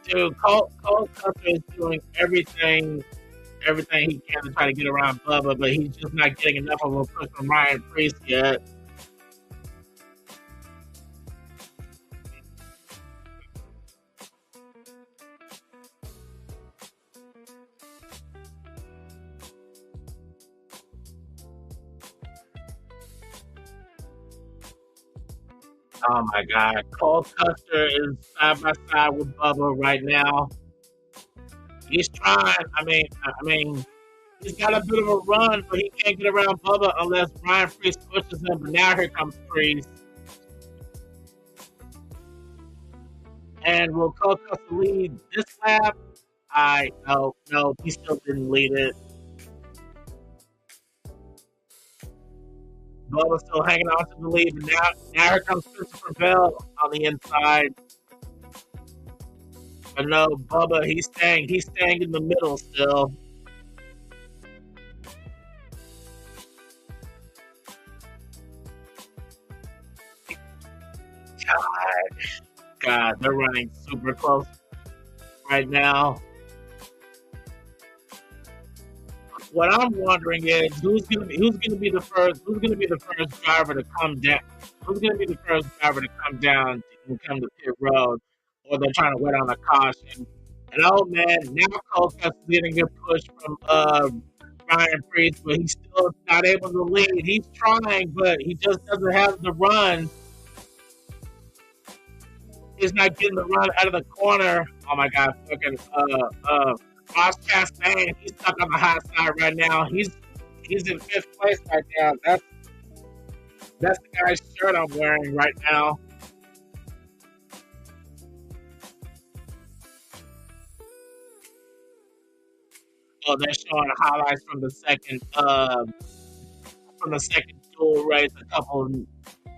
Dude, Cole Custer is doing everything he can to try to get around Bubba, but he's just not getting enough of a push from Ryan Preece yet. Oh my God, Cole Custer is side by side with Bubba right now. He's trying. I mean, he's got a bit of a run, but he can't get around Bubba unless Ryan Preece pushes him. But now here comes Preece. And will Cole Custer lead this lap? No, he still didn't lead it. Bubba's still hanging on to the lead, but now here comes Christopher Bell on the inside. But no, Bubba, he's staying in the middle still. God, they're running super close right now. What I'm wondering is who's gonna be the first driver to come down? Who's gonna be the first driver to come down and come to pit road, or they're trying to wait on a caution? And oh man, now Cole Custer's getting a push from Ryan Preece, but he's still not able to lead. He's trying, but he just doesn't have the run. He's not getting the run out of the corner. Oh my God, fucking Ross Chastain, he's stuck on the hot side right now. He's in 5th place right now. That's the guy's shirt I'm wearing right now. Oh, they're showing highlights from the second dual race a couple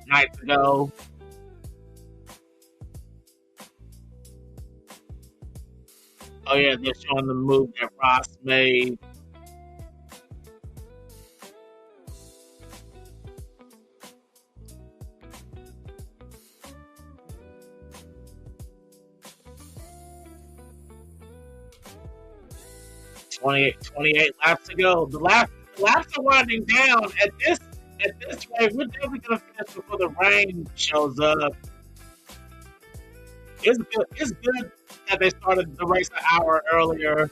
nights ago. Oh yeah, they're showing the move that Ross made. Twenty-eight laps to go. The laps are winding down. At this rate, we're definitely gonna finish before the rain shows up. It's good that they started the race an hour earlier.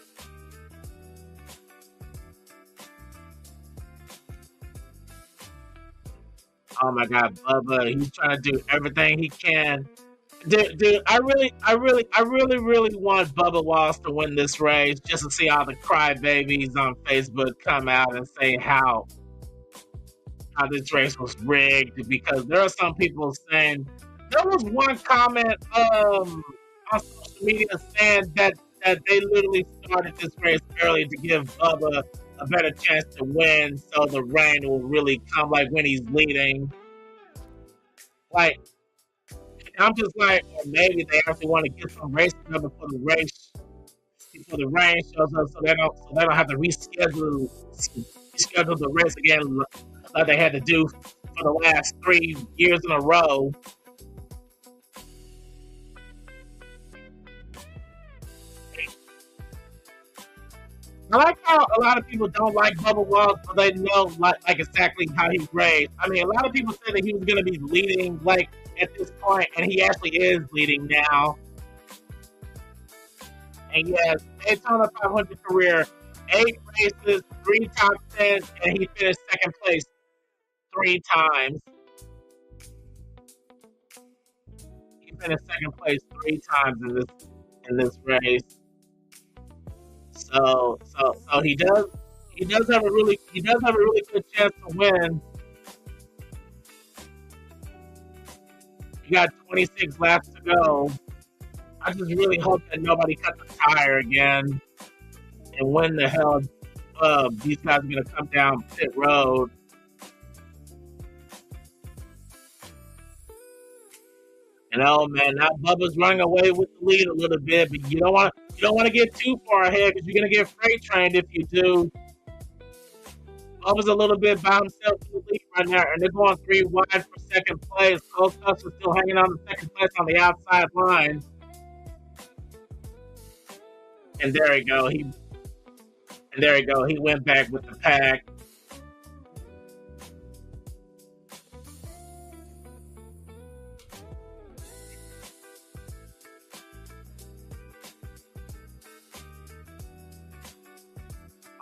Oh my God, Bubba, he's trying to do everything he can. Dude, I really want Bubba Wallace to win this race just to see all the crybabies on Facebook come out and say how this race was rigged, because there are some people saying, there was one comment on social media saying that they literally started this race early to give Bubba a better chance to win, so the rain will really come like when he's leading. Like, I'm just like, or maybe they actually want to get some races done before the rain shows up, so they don't have to reschedule the race again like they had to do for the last 3 years in a row. I like how a lot of people don't like Bubba Wallace, but they know like exactly how he raced. I mean, a lot of people say that he was going to be leading like at this point, and he actually is leading now. And yes, Daytona 500 career, 8 races, 3 top 10s, and he finished 2nd place. 3 times. He finished second place 3 times in this race. So he does have a really good chance to win. You got 26 laps to go. I just really hope that nobody cuts a tire again. And when the hell these guys are gonna come down pit road. And oh man, now Bubba's running away with the lead a little bit, but you don't want to get too far ahead because you're gonna get freight trained if you do. Bubba's a little bit by himself in the lead right now, and they're going 3 wide for second place. Cole Custer's still hanging on to second place on the outside line. And there you go. He went back with the pack.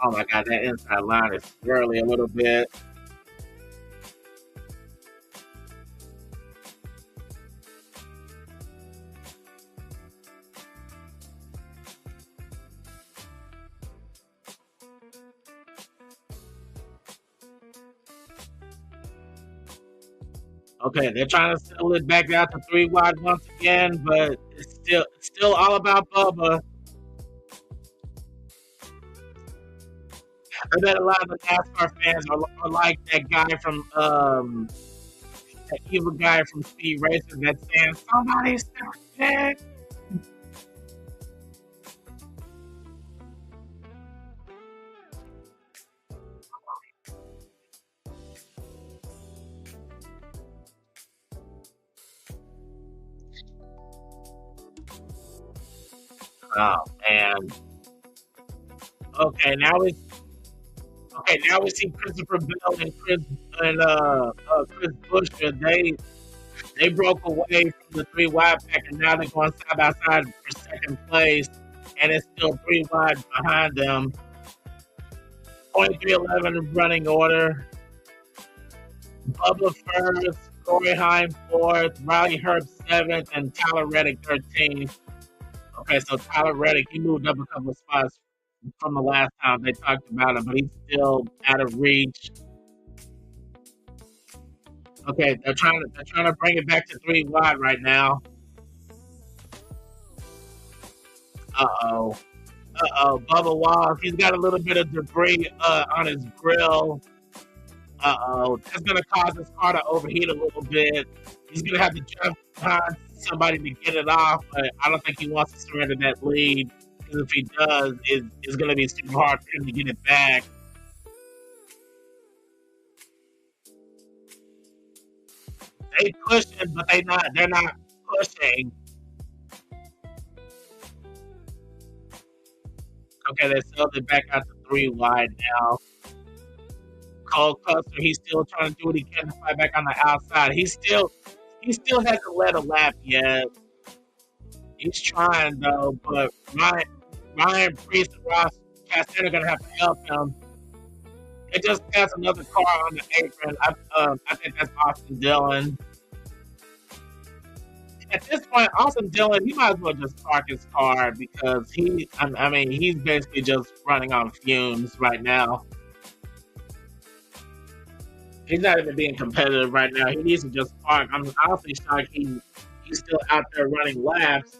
Oh my God, that inside line is swirly a little bit. Okay, they're trying to settle it back out to 3 wide once again, but it's still all about Bubba. I bet a lot of the NASCAR fans are like that guy from that evil guy from Speed Racing that's saying somebody's dead. Oh man. Okay, now we see Christopher Bell and Chris Buescher. They broke away from the 3 wide pack, and now they're going side by side for second place, and it's still 3 wide behind them. 23-11 running order. Bubba first, Corey Heim fourth, Riley Herb seventh, and Tyler Reddick 13th. Okay, so Tyler Reddick, he moved up a couple of spots from the last time they talked about him, but he's still out of reach. Okay, they're trying to bring it back to 3 wide right now. Bubba Wallace, he's got a little bit of debris on his grill. That's gonna cause his car to overheat a little bit. He's gonna have to jump behind somebody to get it off, but I don't think he wants to surrender that lead. Because if he does, it's going to be super hard for him to get it back. They pushing, but they're not pushing. Okay, they settled it back out to 3 wide now. Cole Custer, he's still trying to do what he can to fight back on the outside. He still hasn't led a lap yet. He's trying though, but Ryan Priest and Ross Chastain are going to have to help him. They just passed another car on the apron. I think that's Austin Dillon. At this point, Austin Dillon, he might as well just park his car because he's basically just running on fumes right now. He's not even being competitive right now. He needs to just park. I'm honestly shocked he's still out there running laps.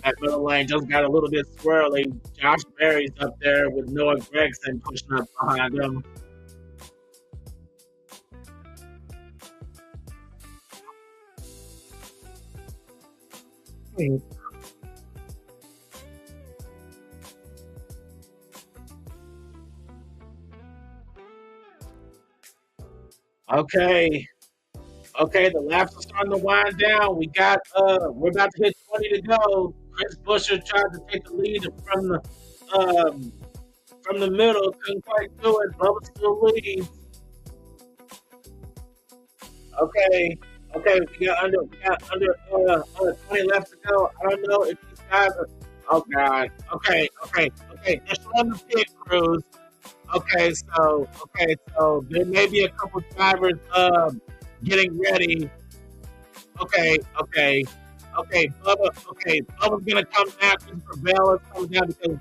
That middle lane just got a little bit swirly. Josh Berry's up there with Noah Gregson pushing up behind him. Okay, the laps are starting to wind down. We're about to hit 20 to go. Chris Buescher tried to take the lead from the middle, couldn't quite do it. Bubba still leads. Okay, we got under 20 laps to go. I don't know if these guys Oh God. Okay. They're showing the pit crews. Okay, so there may be a couple drivers getting ready. Okay. Bubba's gonna come down. Christopher Bell is coming down because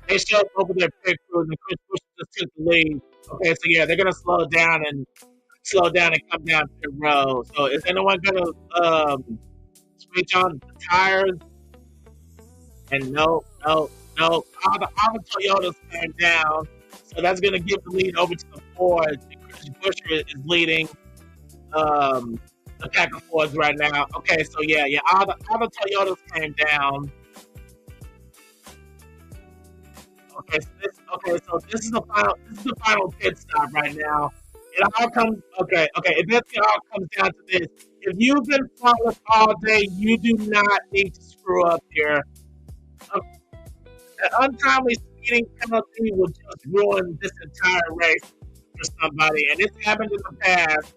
they showed over their pit crews and Chris Bush just took the lead. Okay, so yeah, they're gonna slow down and come down pit road. So is anyone gonna switch on the tires? And no. All the Toyotas came down. So that's going to give the lead over to the Fords. Chris Buescher is leading the pack of Fords right now. Okay, so yeah, all the Toyotas came down. So this is the final pit stop right now. It all comes it all comes down to this. If you've been following all day, you do not need to screw up here. An untimely speeding penalty will just ruin this entire race for somebody, and it's happened in the past.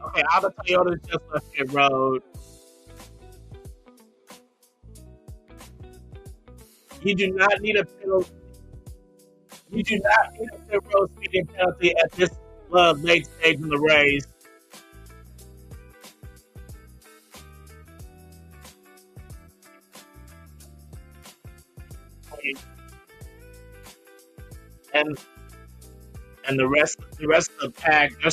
Okay, all the Toyotas just left pit road. You do not need a penalty. You do not need a pit road speeding penalty at this late stage in the race. And the rest of the pack, they're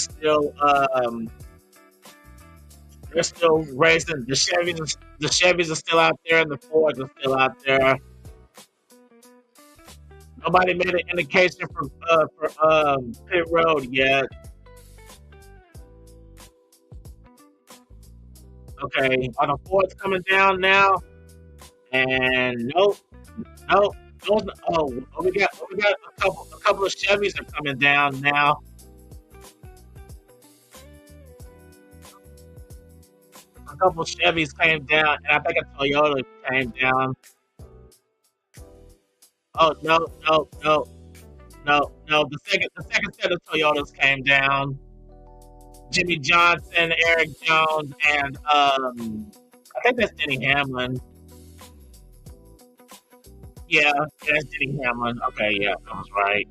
still racing. The Chevys are still out there, and the Fords are still out there. Nobody made an indication for pit road yet. Okay, are the Fords coming down now? And nope. We got a couple of Chevys are coming down now. A couple of Chevys came down, and I think a Toyota came down. Oh no! The second set of Toyotas came down. Jimmy Johnson, Eric Jones, and I think that's Denny Hamlin. Yeah, that's Denny Hamlin. Okay, yeah, I was right.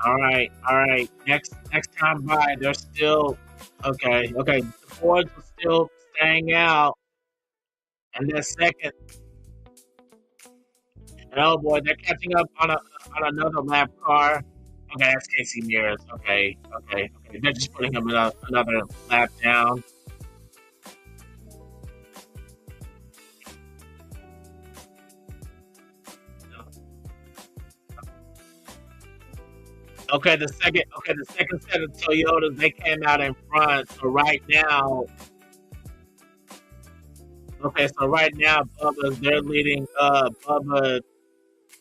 All right. Next time by, they're still okay. The Fords are still staying out, and they're second. And oh boy, they're catching up on another lap car. Okay, that's Casey Mears. Okay. They're just putting him another lap down. Okay, the second set of Toyotas, they came out in front. So right now, Bubba, they're leading. Bubba,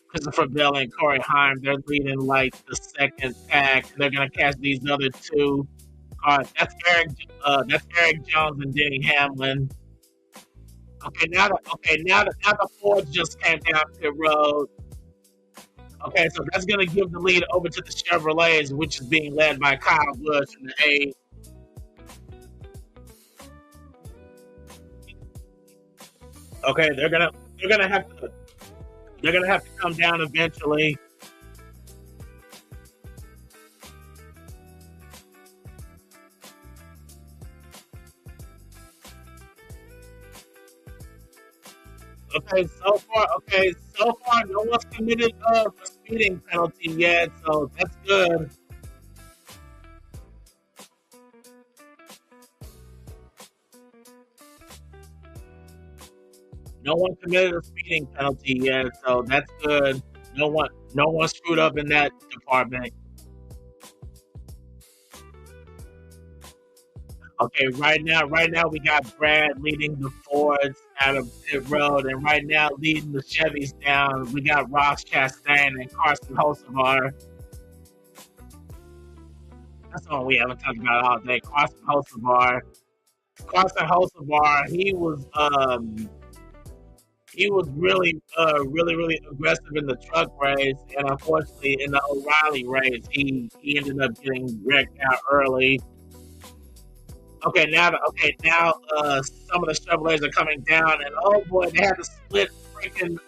Christopher Bell, and Corey Heim, they're leading like the second pack. They're gonna catch these other two cars. That's Eric Jones and Denny Hamlin. Okay, now the Fords just came down pit road. Okay, so that's going to give the lead over to the Chevrolets, which is being led by Kyle Busch in the 8. Okay, they're gonna have to come down eventually. Okay, so far, no one's committed a speeding penalty yet, so that's good. No one committed a speeding penalty yet, so that's good. No one screwed up in that department. Okay, right now we got Brad leading the Fords out of pit road, and right now leading the Chevys down, we got Ross Chastain and Carson Hocevar. That's one we haven't talked about all day. Carson Hocevar, he was he was really aggressive in the truck race, and unfortunately in the O'Reilly race, he ended up getting wrecked out early. Okay, now some of the Chevrolets are coming down, and oh boy, they had to split freaking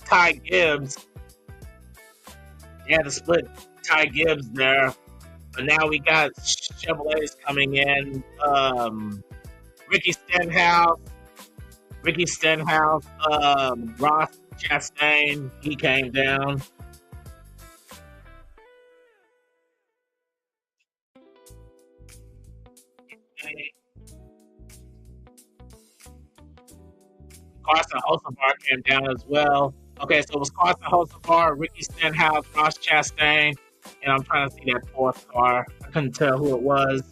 Ty Gibbs. They had to split Ty Gibbs there, but now we got Chevrolets coming in. Ricky Stenhouse, Ross Chastain, he came down. Carson Hocevar came down as well. Okay, so it was Carson Hocevar, Ricky Stenhouse, Ross Chastain, and I'm trying to see that fourth car. I couldn't tell who it was.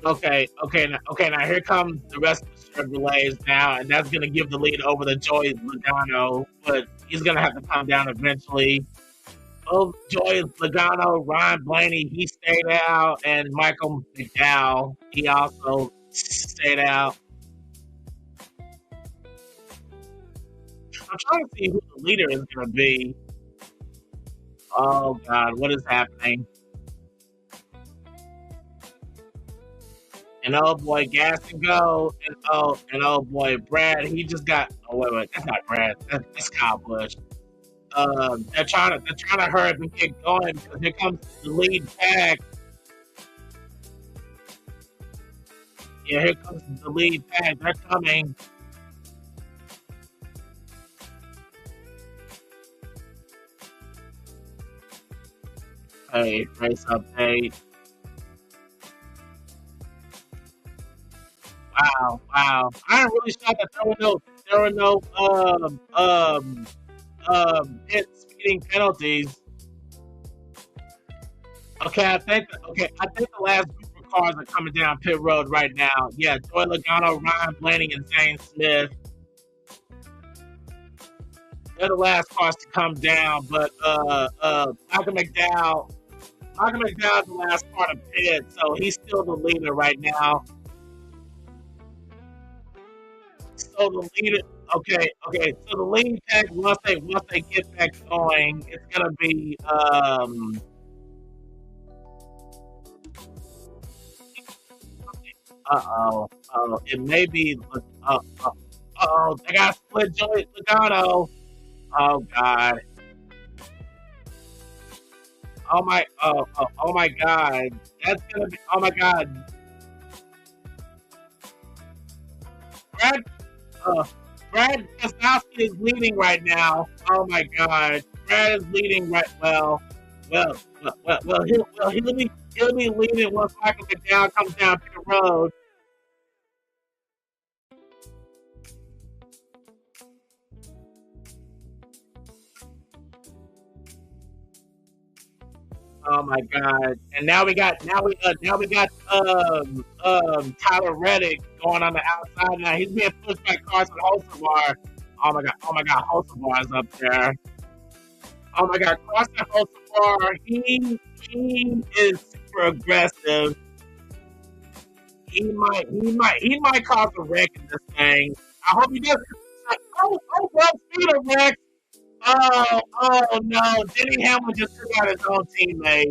Okay, now here comes the rest of the Chevrolets now, and that's going to give the lead over to Joey Logano, but he's going to have to come down eventually. Oh, Joey Logano, Ryan Blaney, he stayed out, and Michael McDowell, he also stayed out. I'm trying to see who the leader is going to be. Oh, God, what is happening? And oh boy, Gas and Go, and oh boy, Brad, he just got. Oh wait, that's not Brad. That's Kyle Busch. They're trying to hurry up and get going because here comes the lead pack. Yeah, here comes the lead pack. They're coming. Hey, race update. Wow. I'm really shocked that there were no pit speeding penalties. Okay, I think the last group of cars are coming down pit road right now. Yeah, Joey Logano, Ryan Blaney, and Zane Smith. They're the last cars to come down, but Malcolm McDowell's the last car to pit, so he's still the leader right now. So the leader, okay. So the lead pack once they get back going, it's gonna be it may be they got split Joey Logano. Oh God. Oh my God. That's gonna be. Oh my God. Brad Keselowski is leading right now. Oh my God, Brad is leading right. Well, he'll be leading once Michael McDowell comes down pit road. Oh my God! And now we got Tyler Reddick going on the outside now. He's being pushed by Carson Hocevar. Oh my God! Hocevar is up there. Oh my God! Carson Hocevar, he is super aggressive. He might cause a wreck in this thing. I hope he doesn't. Oh, well, speed of wreck. Oh no! Denny Hamlin just took out his own teammate.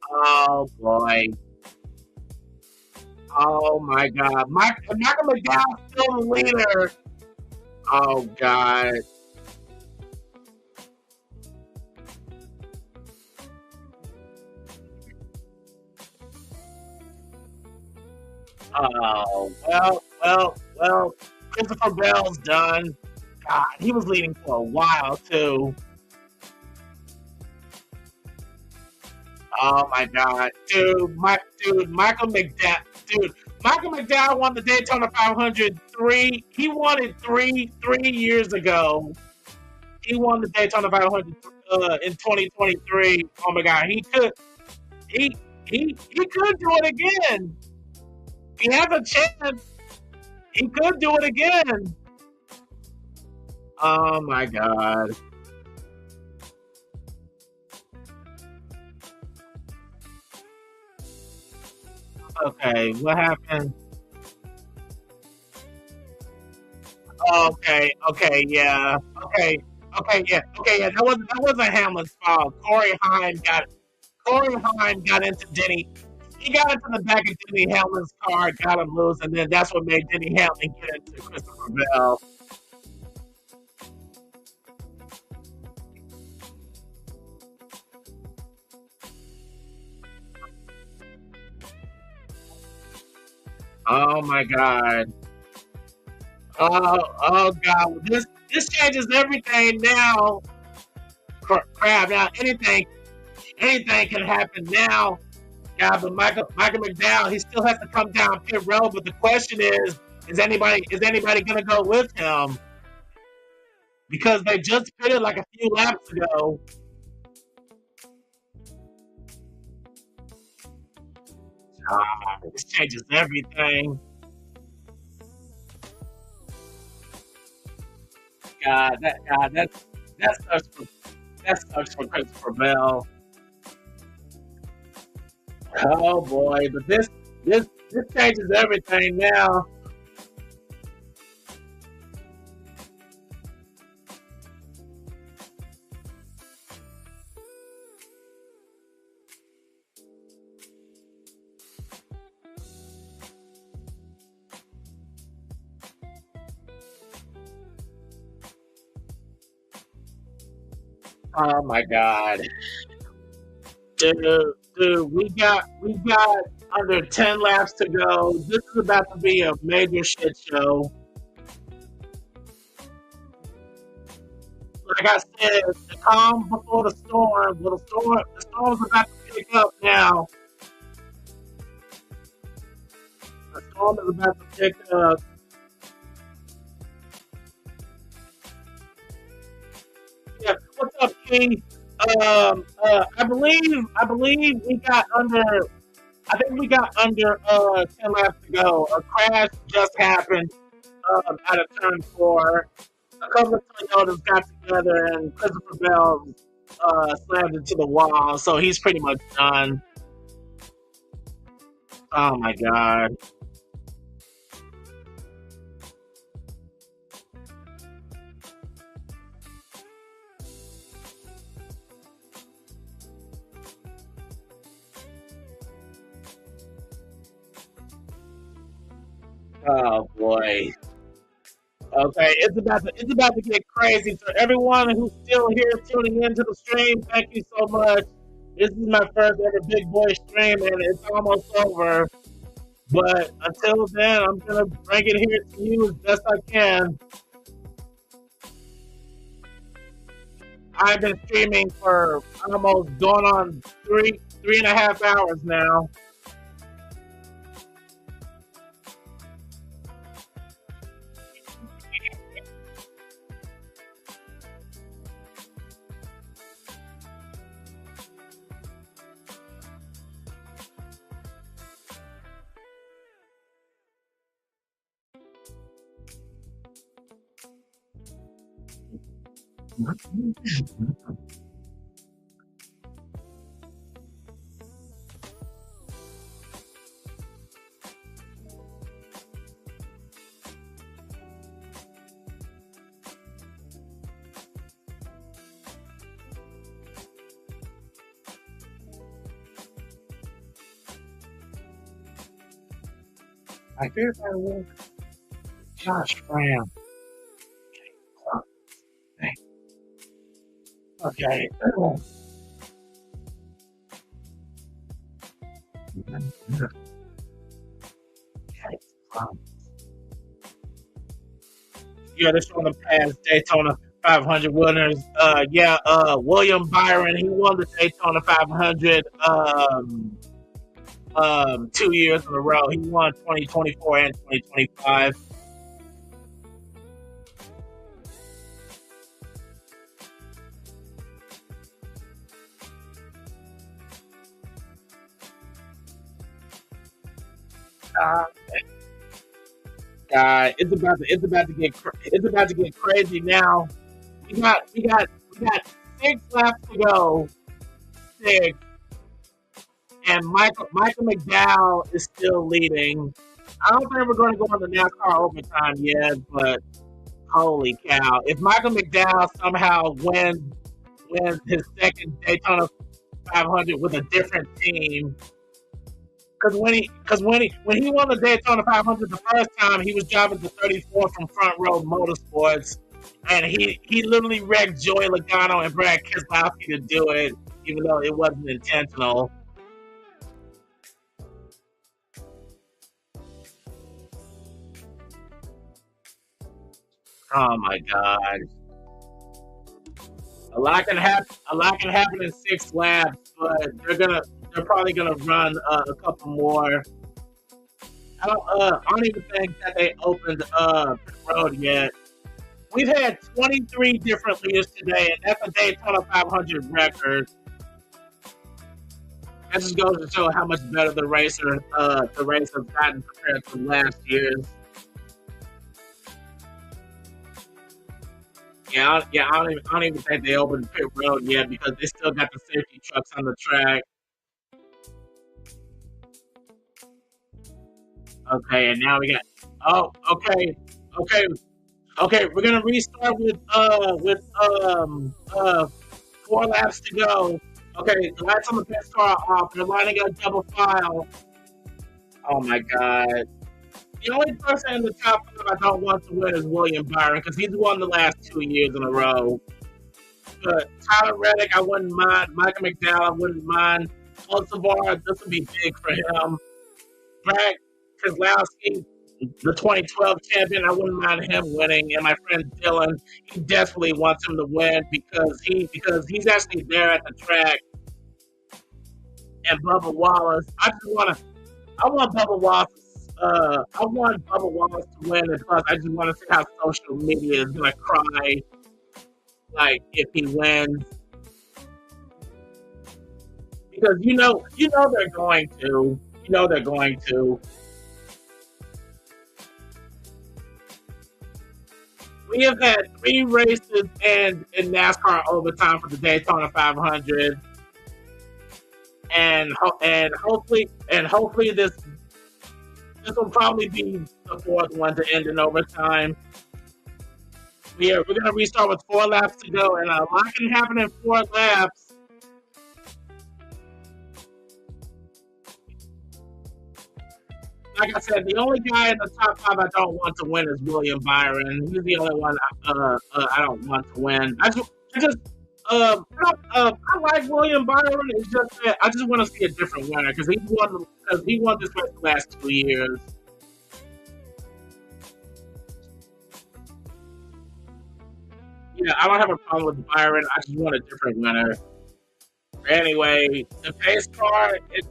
Oh boy! Oh my God! Michael McDowell's still the leader. Oh God! Oh well. Christopher Bell's done. God, he was leading for a while too. Oh my God, Michael McDowell won the Daytona 500 He won it three years ago. He won the Daytona 500 in 2023. Oh my God, he could do it again. He has a chance. He could do it again. Oh my God. Okay, what happened? Okay, yeah. That wasn't Hamlin's fault. Corey Heim got into Denny. He got into the back of Denny Hamlin's car, got him loose, and then that's what made Denny Hamlin get into Christopher Bell. Oh my God. Oh God. This changes everything now. Crap. Now anything can happen now. God, but Michael McDowell, he still has to come down pit road. But the question is anybody gonna go with him? Because they just pitted like a few laps ago. This changes everything. That sucks for Christopher Bell. Oh boy, but this changes everything now. Oh my God. Dude, we got under 10 laps to go. This is about to be a major shit show. Like I said, the calm before the storm. Well, the storm's about to pick up now. The storm is about to pick up. Yeah, what's up, King? I believe we got under. I think we got under 10 laps to go. A crash just happened at a turn 4. A couple of Toyotas got together and Christopher Bell slammed into the wall, so he's pretty much done. Oh my God. Oh boy. Okay, it's about to get crazy. For everyone who's still here tuning into the stream, thank you so much. This is my first ever big boy stream, and it's almost over. But until then, I'm gonna bring it here to you as best I can. I've been streaming for almost going on three and a half hours now. I guess I will. Josh Graham. Okay. Yeah, this one of the past Daytona 500 winners. William Byron, he won the Daytona 500 2 years in a row. He won 2024 and 2025. It's about to get crazy now. We got 6 laps to go. 6. and Michael McDowell is still leading. I don't think we're going to go into NASCAR overtime yet, but holy cow! If Michael McDowell somehow wins his second Daytona 500 with a different team, because when he won the Daytona 500 the first time, he was driving the 34 from Front Row Motorsports, and he literally wrecked Joey Logano and Brad Keselowski to do it, even though it wasn't intentional. Oh my God! A lot can happen in 6 laps, but they're probably gonna run a couple more. I don't even think that they opened the road yet. We've had 23 different leaders today, and that's a Daytona 500 record. That just goes to show how much better the race has gotten compared to last year's. I don't even think they opened the pit road yet because they still got the safety trucks on the track. Okay, and now we got. Oh, okay. We're gonna restart with 4 laps to go. Okay, the lights on the pit car are off. They're lining up double file. Oh my God! The only person in the top 5 I don't want to win is William Byron because he's won the last 2 years in a row. But Tyler Reddick, I wouldn't mind. Michael McDowell, I wouldn't mind. Olsavar, this would be big for him. Brad Keselowski, the 2012 champion, I wouldn't mind him winning. And my friend Dylan, he desperately wants him to win because he's actually there at the track. And Bubba Wallace, I want Bubba Wallace to win, and plus I just want to see how social media is gonna cry, like if he wins, because you know they're going to. We have had 3 races and in NASCAR overtime for the Daytona 500, and hopefully this will probably be the 4th one to end in overtime. We're going to restart with 4 laps to go, and a lot can happen in 4 laps. Like I said, the only guy in the top 5 I don't want to win is William Byron. He's the only one I don't want to win. I like William Byron. It's just that I just want to see a different winner because he won this race the last 2 years. Yeah, I don't have a problem with Byron. I just want a different winner. Anyway, the pace car, it's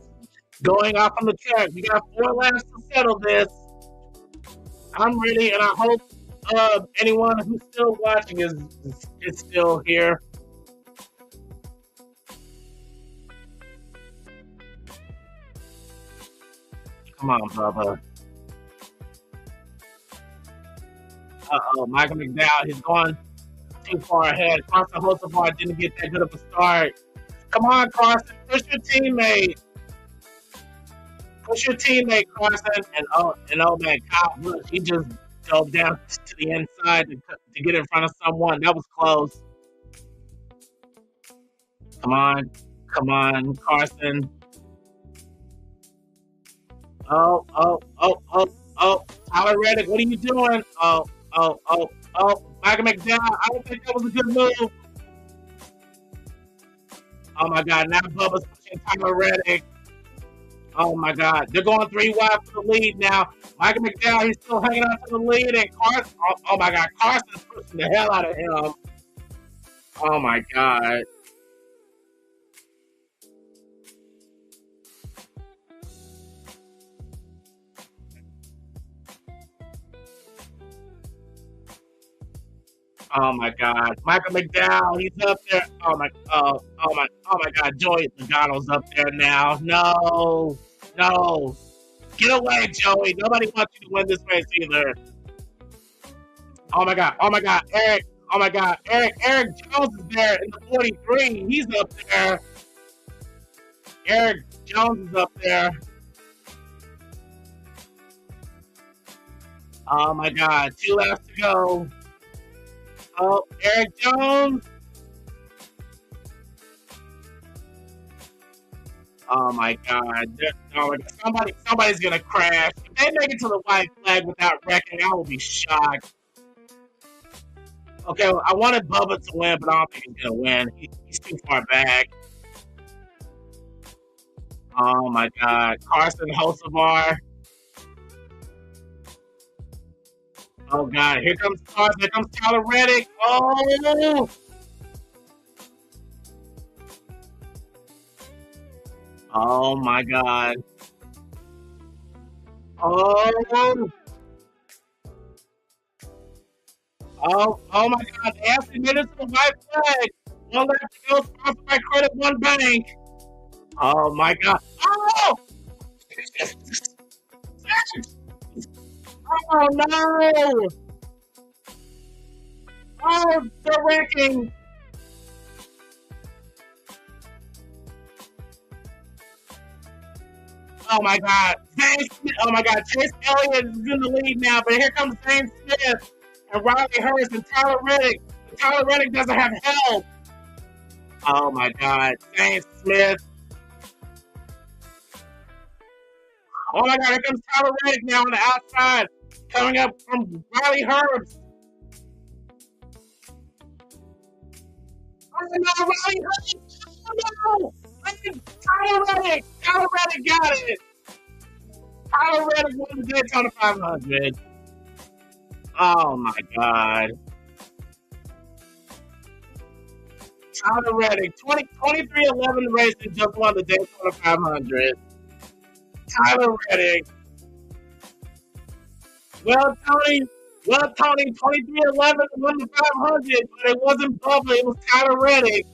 going off on the track. We got 4 laps to settle this. I'm ready, and I hope anyone who's still watching is still here. Come on, Bubba. Uh-oh, Michael McDowell, he's going too far ahead. Carson Holzapar didn't get that good of a start. Come on, Carson, push your teammate. Push your teammate, Carson. And oh man, Kyle Busch, he just dove down to the inside to get in front of someone. That was close. Come on, Carson. Oh. Tyler Reddick, what are you doing? Oh. Michael McDowell, I don't think that was a good move. Oh my God, now Bubba's pushing Tyler Reddick. Oh my God, they're going 3 wide for the lead now. Michael McDowell, he's still hanging on to the lead, and Carson, oh my God, Carson's pushing the hell out of him. Oh my God. Oh my God, Michael McDowell, he's up there. Oh my God, Joey Logano's up there now. No, get away, Joey. Nobody wants you to win this race either. Oh my God, Eric. Oh my God, Eric Jones is there in the 43. He's up there. Eric Jones is up there. Oh my God, 2 laps to go. Oh, Eric Jones. Oh my God. Somebody's gonna crash. If they make it to the white flag without wrecking, I will be shocked. Okay, well, I wanted Bubba to win, but I don't think he's gonna win. He's too far back. Oh my God. Carson Hocevar. Oh God, here comes Carson, here comes Tyler Reddick. Oh! Oh my God. Oh! Oh my God, they actually made it to the white flag. 1 lap to go, sponsored by Credit One Bank. Oh my God. Oh! Oh no! Oh, they're wrecking. Oh my God. Oh my God. Chase Elliott is in the lead now, but here comes Zane Smith and Riley Hurst and Tyler Reddick. Tyler Reddick doesn't have help. Oh my God. Zane Smith. Oh my God. Here comes Tyler Reddick now on the outside, coming up from Riley Hurst. Oh no, Riley Hurst. Oh no. Tyler Reddick. Tyler Reddick got it. Tyler Reddick won the Daytona 500. Oh my God. Tyler Reddick, 23-11 racing, just won the Daytona 500. Tyler Reddick. Well, Tony, 23-11 won the 500, but it wasn't Bubba, it was Tyler Reddick.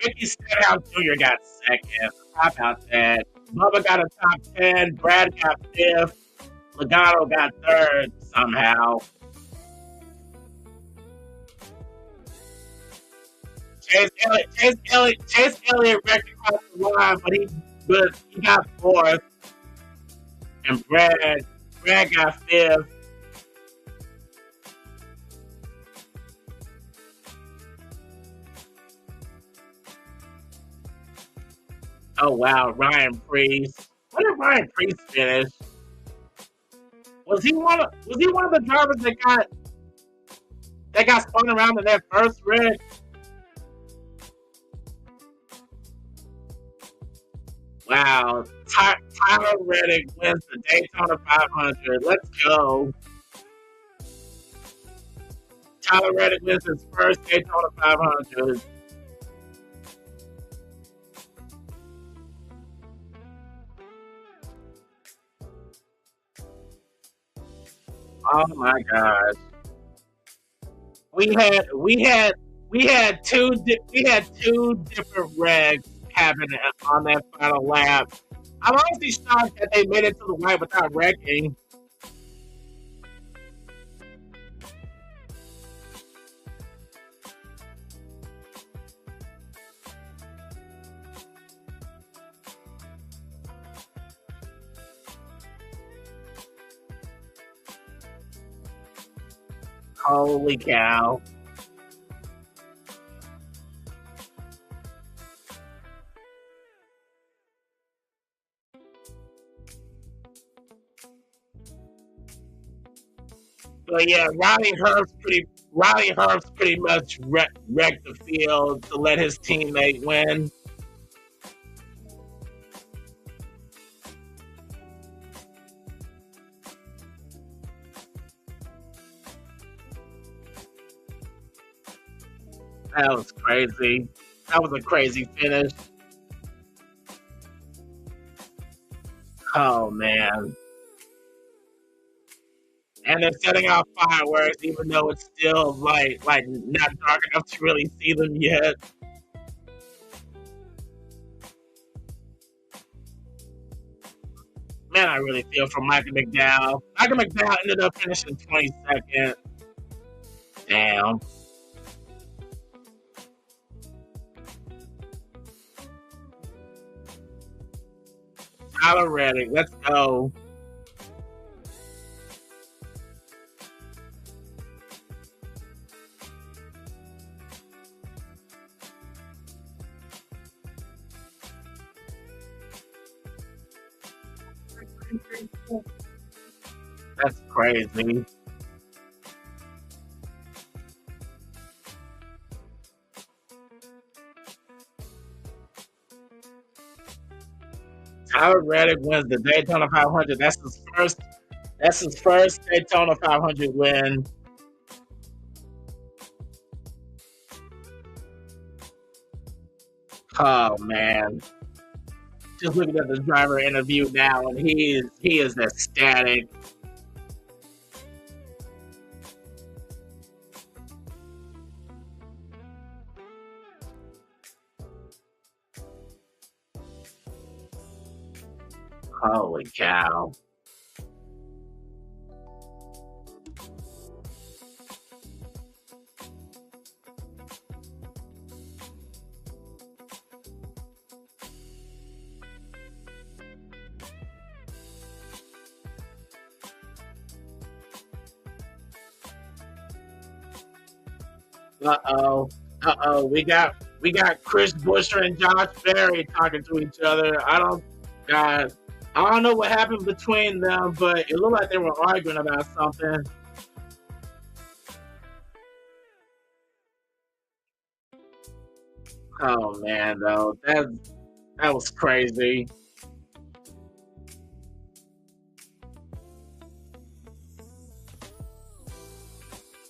Ricky Stenhouse Jr. got second. How about that? Bubba got a top 10. Brad got 5th. Logano got 3rd somehow. Chase Elliott wrecked across the line, but he got 4th. And Brad got 5th. Oh wow, Ryan Priest. When did Ryan Priest finish? Was he one of the drivers that got spun around in that first wreck? Wow, Tyler Reddick wins the Daytona 500. Let's go. Tyler Reddick wins his first Daytona 500. Oh my gosh. We had two different wrecks happening on that final lap. I'm honestly shocked that they made it to the white without wrecking. Holy cow. But yeah, Riley Herbst pretty much wrecked the field to let his teammate win. That was crazy. That was a crazy finish. Oh man. And they're setting off fireworks even though it's still like not dark enough to really see them yet. man, I really feel for Michael McDowell. Michael McDowell ended up finishing 22nd. Damn. Tyler Reddick, let's go. That's crazy. Tyler Reddick wins the Daytona 500. That's his first Daytona 500 win. Oh man. Just looking at the driver interview now, and he is ecstatic. Holy cow. Uh-oh. We got Chris Buescher and Josh Berry talking to each other. I don't know what happened between them, but it looked like they were arguing about something. Oh man, though, that was crazy.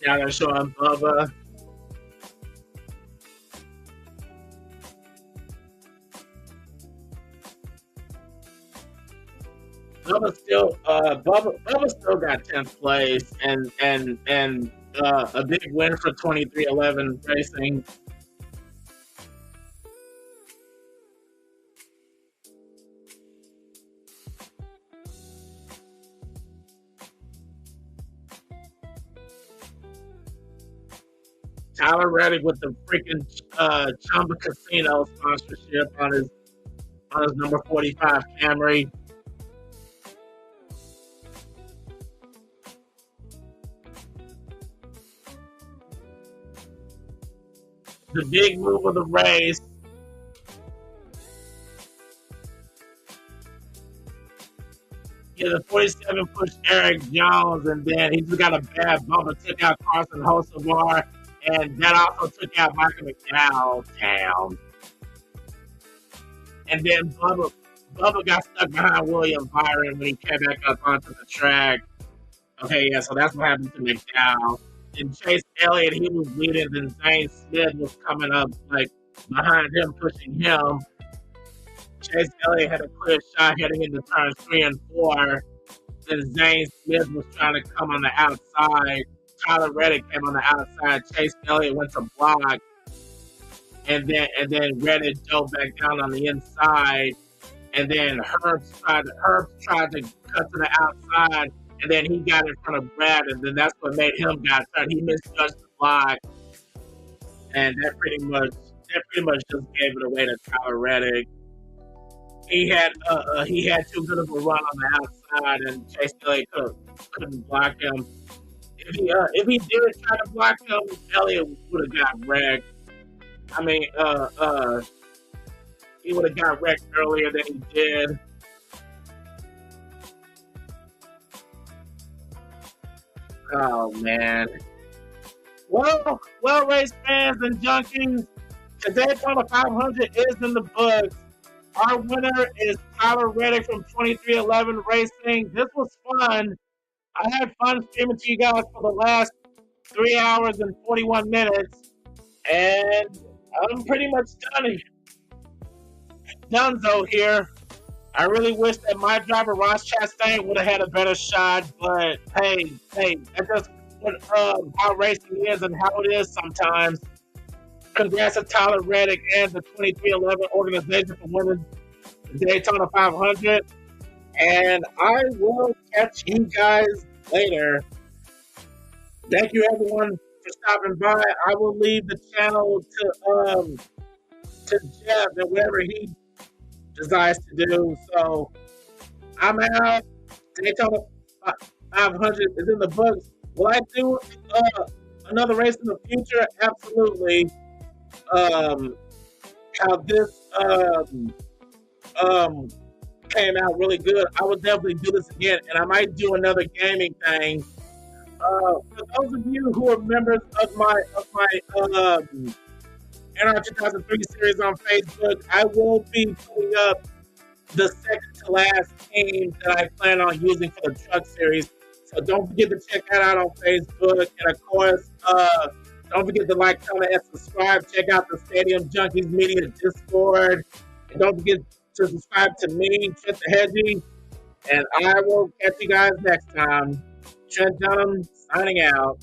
Now they're showing Bubba. Bubba still got 10th place and a big win for 2311 Racing. Tyler Reddick with the freaking Chamba Casino sponsorship on his number 45 Camry. The big move of the race. Yeah, the 47 pushed Eric Jones, and then he just got a bad bump and took out Carson Hocevar, and that also took out Michael McDowell. Damn. And then Bubba got stuck behind William Byron when he came back up onto the track. Okay, yeah, so that's what happened to McDowell. And Chase Elliott, he was leading, and Zane Smith was coming up like behind him, pushing him. Chase Elliott had a clear shot heading into turns 3 and 4. Then Zane Smith was trying to come on the outside. Tyler Reddick came on the outside. Chase Elliott went to block, and then Reddick dove back down on the inside. And then Herbst tried to cut to the outside. And then he got in front of Brad, and then that's what made him got hurt. He misjudged the block, and that pretty much just gave it away to Tyler Reddick. He had too good of a run on the outside, and Chase Elliott couldn't block him. If he did try to block him, Elliott would have got wrecked. I mean, he would have got wrecked earlier than he did. Oh man. Well, race fans and junkies, the Daytona 500 is in the books. Our winner is Tyler Reddick from 2311 Racing. This was fun. I had fun streaming to you guys for the last 3 hours and 41 minutes, and I'm pretty much donezo here. I really wish that my driver, Ross Chastain, would have had a better shot, but hey, that's just how racing is and how it is sometimes. Congrats to Tyler Reddick and the 2311 organization for winning the Daytona 500. And I will catch you guys later. Thank you, everyone, for stopping by. I will leave the channel to Jeff and whatever he desires to do. So I'm out. Daytona 500 is in the books. Will I do another race in the future? Absolutely. How this came out really good. I will definitely do this again, and I might do another gaming thing. For those of you who are members of my NR 2003 series on Facebook, I will be putting up the second to last team that I plan on using for the truck series. So don't forget to check that out on Facebook. And of course, don't forget to like, comment, and subscribe. Check out the Stadium Junkies Media Discord. And don't forget to subscribe to me, TrentTheHedgie. And I will catch you guys next time. Trent Dunham signing out.